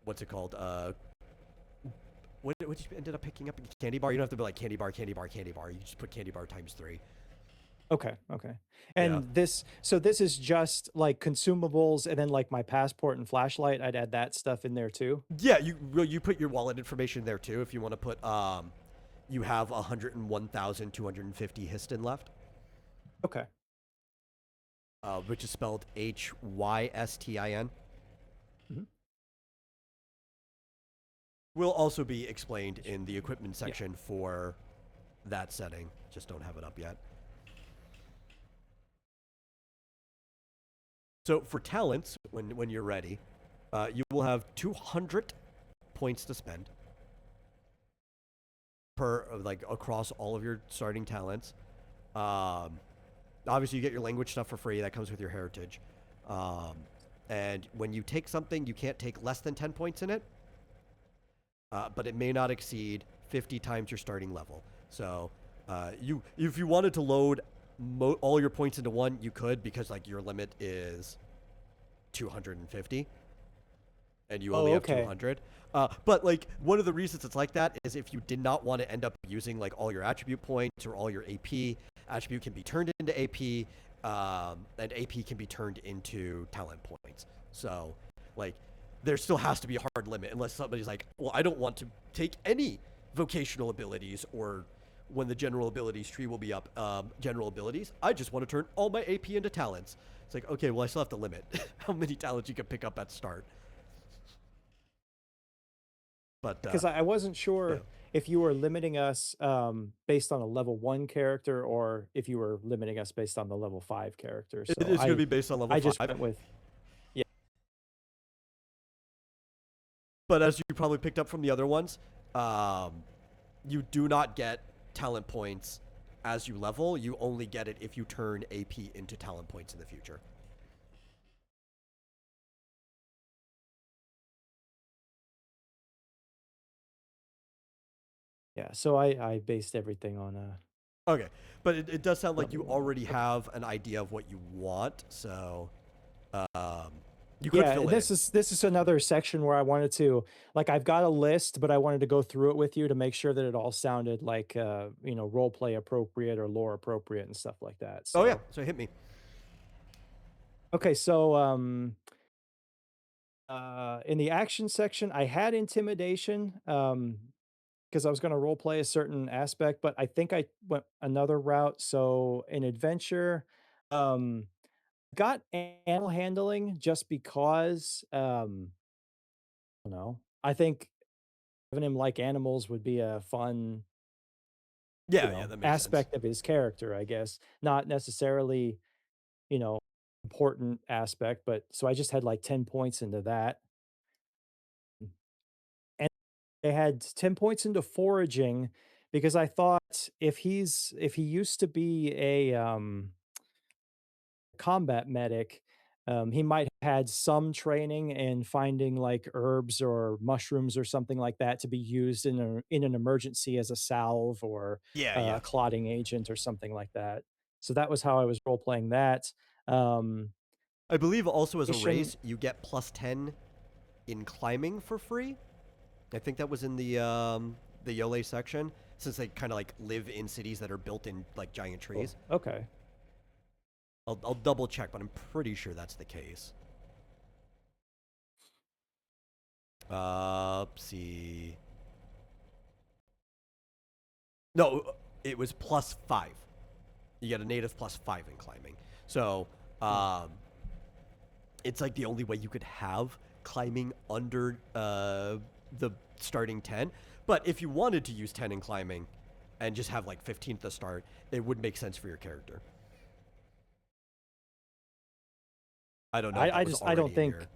what's it called? What you ended up picking up? Candy bar? You don't have to be like candy bar. You just put candy bar times 3. Okay. And this is just like consumables, and then like my passport and flashlight, I'd add that stuff in there too. Yeah, you put your wallet information there too if you want to put you have 101,250 Histon left. Okay. Which is spelled HYSTIN. Mm-hmm. Will also be explained in the equipment section for that setting. Just don't have it up yet. So for talents, when you're ready, you will have 200 points to spend per like across all of your starting talents. Obviously, you get your language stuff for free. That comes with your heritage. And when you take something, you can't take less than 10 points in it. But it may not exceed 50 times your starting level. So if you wanted to load all your points into one, you could, because like your limit is 250 and you only have 200. But like one of the reasons it's like that is if you did not want to end up using like all your attribute points or all your AP, attribute can be turned into AP, and AP can be turned into talent points. So like there still has to be a hard limit unless somebody's like, well, I don't want to take any vocational abilities, or when the general abilities tree will be up, general abilities, I just want to turn all my AP into talents. It's like, okay, well, I still have to limit how many talents you can pick up at start. But because I wasn't sure if you were limiting us based on a level 1 character, or if you were limiting us based on the level 5 character. So it is going to be based on level 5. I just went with, But as you probably picked up from the other ones, you do not get talent points as you level. You only get it if you turn AP into talent points in the future. Yeah, so I based everything on Okay, but it does sound like you level already 1. Okay. have an idea of what you want, so um, you could Yeah, fill it in. this is another section where I wanted to like I've got a list, but I wanted to go through it with you to make sure that it all sounded like role play appropriate or lore appropriate and stuff like that. Oh yeah, So, so hit me. okay, so in the action section, I had intimidation because I was going to role play a certain aspect, but I think I went another route. So in adventure, um got animal handling just because I don't know. I think having him like animals would be a fun, Yeah, yeah, that makes sense. aspect of his character, I guess. Not necessarily, you know, important aspect, but so I just had like 10 points into that. And I had 10 points into foraging because I thought if he used to be a combat medic, he might have had some training in finding like herbs or mushrooms or something like that to be used in an emergency as a salve or Yeah, yeah. a clotting agent or something like that. So that was how I was role playing that. Um, I believe also as a Nation- race, you get +10 in climbing for free. I think that was in the Yole section, since they kind of like live in cities that are built in like giant cool. trees. Okay. I'll double check, but I'm pretty sure that's the case. See. No, it was +5. You get a native +5 in climbing. So Hmm. um, it's like the only way you could have climbing under the starting 10. But if you wanted to use 10 in climbing and just have like 15 at the start, it would make sense for your character. I don't know if that was I don't already in your. think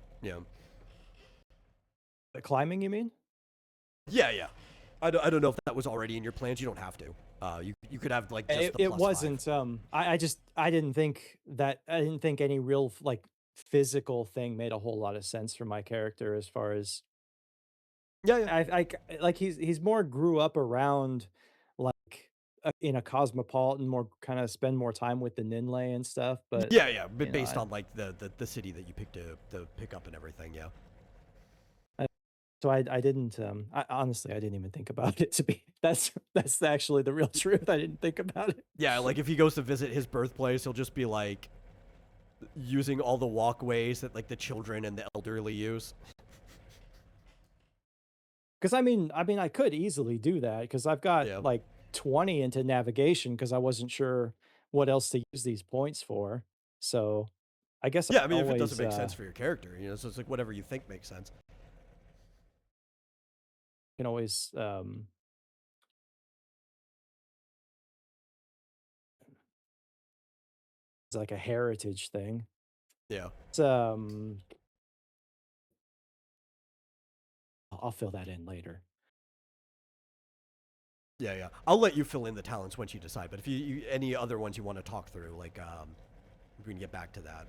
Yeah. climbing, you mean? Yeah, yeah. I don't know if that was already in your plans. You don't have to. You could have like just the It +5. wasn't, I just I didn't think any real like physical thing made a whole lot of sense for my character as far as Yeah, yeah. like he's more grew up around like in a cosmopolitan, more kind of spend more time with the Ninlay and stuff, but Yeah, yeah. But you know, based on like the city that you picked to pick up and everything. Yeah. I so I didn't I honestly I didn't even think about it to be that's actually the real truth. I didn't think about it. Yeah, like if he goes to visit his birthplace, he'll just be like using all the walkways that like the children and the elderly use. 'Cause I could easily do that because 'cause I've got, Yeah. like, 20 into navigation because I wasn't sure what else to use these points for. So, I guess I Yeah, I can mean, if it doesn't always, make sense for your character, so it's like whatever you think makes sense. can always, it's like a heritage thing. Yeah. It's, I'll fill that in later. Yeah, yeah. I'll let you fill in the talents once you decide. But if you any other ones you want to talk through, like we can get back to that.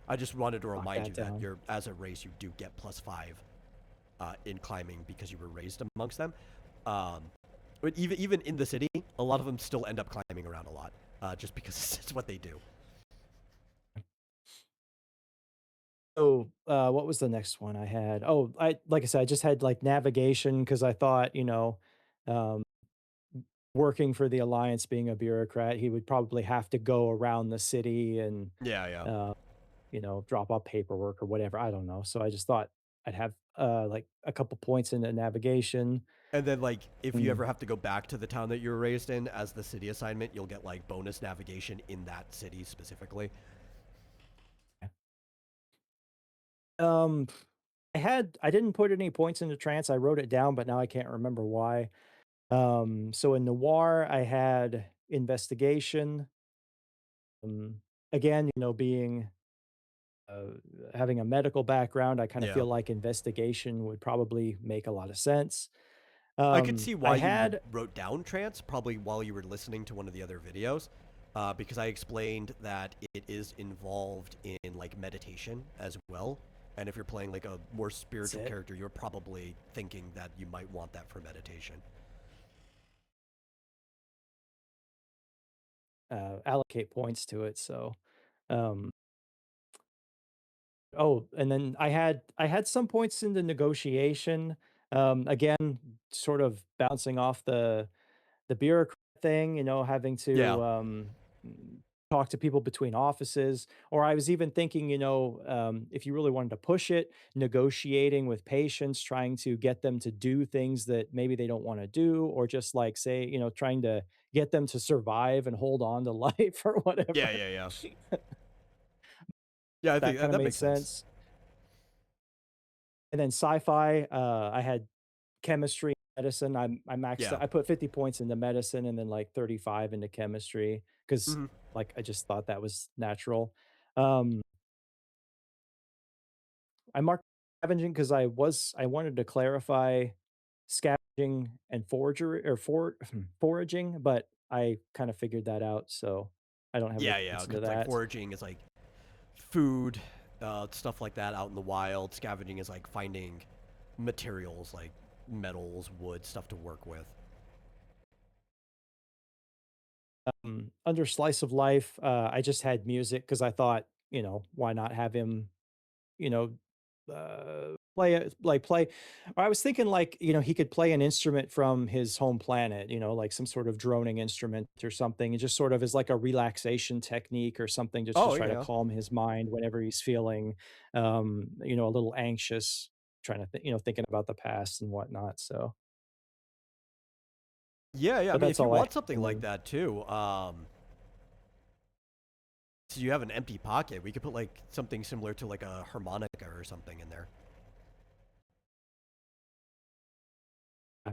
I just wanted to Lock remind that you that down. you're as a race you do get +5 in climbing because you were raised amongst them. Um, but even in the city, a lot of them still end up climbing around a lot, just because it's what they do. So, what was the next one I had? Oh, I like I said, I just had, like, navigation because I thought, um working for the Alliance, being a bureaucrat, he would probably have to go around the city and, Yeah, yeah. uh, drop off paperwork or whatever. I don't know. So I just thought I'd have like a couple points in the navigation. And then, like, if you Mm, ever have to go back to the town that you were raised in as the city assignment, you'll get like bonus navigation in that city specifically. yeah. Um, I didn't put any points into trance. I wrote it down, but now I can't remember why. So in noir, I had investigation. Again, being uh, having a medical background, I kind of Yeah. feel like investigation would probably make a lot of sense. I could see I why you had wrote down trance, probably while you were listening to one of the other videos, because I explained that it is involved in like meditation as well. And if you're playing like a more that's spiritual it. character, you're probably thinking that you might want that for meditation. Allocate points to it. So, um, oh, and then I had some points in the negotiation. Again, sort of bouncing off the bureaucrat thing, having Yeah. to mm, talk to people between offices. Or I was even thinking, if you really wanted to push it, negotiating with patients, trying to get them to do things that maybe they don't want to do, or just like say, trying to get them to survive and hold on to life or Yeah, whatever. yeah, yeah. Yeah, I That think kind of that made makes sense. sense. And then sci-fi, I had chemistry, medicine. I maxed Yeah. I put 50 points into medicine and then like 35 into chemistry because Hmm. like I just thought that was natural. Um, I marked scavenging because I wanted to clarify scavenging and foraging, but I kind of figured that out, so I don't have any Yeah, yeah, points into because like that. foraging is like food, stuff like that out in the wild. Scavenging is like finding materials like metals, wood, stuff to work with. Under slice of life, I just had music because I thought, why not have him you know, play or I was thinking like, he could play an instrument from his home planet, like some sort of droning instrument or something, and just sort of as like a relaxation technique or something just to Oh try to yeah, calm his mind whenever he's feeling, a little anxious, trying to thinking about the past and whatnot. So, yeah, yeah. I but mean, that's if you all I had want something in like the that too, so you have an empty pocket, we could put like something similar to like a harmonica or something in there.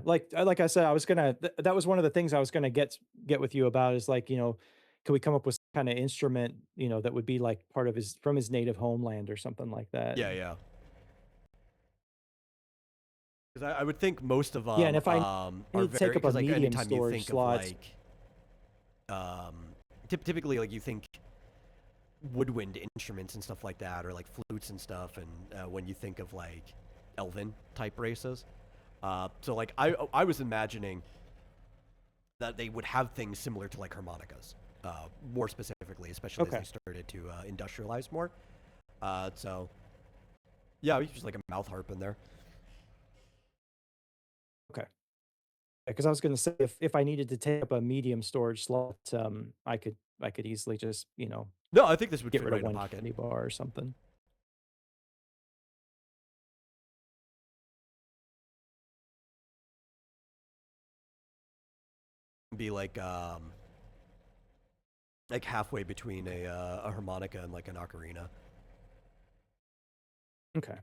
like I said, I was gonna that was one of the things I was gonna get with you about is like, can we come up with some kind of instrument, that would be like part of his from his native homeland or something like that. Yeah, yeah. Because I would think most of Yeah, and them if I are need to take very up a because like medium anytime you storage think of slot, like typically like you think woodwind instruments and stuff like that, or like flutes and stuff, and when you think of like elven type races, so like I was imagining that they would have things similar to like harmonicas, more specifically, especially as they okay, started to industrialize more. So yeah, we could just like a mouth harp in there. okay. Because I was gonna say if I needed to take up a medium storage slot, I could easily just, No, I think this would get fit rid right of in the one pocket. candy bar or something. Be like halfway between a harmonica and like an ocarina. Okay.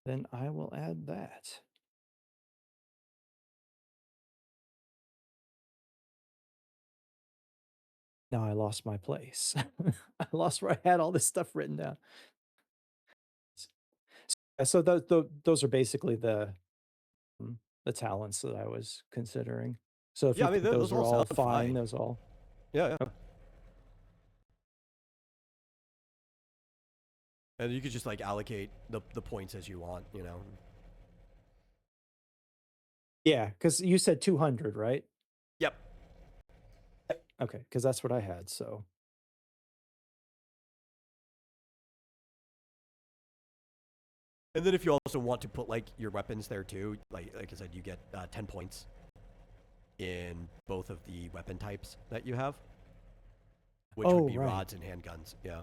Then I will add that. Now I lost my place. I lost where I had all this stuff written down. So those are basically the talents that I was considering. So if Yeah, you I mean think those those are all all sound fine, fine. those all Yeah, oh, yeah. And you could just like allocate the points as you want, you know. yeah, because you said 200, right? Yep. Okay, because that's what I had. So And then if you also want to put like your weapons there too, like I said, you get 10 points in both of the weapon types that you have, which would oh be right. rods and handguns. Yeah.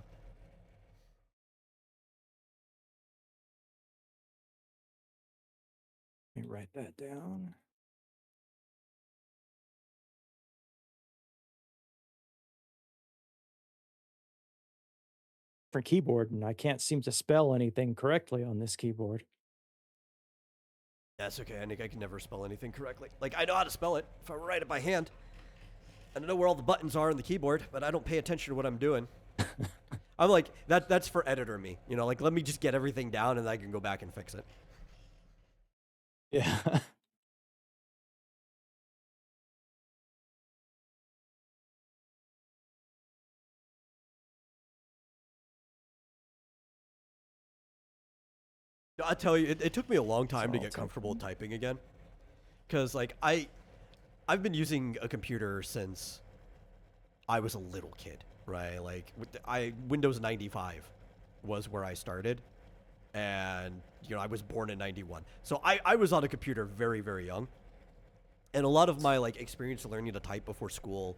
Let me write that down. For keyboard, and I can't seem to spell anything correctly on this keyboard. That's okay. I think I can never spell anything correctly. Like I know how to spell it if I write it by hand. I know where all the buttons are on the keyboard, but I don't pay attention to what I'm doing. I'm like that. That's for editor me. You know, like let me just get everything down and I can go back and fix it. Yeah. I tell you, it took me a long It's time to all get comfortable typing. typing again, because like I've been using a computer since I was a little kid, right? Like I Windows 95 was where I started, and I was born in 91, so I was on a computer very very young, and a lot of my like experience learning to type before school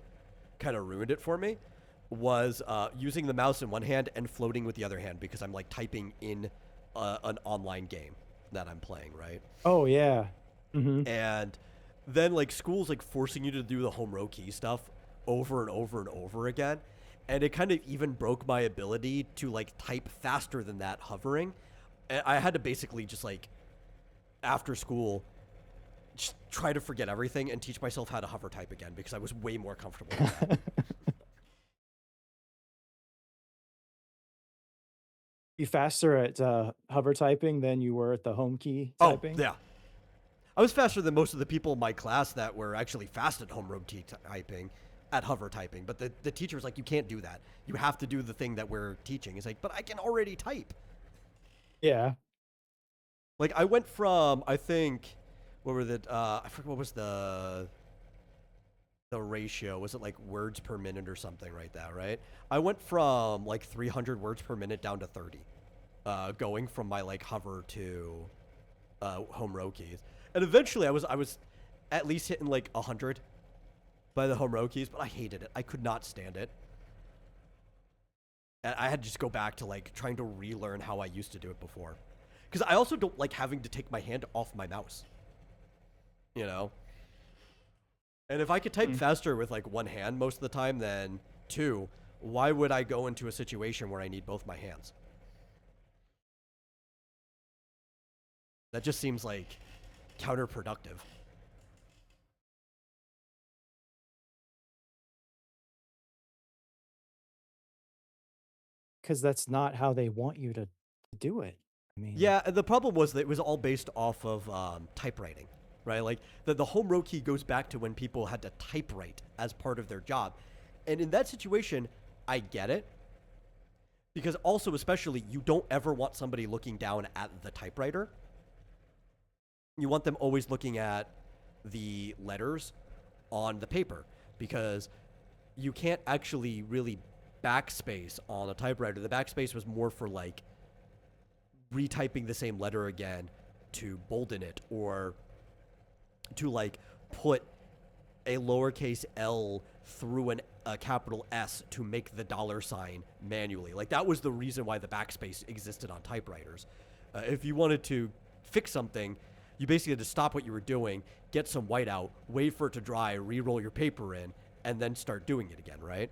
kind of ruined it for me. Was using the mouse in one hand and floating with the other hand because I'm like typing in an online game that I'm playing, right? Oh, yeah. Mhm. And then like school's like forcing you to do the home row key stuff over and over and over again, and it kind of even broke my ability to like type faster than that hovering. And I had to basically just like after school just try to forget everything and teach myself how to hover type again because I was way more comfortable with that. You faster at, hover typing than you were at the home key Oh typing? yeah, I was faster than most of the people in my class that were actually fast at home row typing, at hover typing. But the teacher was like, you can't do that. You have to do the thing that we're teaching. It's like, but I can already type. Yeah. Like I went from I think, what were the I forget what was the ratio. Was it like words per minute or something right there, right? I went from like 300 words per minute down to 30, going from my like hover to home row keys. And eventually I was at least hitting like 100 by the home row keys, but I hated it. I could not stand it. And I had to just go back to like trying to relearn how I used to do it before. Because I also don't like having to take my hand off my mouse, you know? And if I could type Mm. faster with like one hand most of the time than two, why would I go into a situation where I need both my hands? That just seems like counterproductive. 'Cause that's not how they want you to do it. I mean, Yeah, the problem was that it was all based off of typewriting, right? Like the home row key goes back to when people had to typewrite as part of their job. And in that situation, I get it. Because also, especially, you don't ever want somebody looking down at the typewriter. You want them always looking at the letters on the paper because you can't actually really backspace on a typewriter. The backspace was more for like retyping the same letter again to bolden it or to like put a lowercase l through a capital S to make the dollar sign manually. Like that was the reason why the backspace existed on typewriters. If you wanted to fix something, you basically had to stop what you were doing, get some white out, wait for it to dry, re-roll your paper in, and then start doing it again, right?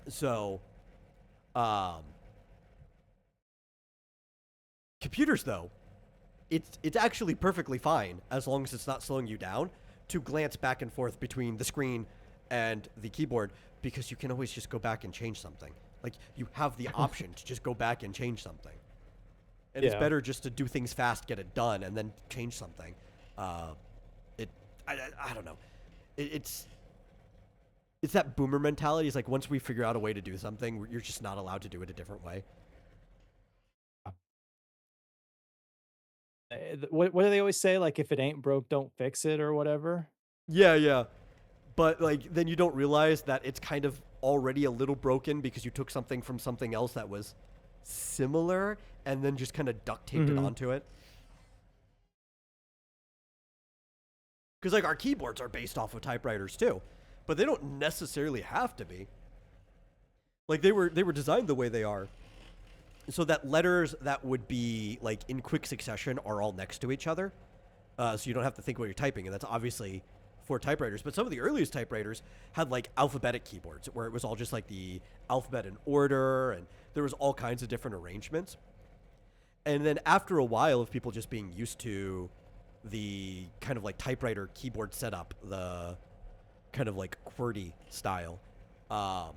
So, um, computers though, it's actually perfectly fine as long as it's not slowing you down to glance back and forth between the screen and the keyboard because you can always just go back and change something. Like you have the option to just go back and change something. And it's yeah. better just to do things fast, get it done, and then change something. Uh, it, I don't know. It's that boomer mentality. It's like once we figure out a way to do something, you're just not allowed to do it a different way. What do they always say? Like, if it ain't broke, don't fix it or whatever? Yeah, yeah. But like then you don't realize that it's kind of already a little broken because you took something from something else that was similar and then just kind of duct taped it Mhm. onto it. Because like our keyboards are based off of typewriters too, but they don't necessarily have to be. Like they were designed the way they are, so that letters that would be like in quick succession are all next to each other, so you don't have to think what you're typing, and that's obviously for typewriters. But some of the earliest typewriters had like alphabetic keyboards where it was all just like the alphabet in order, and there was all kinds of different arrangements. And then after a while of people just being used to the kind of like typewriter keyboard setup, the kind of like QWERTY style, um,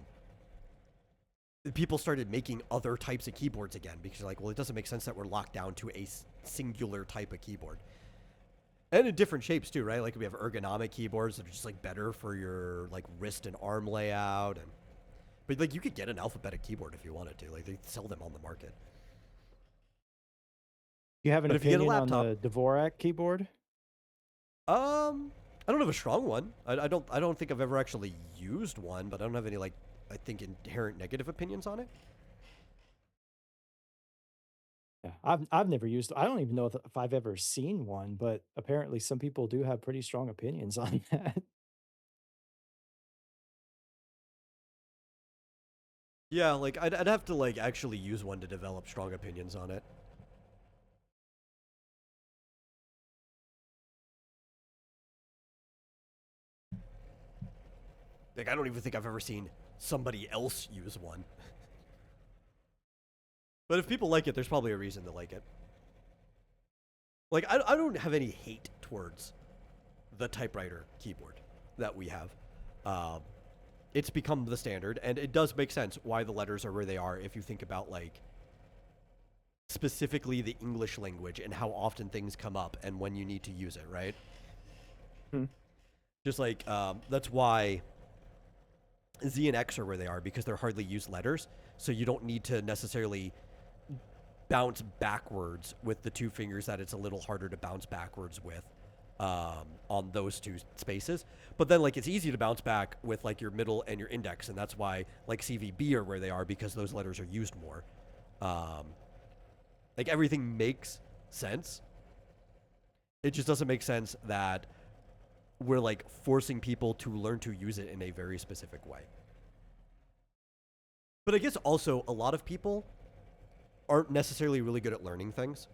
people started making other types of keyboards again because you're like, well, it doesn't make sense that we're locked down to a singular type of keyboard. And in different shapes too, right? Like we have ergonomic keyboards that are just like better for your like wrist and arm layout, and but like you could get an alphabetic keyboard if you wanted to. Like they sell them on the market. You have an But if you get a opinion on laptop, the Dvorak keyboard? I don't have a strong one. I don't think I've ever actually used one, but I don't have any like I think inherent negative opinions on it. Yeah, I've never used. I don't even know if I've ever seen one, but apparently some people do have pretty strong opinions on that. Yeah, like I'd have to like actually use one to develop strong opinions on it. Like I don't even think I've ever seen somebody else use one. But if people like it, there's probably a reason to like it. Like I don't have any hate towards the typewriter keyboard that we have. Um, it's become the standard, and it does make sense why the letters are where they are if you think about like specifically the English language and how often things come up and when you need to use it, right? Hmm. Just like that's why Z and X are where they are because they're hardly used letters, so you don't need to necessarily bounce backwards with the two fingers that it's a little harder to bounce backwards with on those two spaces. But then like it's easy to bounce back with like your middle and your index, and that's why like CVB are where they are because those letters are used more. Like everything makes sense. It just doesn't make sense that we're like forcing people to learn to use it in a very specific way. But I guess also a lot of people aren't necessarily really good at learning things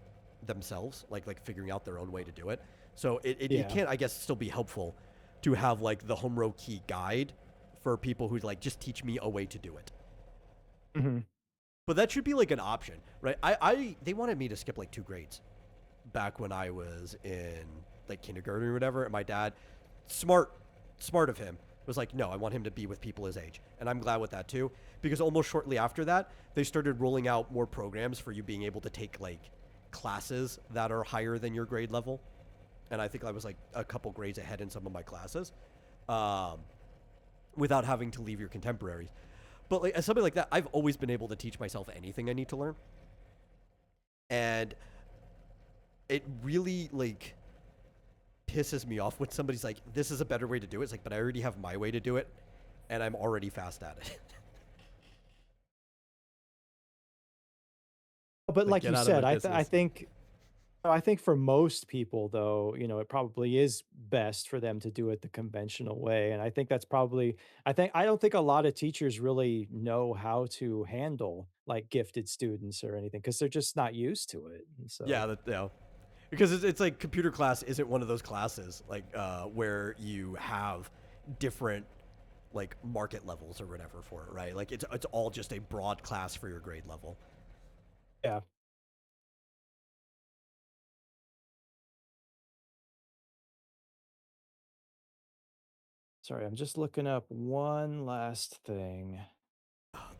themselves, like figuring out their own way to do it. So it Yeah. can't, I guess, still be helpful to have like the home row key guide for people who like just teach me a way to do it. Hmm. But that should be like an option, right? I they wanted me to skip like 2 grades back when I was in like kindergarten or whatever, and my dad, smart of him, was like, no, I want him to be with people his age. And I'm glad with that too, because almost shortly after that, they started rolling out more programs for you being able to take like classes that are higher than your grade level. And I think I was like a couple grades ahead in some of my classes um, without having to leave your contemporaries. But like, as somebody like that, I've always been able to teach myself anything I need to learn. And it really like pisses me off when somebody's like, this is a better way to do it. It's like, but I already have my way to do it, and I'm already fast at it. But Like, like get you out of my said, business. I think for most people, though, it probably is best for them to do it the conventional way. And I think that's probably, I don't think a lot of teachers really know how to handle like gifted students or anything because they're just not used to it. And Yeah, so, that, you know, because it's like computer class isn't one of those classes like where you have different like market levels or whatever for it, right? Like it's all just a broad class for your grade level. yeah. Sorry, I'm just looking up one last thing.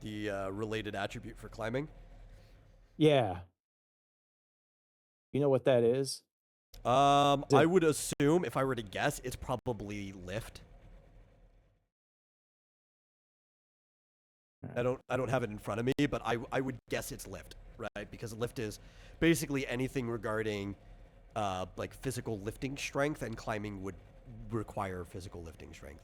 The related attribute for climbing. Yeah. You know what that is? Is I it? would assume if I were to guess, it's probably lift. All right. I don't have it in front of me, but I would guess it's lift, right? Because lift is basically anything regarding like physical lifting strength, and climbing would require physical lifting strength.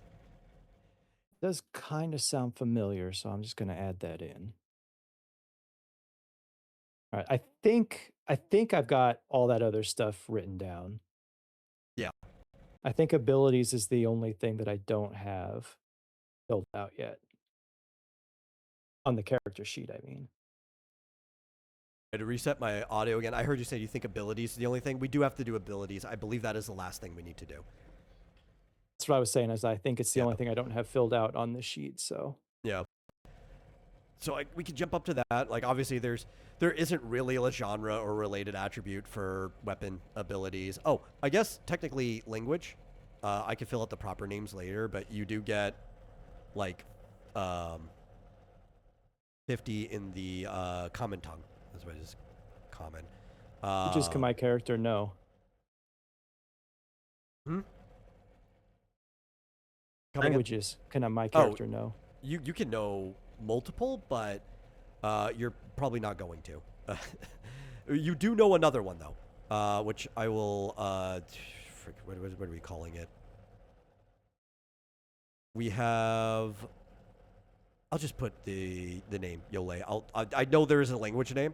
Does kind of sound familiar, so I'm just going to add that in. All right. I think I've got all that other stuff written down. Yeah, I think abilities is the only thing that I don't have filled out yet on the character sheet, I mean. to reset my audio again. I heard you say you think abilities is the only thing. We do have to do abilities. I believe that is the last thing we need to do. That's what I was saying is I think it's the Yeah, only thing I don't have filled out on the sheet, so yeah. So like we could jump up to that. Like obviously there isn't really a genre or related attribute for weapon abilities. Oh, I guess technically language. I could fill out the proper names later, but you do get like um, 50 in the common tongue. That's what it is. Common. Which is, can my character know? Hmm? Come again? Languages can my Oh, character know? you can know multiple, but you're probably not going to. You do know another one though, which I will. What are we calling it? We have. I'll just put the name Yole. I know there is a language name.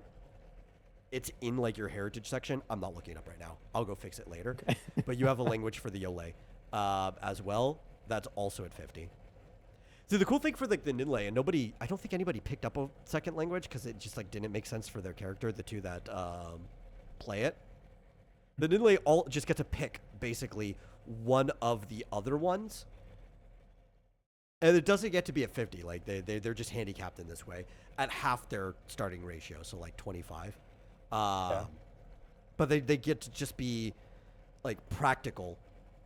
It's in like your heritage section. I'm not looking it up right now. I'll go fix it later. Okay. But you have a language for the Yole as well. That's also at 50. See, the cool thing for like the Ninlay, and I don't think anybody picked up a second language because it just like didn't make sense for their character, the two that play it. The Ninlay all just get to pick basically one of the other ones. And it doesn't get to be at 50. Like they're just handicapped in this way at half their starting ratio, so like 25. Yeah. But they get to just be like practical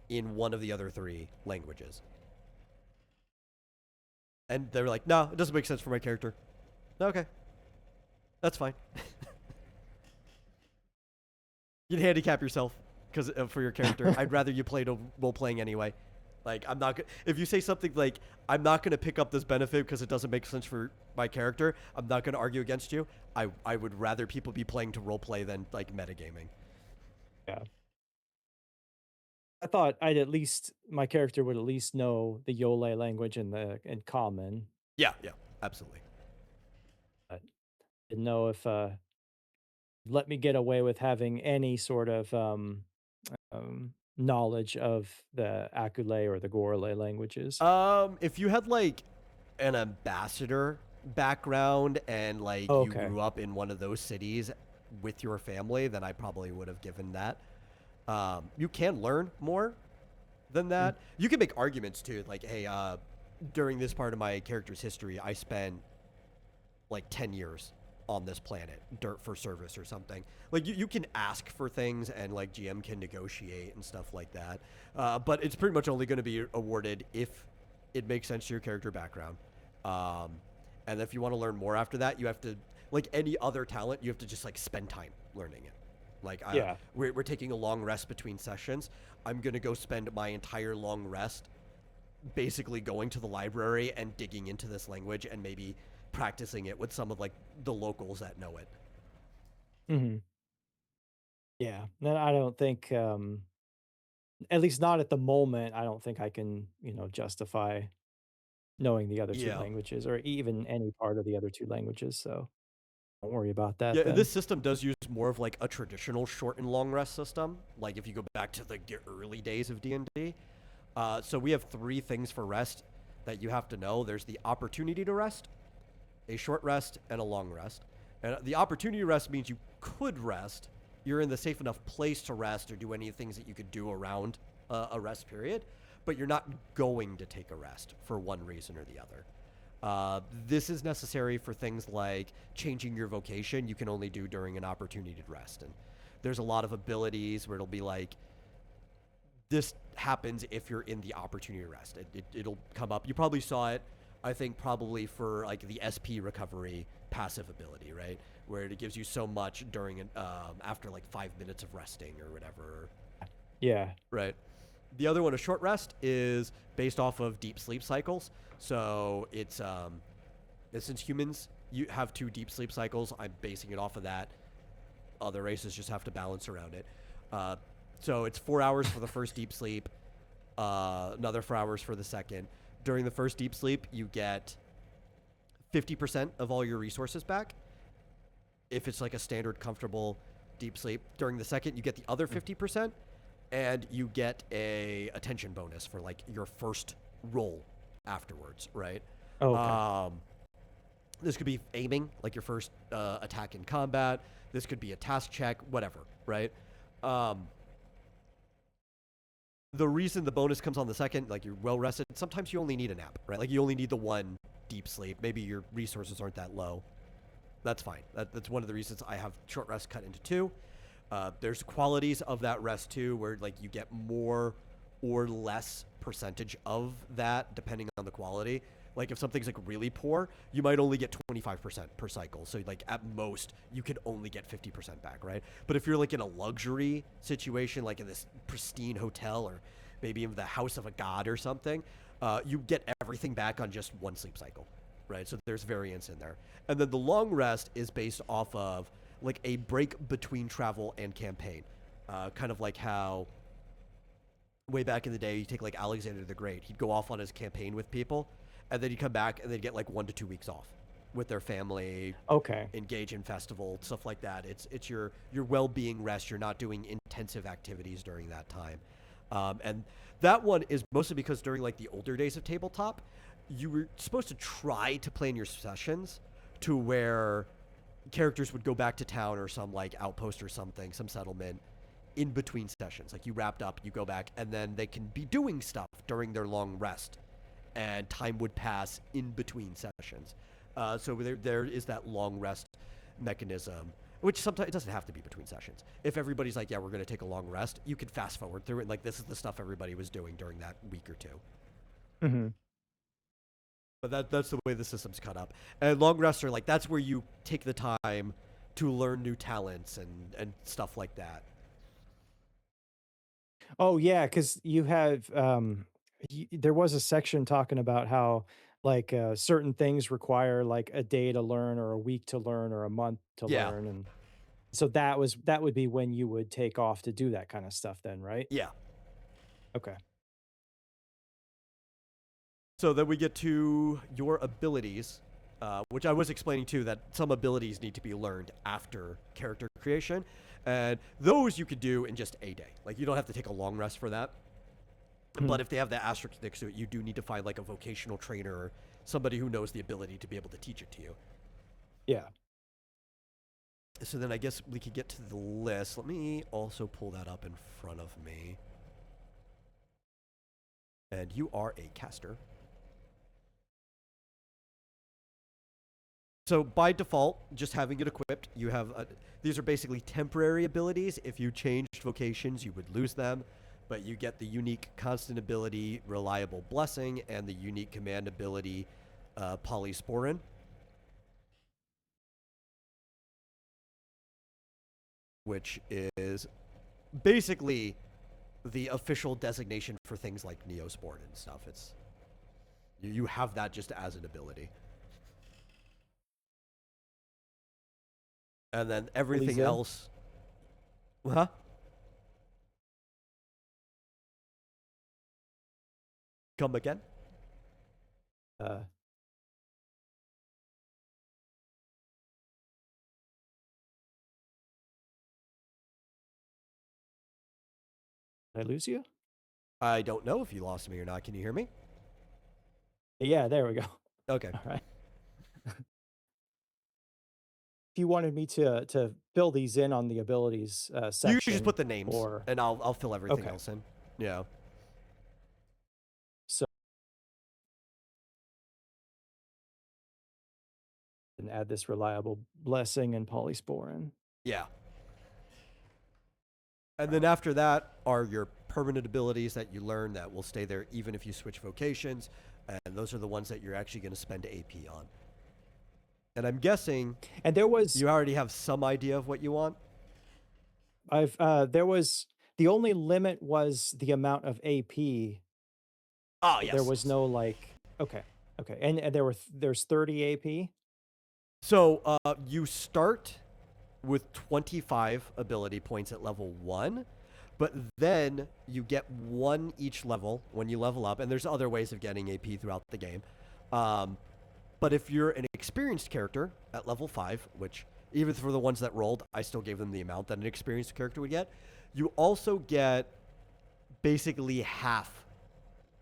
in one of the other three languages. And they're like, no, it doesn't make sense for my character. Okay. That's fine. You'd handicap yourself because for your character. I'd rather you played role playing anyway. Like, I'm not if you say something like, I'm not going to pick up this benefit because it doesn't make sense for my character, I'm not going to argue against you. I would rather people be playing to role play than like metagaming. Yeah. I thought my character would at least know the Yole language in common. Yeah, absolutely. But didn't know if let me get away with having any sort of knowledge of the Akule or the Gorale languages. If you had like an ambassador background and like you Okay. grew up in one of those cities with your family, then I probably would have given that. You can learn more than that. You can make arguments too, like, hey, during this part of my character's history, I spent like 10 years on this planet dirt for service or something. Like you can ask for things and like GM can negotiate and stuff like that. But it's pretty much only going to be awarded if it makes sense to your character background. And if you want to learn more after that, you have to, like any other talent, you have to just like spend time learning it. Like Yeah. we're taking a long rest between sessions. I'm going to go spend my entire long rest basically going to the library and digging into this language and maybe practicing it with some of like the locals that know it. Hmm. Yeah. No, I don't think, at least not at the moment, I don't think I can, justify knowing the other two Yeah. languages or even any part of the other two languages. So don't worry about that Yeah, and then. this system does use more of like a traditional short and long rest system. Like if you go back to the early days of D&D. So we have three things for rest that you have to know. There's the opportunity to rest, a short rest, and a long rest. And the opportunity to rest means you could rest. You're in the safe enough place to rest or do any things that you could do around a rest period, but you're not going to take a rest for one reason or the other. This is necessary for things like changing your vocation. You can only do during an opportunity to rest. And there's a lot of abilities where it'll be like, this happens if you're in the opportunity to rest. It'll come up. You probably saw it, I think, probably for like the SP recovery passive ability, right? Where it gives you so much during an after like 5 minutes of resting or whatever. Yeah. Right. The other one, a short rest, is based off of deep sleep cycles. So it's since humans you have 2 deep sleep cycles, I'm basing it off of that. Other races just have to balance around it. So it's 4 hours for the first deep sleep, another 4 hours for the second. During the first deep sleep, you get 50% of all your resources back. If it's like a standard comfortable deep sleep. During the second, you get the other 50%, and you get a attention bonus for like your first roll afterwards, right? Okay. This could be aiming, like your first attack in combat. This could be a task check, whatever, right? The reason the bonus comes on the second, like you're well rested, sometimes you only need a nap, right? Like you only need the one deep sleep. Maybe your resources aren't that low. That's fine. That's one of the reasons I have short rest cut into 2. There's qualities of that rest too, where like you get more or less percentage of that depending on the quality. Like if something's like really poor, you might only get 25% per cycle. So like at most, you could only get 50% back, right? But if you're like in a luxury situation, like in this pristine hotel or maybe in the house of a god or something, you get everything back on just one sleep cycle, right? So there's variance in there. And then the long rest is based off of like a break between travel and campaign. Kind of like how way back in the day, you take like Alexander the Great, he'd go off on his campaign with people, and then he'd come back and they'd get like 1 to 2 weeks off with their family, Okay. engage in festival stuff like that. It's your well-being rest. You're not doing intensive activities during that time, and that one is mostly because during like the older days of tabletop, you were supposed to try to plan your sessions to where characters would go back to town or some like outpost or something, some settlement in between sessions. Like you wrapped up, you go back, and then they can be doing stuff during their long rest, and time would pass in between sessions. So there is that long rest mechanism, which sometimes it doesn't have to be between sessions. If everybody's like, yeah, we're going to take a long rest, you can fast forward through it. Like this is the stuff everybody was doing during that week or two. Hmm. But that's the way the system's cut up. And long rests are like that's where you take the time to learn new talents and stuff like that. Oh yeah, because you have there was a section talking about how like certain things require like a day to learn or a week to learn or a month to Yeah, learn, and so that would be when you would take off to do that kind of stuff then, right? yeah. Okay. So then we get to your abilities, which I was explaining too, that some abilities need to be learned after character creation. And those you could do in just a day. Like you don't have to take a long rest for that. But Mhm. if they have the asterisk next to it, you do need to find like a vocational trainer or somebody who knows the ability to be able to teach it to you. Yeah. So then I guess we could get to the list. Let me also pull that up in front of me. And you are a caster. So by default, just having it equipped, you have these are basically temporary abilities. If you changed vocations, you would lose them, but you get the unique constant ability, reliable blessing, and the unique command ability, polysporin, which is basically the official designation for things like Neosport and stuff. It's you have that just as an ability, and then everything Lisa, else. Huh? Come again? uh, did I lose you? I don't know if you lost me or not. Can you hear me? Yeah, there we go. Okay. All right. If you wanted me to fill these in on the abilities You just put section, the names, or and I'll fill everything okay, else in. Yeah. so and add this reliable blessing and polysporin. Yeah. And Right. then after that are your permanent abilities that you learn that will stay there even if you switch vocations, and those are the ones that you're actually going to spend AP on. And I'm guessing And there was you already have some idea of what you want. there was the only limit was the amount of AP. Oh, There yes. was no like okay, okay, and there's 30 AP. So you start with 25 ability points at level 1, but then you get one each level when you level up, and there's other ways of getting AP throughout the game. Um, but if you're an experienced character at level 5, which even for the ones that rolled, I still gave them the amount that an experienced character would get, you also get basically half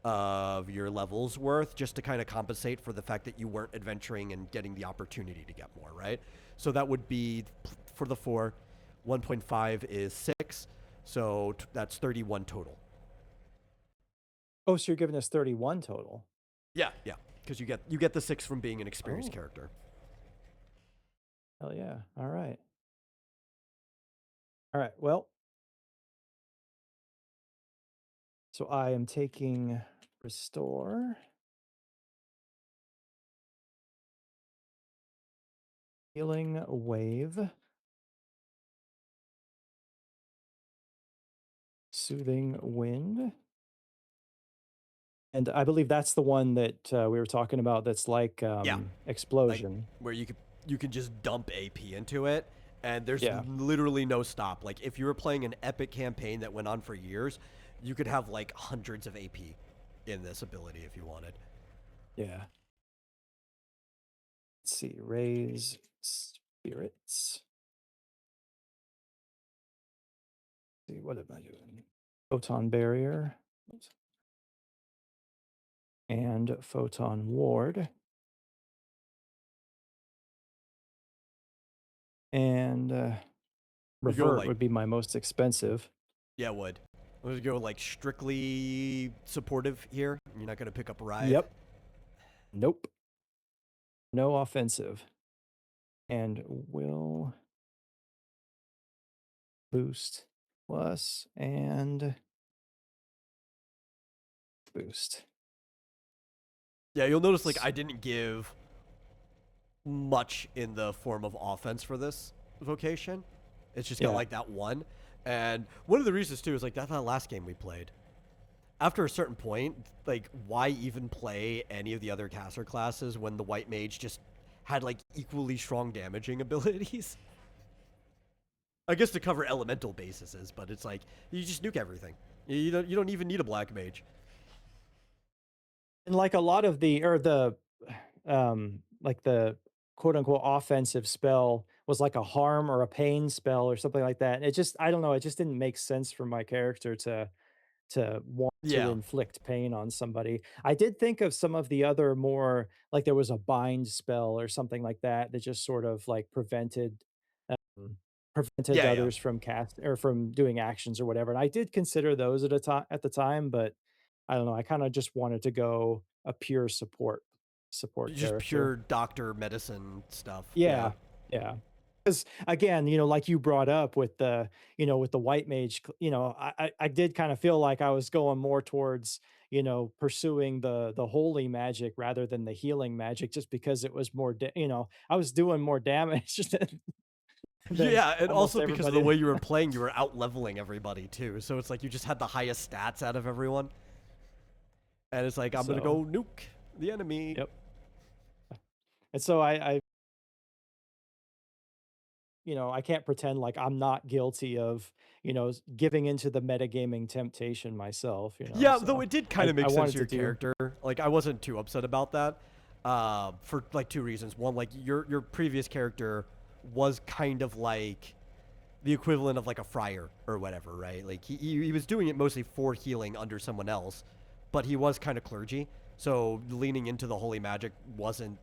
of your levels worth just to kind of compensate for the fact that you weren't adventuring and getting the opportunity to get more, right? So that would be for the 4, 1.5 is 6, so that's 31 total. Oh, so you're giving us 31 total. Yeah, yeah, because you get the 6 from being an experienced Oh, character. hell yeah. All right. All right. Well, so I am taking restore. Healing wave, soothing wind. And I believe that's the one that we were talking about that's like Yeah, like explosion. where you can just dump AP into it, and there's Yeah. literally no stop. Like if you were playing an epic campaign that went on for years, you could have like hundreds of AP in this ability if you wanted. Yeah. Let's see. Raise spirits. See, what am I doing? Photon barrier and photon ward. And You go revert like would be my most expensive. yeah, would. I'm gonna go like strictly supportive here. You're not gonna pick up Rive. Yep. Nope. No offensive. And will boost plus and boost. Yeah, you'll notice like I didn't give much in the form of offense for this vocation. It's just got Yeah. like that one. And one of the reasons too is like that's that last game we played. After a certain point, like why even play any of the other caster classes when the white mage just had like equally strong damaging abilities? I guess to cover elemental bases, but it's like you just nuke everything. You don't even need a black mage. And like a lot of the or the like the quote unquote offensive spell was like a harm or a pain spell or something like that. And it just I don't know, it just didn't make sense for my character to want to Yeah, inflict pain on somebody. I did think of some of the other more like there was a bind spell or something like that that just sort of like prevented yeah. others from cast or from doing actions or whatever. And I did consider those at a time at the time, but I don't know. I kind of just wanted to go a pure support Just character. pure doctor medicine stuff. Yeah, Yeah, yeah. Because again, like you brought up with with the white mage, I did kind of feel like I was going more towards, pursuing the holy magic rather than the healing magic, just because it was more, I was doing more damage than yeah, and almost also because of the everybody. way you were playing, you were out leveling everybody too. So it's like you just had the highest stats out of everyone, and it's like I'm gonna So, go nuke the enemy. yep. And so I can't pretend like I'm not guilty of, giving into the metagaming temptation myself, Yeah, though so it did kind I of make I sense wanted to to your do. character. Like I wasn't too upset about that, for like two reasons. One, like your previous character was kind of like the equivalent of like a friar or whatever, right? Like he was doing it mostly for healing under someone else, but he was kind of clergy, so leaning into the holy magic wasn't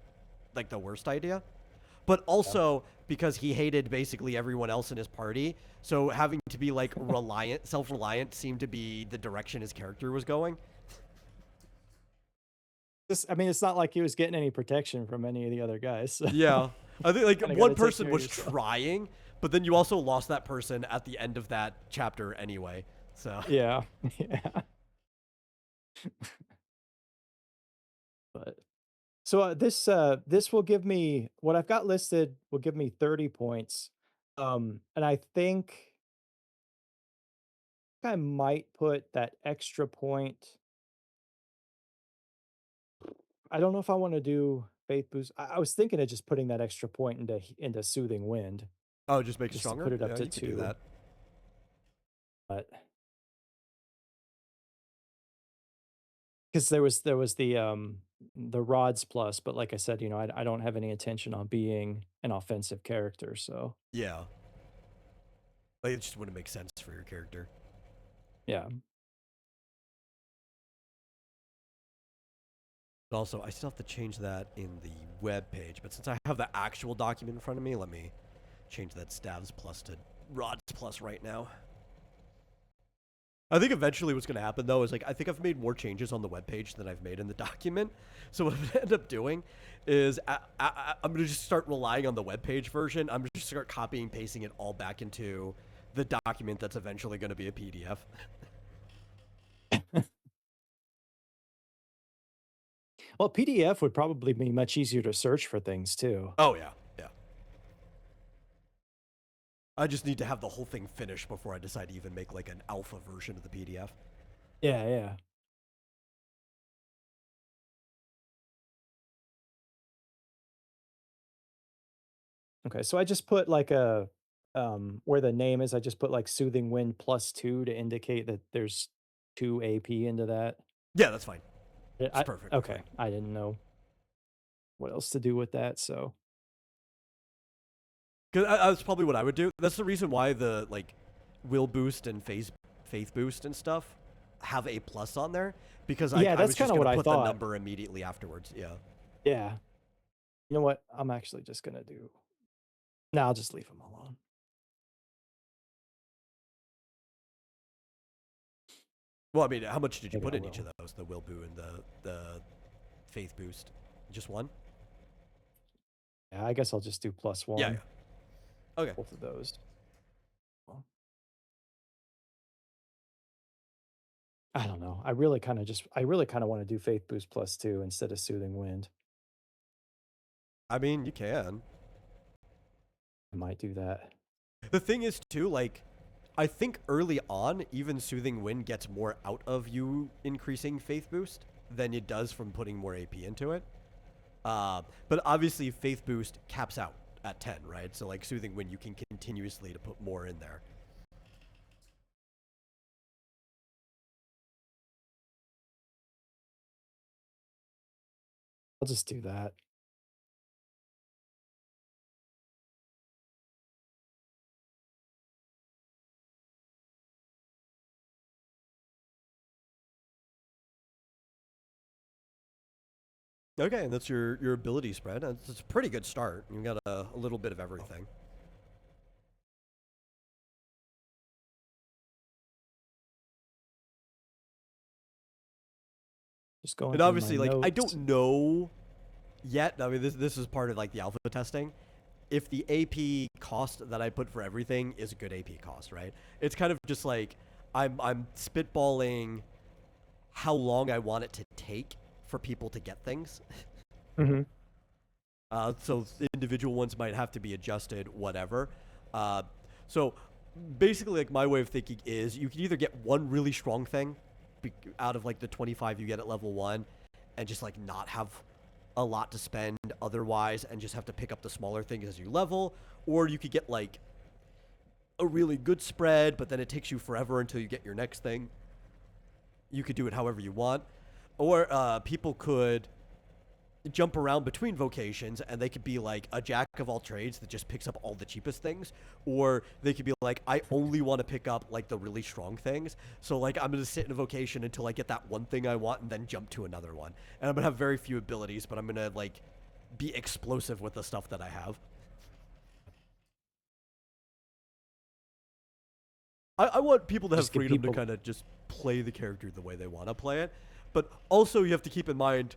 like the worst idea. But Yeah. also because he hated basically everyone else in his party, so having to be like reliant, self-reliant seemed to be the direction his character was going. I mean, it's not like he was getting any protection from any of the other guys, so Yeah, I think like kinda one gotta take person care of was yourself. trying, but then you also lost that person at the end of that chapter anyway. So Yeah, yeah, but so, this will give me what I've got listed will give me 30 points, and I think I might put that extra point. I don't know if I wanna do Faith Boost. I was thinking of just putting that extra point into Soothing Wind, oh, just make it just to stronger. put it up Yeah, to you could do 2, that. but because there was the rods plus, but like I said, I don't have any intention on being an offensive character, so, Yeah, like it just wouldn't make sense for your character. yeah. But also, I still have to change that in the web page. But since I have the actual document in front of me, let me change that stabs plus to rods plus right now. I think eventually what's going to happen though is like I think I've made more changes on the web page than I've made in the document. So what I'm going to end up doing is I'm going to just start relying on the web page version. I'm just start copying pasting it all back into the document that's eventually going to be a PDF. Well, PDF would probably be much easier to search for things too. Oh yeah, yeah. I just need to have the whole thing finished before I decide to even make like an alpha version of the PDF. Yeah, yeah. Okay, so I just put like a where the name is, I just put like soothing wind +2 to indicate that there's 2 AP into that. Yeah, that's fine. It's I perfectly okay, fine. I didn't know what else to do with that, so Because that's probably what I would do. That's the reason why the like will boost and faith boost and stuff have a plus on there because yeah, I that's was just kinda what gonna I put the thought. number immediately afterwards. Yeah. Yeah. You know what? I'm actually just gonna do no, I'll just leave them alone. Well, I mean, how much did you Maybe put I in each of will. those? The will boo and the faith boost. Just one? Yeah, I guess I'll just do Yeah, +1, yeah. Okay. both of those. Well, I don't know. I really kinda wanna do Faith Boost +2 instead of Soothing Wind. I mean, you can. I might do that. The thing is, too, like, I think early on, even Soothing Wind gets more out of you increasing Faith Boost than it does from putting more AP into it. But obviously, Faith Boost caps out at 10, right? So, like, Soothing Wind, you can continuously to put more in there. I'll just do that. Okay, and that's your ability spread. It's a pretty good start. You got a little bit of everything. Just going And through my obviously, like, I don't notes. know yet. I mean, this is part of like the alpha testing. If the AP cost that I put for everything is a good AP cost, right? It's kind of just like I'm spitballing how long I want it to take for people to get things. Mhm. So individual ones might have to be adjusted, whatever. Uh, so basically, like my way of thinking is you can either get one really strong thing out of like the 25 you get at level 1 and just like not have a lot to spend otherwise and just have to pick up the smaller things as you level, or you could get like a really good spread but then it takes you forever until you get your next thing. You could do it however you want, or people could jump around between vocations and they could be like a jack of all trades that just picks up all the cheapest things, or they could be like, I only want to pick up like the really strong things, so like I'm going to sit in a vocation until I get that one thing I want and then jump to another one, and I'm going to have very few abilities but I'm going to like be explosive with the stuff that I have. I want people to have Just give freedom to people kind of just play the character the way they want to play it. But also, you have to keep in mind,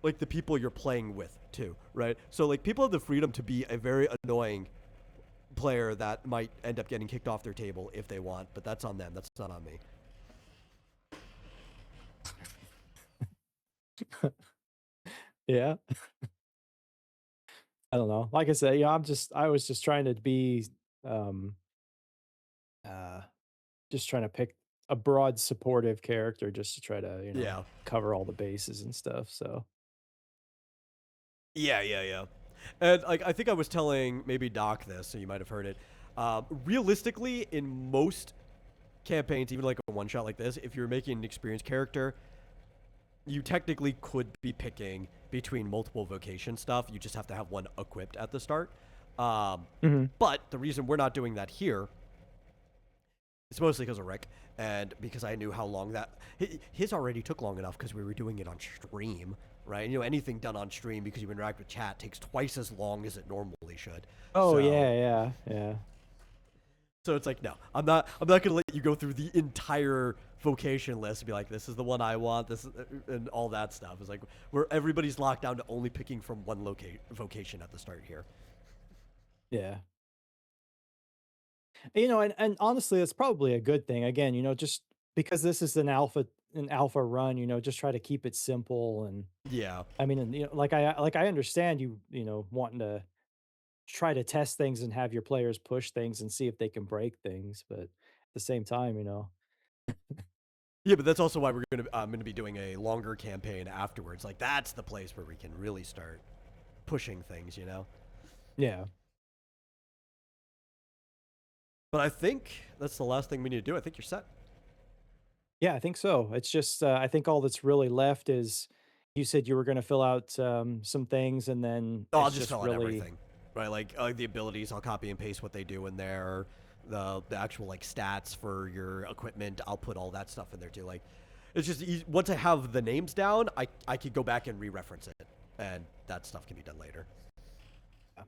like, the people you're playing with, too, right? So, like, people have the freedom to be a very annoying player that might end up getting kicked off their table if they want, but that's on them. That's not on me. yeah. I don't know. Like I said, I was just trying to be, um, uh, just trying to pick a broad supportive character just to try to, Yeah. cover all the bases and stuff, so Yeah, yeah, yeah. And, like, I think I was telling maybe Doc this, so you might have heard it. Realistically, in most campaigns, even like a one shot like this, if you're making an experienced character, you technically could be picking between multiple vocation stuff. You just have to have one equipped at the start. Um, Mhm. but the reason we're not doing that here is mostly because of Rick and because I knew how long that his already took long enough because we were doing it on stream, right? You know, anything done on stream because you interact with chat takes twice as long as it normally should. Oh, So yeah, yeah, yeah. so it's like, no, I'm not gonna let you go through the entire vocation list and be like, this is the one I want, and all that stuff. It's like where everybody's locked down to only picking from one vocation at the start here. Yeah. And honestly, it's probably a good thing. Again, just because this is an alpha run, just try to keep it simple and Yeah. I mean, and, like I understand you, wanting to try to test things and have your players push things and see if they can break things, but at the same time, you know. Yeah, but that's also why I'm gonna be doing a longer campaign afterwards. Like that's the place where we can really start pushing things, you know. Yeah. But I think that's the last thing we need to do. I think you're set. Yeah, I think so. It's just, I think all that's really left is you said you were gonna fill out, some things, and then Oh, I'll it's just just fill out really. everything, right? Like the abilities, I'll copy and paste what they do in there. The actual like stats for your equipment, I'll put all that stuff in there too. Like, it's just easy. Once I have the names down, I could go back and re-reference it, and that stuff can be done later. Yeah.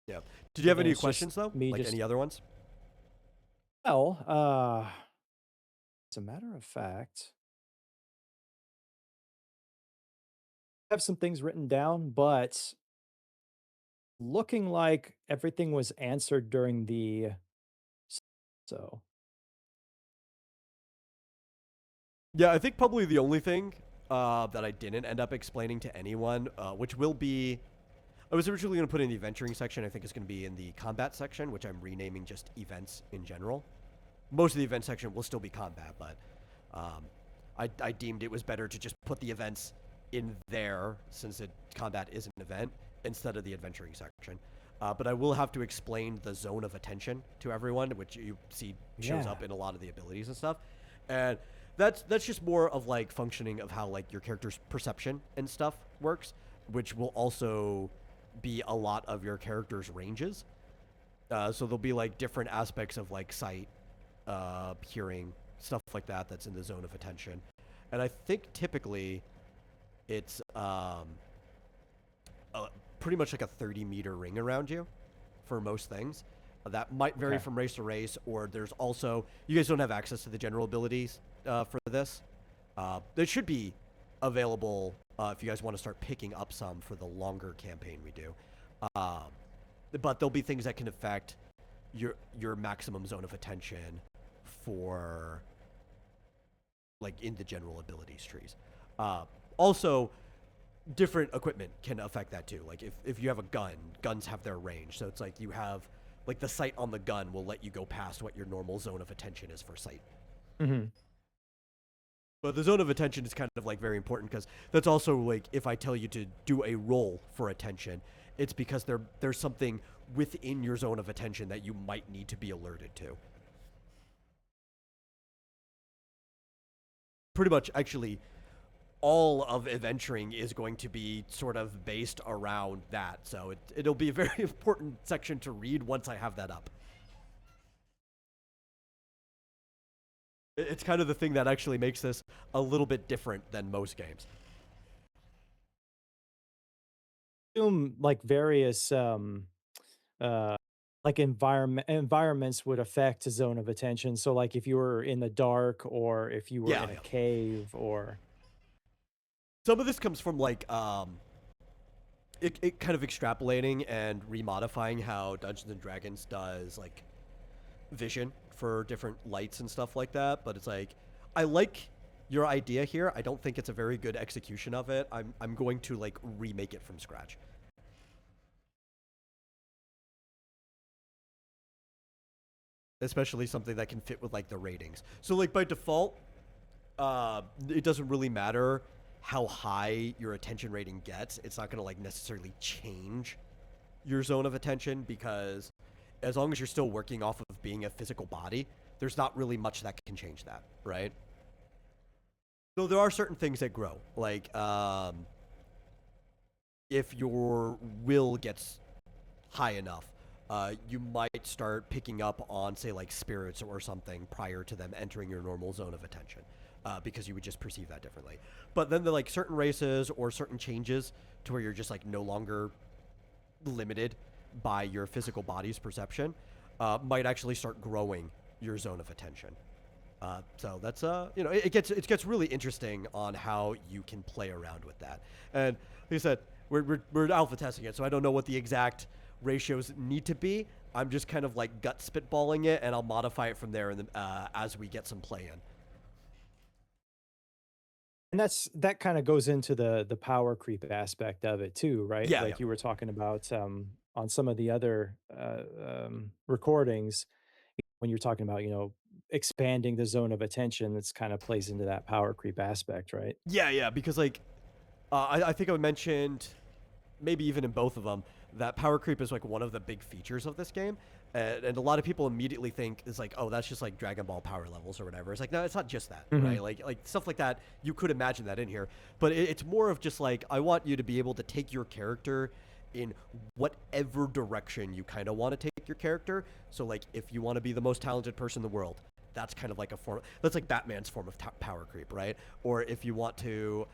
Yeah. Did you have Then any it's just questions though? me Like just any other ones? well, as a matter of fact, I have some things written down, but looking like everything was answered during the so Yeah, I think probably the only thing that I didn't end up explaining to anyone, which will be, I was originally going to put in the adventuring section. I think it's going to be in the combat section, which I'm renaming just events in general. Most of the event section will still be combat, but um, I deemed it was better to just put the events in there since combat is an event instead of the adventuring section. But I will have to explain the zone of attention to everyone, which you see shows yeah. up in a lot of the abilities and stuff. And that's just more of like functioning of how like your character's perception and stuff works, which will also be a lot of your character's ranges. So there'll be like different aspects of like sight, hearing, stuff like that that's in the zone of attention. And I think typically it's pretty much like a 30-meter ring around you for most things. That might vary Okay. from race to race, or there's also, you guys don't have access to the general abilities for this. They should be available if you guys want to start picking up some for the longer campaign we do. Um, but there'll be things that can affect your maximum zone of attention for like in the general abilities trees. Also, different equipment can affect that too. Like if you have a gun, guns have their range. So it's like you have like the sight on the gun will let you go past what your normal zone of attention is for sight. Mhm. But the zone of attention is kind of like very important because that's also like if I tell you to do a roll for attention, it's because there's something within your zone of attention that you might need to be alerted to. Pretty much, actually, all of adventuring is going to be sort of based around that. So it'll be a very important section to read once I have that up. It's kind of the thing that actually makes this a little bit different than most games. Assume like various uh like environments would affect a zone of attention. So like if you were in the dark or if you were Yeah, in a yeah. cave or Some of this comes from like it kind of extrapolating and remodifying how Dungeons and Dragons does like vision for different lights and stuff like that. But it's like I like your idea here. I don't think it's a very good execution of it. I'm going to like remake it from scratch. Especially something that can fit with like the ratings. So like by default, it doesn't really matter how high your attention rating gets. It's not going to like necessarily change your zone of attention because as long as you're still working off of being a physical body, there's not really much that can change that, right? So there are certain things that grow, like if your will gets high enough, you might start picking up on, say, like spirits or something prior to them entering your normal zone of attention, because you would just perceive that differently. But then the like certain races or certain changes to where you're just like no longer limited by your physical body's perception, might actually start growing your zone of attention. So that's it gets really interesting on how you can play around with that. And like I said, we're alpha testing it, so I don't know what the exact ratios need to be. I'm just kind of like gut spitballing it, and I'll modify it from there as we get some play in. And that kinda goes into the power creep aspect of it too, right? Yeah, yeah. Like you were talking about, on some of the other, recordings, when you're talking about, expanding the zone of attention, that's kinda plays into that power creep aspect, right? Yeah, yeah, because like I think I mentioned maybe even in both of them that power creep is like one of the big features of this game, and a lot of people immediately think is like, oh, that's just like Dragon Ball power levels or whatever. It's like no, it's not just that, right? Mhm. Like stuff like that. You could imagine that in here, but it's more of just like I want you to be able to take your character in whatever direction you kind of want to take your character. So like if you want to be the most talented person in the world, that's kind of like a form. That's like Batman's form of power creep, right? Or if you want to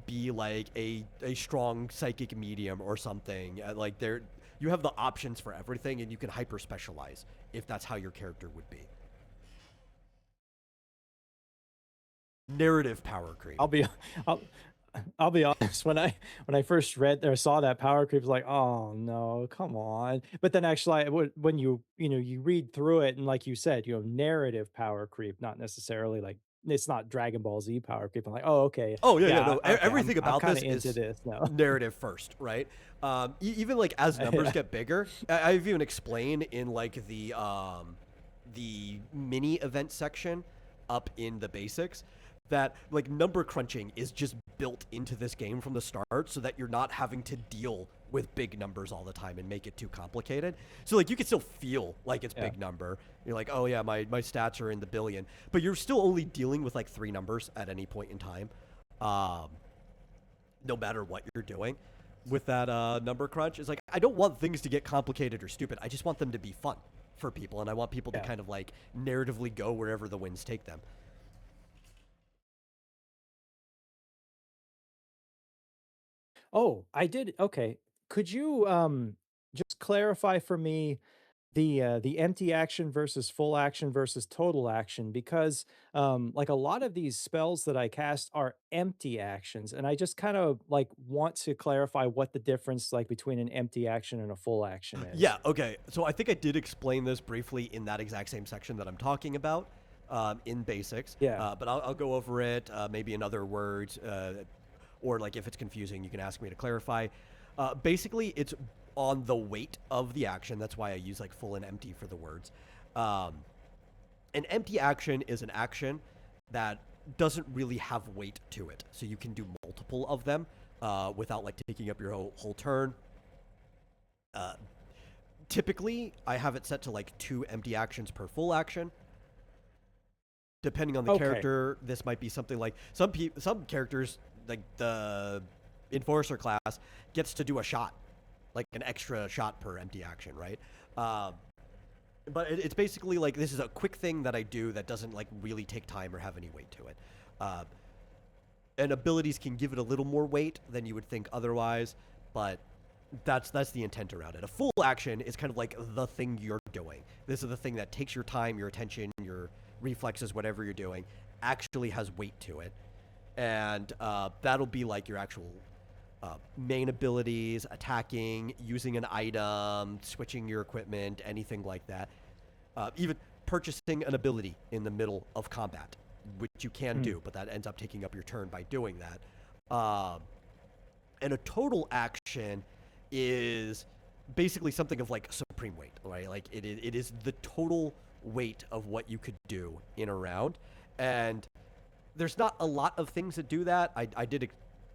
be like a strong psychic medium or something, like there you have the options for everything, and you can hyper specialize if that's how your character would be. Narrative power creep. I'll be I'll I'll be honest, when I first read or saw that power creep, I was like, "Oh, no, come on." But then actually, when you read through it and like you said, narrative power creep, not necessarily like it's not Dragon Ball Z power creep. I'm like, "Oh, okay. Oh yeah, yeah, Yeah, no. okay, Everything I'm about kinda this into is this now." narrative first, right? Even like as numbers Yeah. get bigger, I've even explained in like the mini event section up in the basics that like number crunching is just built into this game from the start so that you're not having to deal with big numbers all the time and make it too complicated. So like you can still feel like it's Yeah. big number. You're like, oh yeah, my stats are in the billion, but you're still only dealing with like three numbers at any point in time. Um, no matter what you're doing with that number crunch. It's like I don't want things to get complicated or stupid. I just want them to be fun for people, and I want people to Yeah. kind of like narratively go wherever the winds take them. Oh, I did okay. Could you, just clarify for me the empty action versus full action versus total action? Because, like, a lot of these spells that I cast are empty actions, and I just kind of, like, want to clarify what the difference, like, between an empty action and a full action is. Yeah, okay. So I think I did explain this briefly in that exact same section that I'm talking about in basics, Yeah. but I'll go over it maybe in other words, or like if it's confusing, you can ask me to clarify. Basically, it's on the weight of the action. That's why I use like full and empty for the words. Um, an empty action is an action that doesn't really have weight to it, so you can do multiple of them without like taking up your whole turn. Uh, Typically, I have it set to like two empty actions per full action. Depending on the Okay. character, this might be something like some characters, like the enforcer class, gets to do a shot, like an extra shot per empty action, right? Um, but it's basically like this is a quick thing that I do that doesn't like really take time or have any weight to it. Uh, and abilities can give it a little more weight than you would think otherwise, but that's the intent around it. A full action is kind of like the thing you're doing. This is the thing that takes your time, your attention, your reflexes, whatever you're doing, actually has weight to it, and that'll be like your actual main abilities, attacking, using an item, switching your equipment, anything like that. Even purchasing an ability in the middle of combat, which you can Mm. do, but that ends up taking up your turn by doing that. And a total action is basically something of like supreme weight, right? Like it is the total weight of what you could do in a round. And there's not a lot of things that do that. I did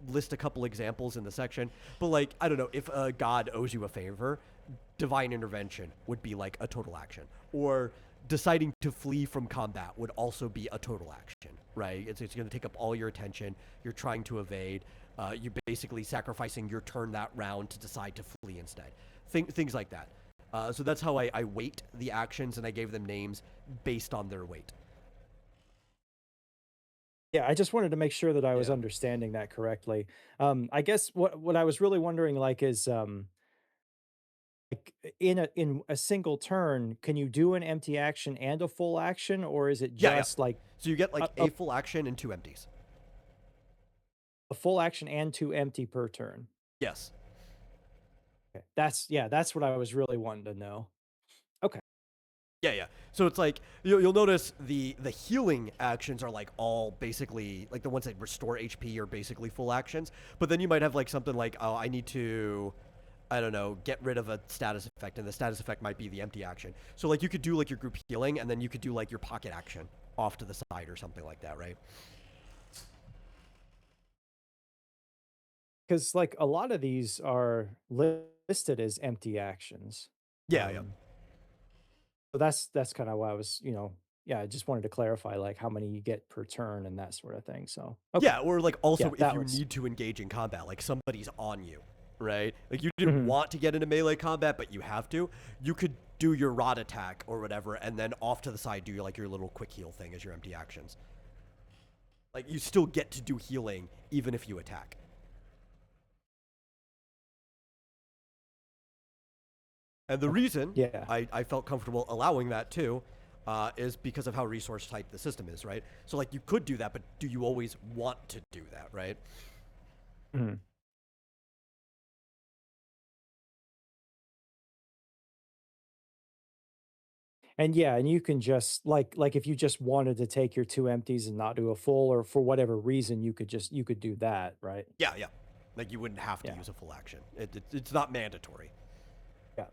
list a couple examples in the section, but like, I don't know, if a god owes you a favor, divine intervention would be like a total action. Or deciding to flee from combat would also be a total action, right? It's going to take up all your attention. You're trying to evade. You're basically sacrificing your turn that round to decide to flee instead. Things like that. So that's how I weight the actions, and I gave them names based on their weight. Yeah, I just wanted to make sure that I was Yeah. understanding that correctly. I guess what I was really wondering, like, is, like, in a single turn, can you do an empty action and a full action, or is it Yeah, yeah. just like So you get a like a a full action and two empties. a full action and 2 empty per turn? Yes. Okay. That's yeah, that's what I was really wanting to know. Okay. Yeah, yeah. So it's like you'll notice the healing actions are like all basically like the ones that restore HP are basically full actions. But then you might have like something like, oh, I need to, I don't know, get rid of a status effect, and the status effect might be the empty action. So like you could do like your group healing, and then you could do like your pocket action off to the side or something like that, right? Because like a lot of these are listed as empty actions. Yeah, yeah. Um, so that's kind of why I was, yeah, I just wanted to clarify like how many you get per turn and that sort of thing. So okay, Yeah, or like yeah, also if that you was. need to engage in combat, like somebody's on you, right? Like you didn't Mhm. want to get into melee combat, but you have to. You could do your rod attack or whatever, and then off to the side do like your little quick heal thing as your empty actions. Like you still get to do healing even if you attack. And the Okay. reason Yeah. I felt comfortable allowing that too is because of how resource tight the system is, right? So like you could do that, but do you always want to do that, right? Mhm. And yeah, and you can just like if you just wanted to take your 2 empties and not do a full or for whatever reason, you could do that, right? Yeah, yeah. Like you wouldn't have to Yeah. use a full action. It's not mandatory. Yeah.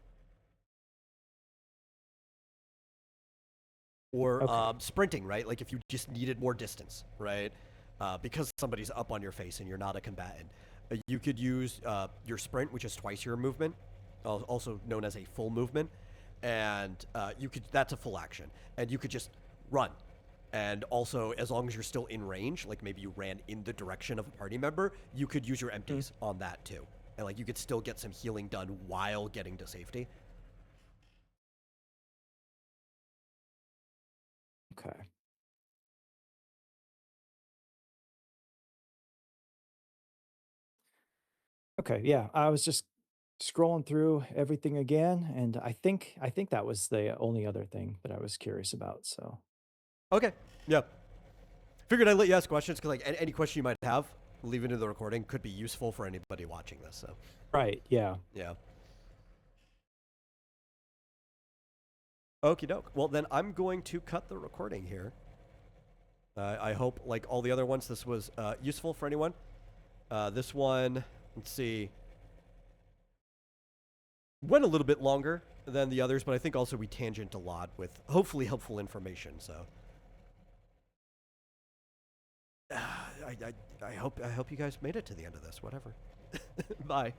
Or Okay. sprinting, right? Like if you just needed more distance, right? Because somebody's up on your face and you're not a combatant, you could use your sprint, which is twice your movement, also known as a full movement, and you could that's a full action, and you could just run. And also, as long as you're still in range, like maybe you ran in the direction of a party member, you could use your Mm. empties on that too, and like you could still get some healing done while getting to safety. Okay. Okay, yeah, I was just scrolling through everything again, and I think that was the only other thing that I was curious about, so. Okay, yeah. Figured I'd let you ask questions because like any question you might have, leave it in the recording. Could be useful for anybody watching this. So Right, yeah. yeah. Okie doke. Well then I'm going to cut the recording here. I hope like all the other ones, this was useful for anyone. This one, let's see, went a little bit longer than the others, but I think also we tangent a lot with hopefully helpful information. So I hope you guys made it to the end of this. Whatever. Bye.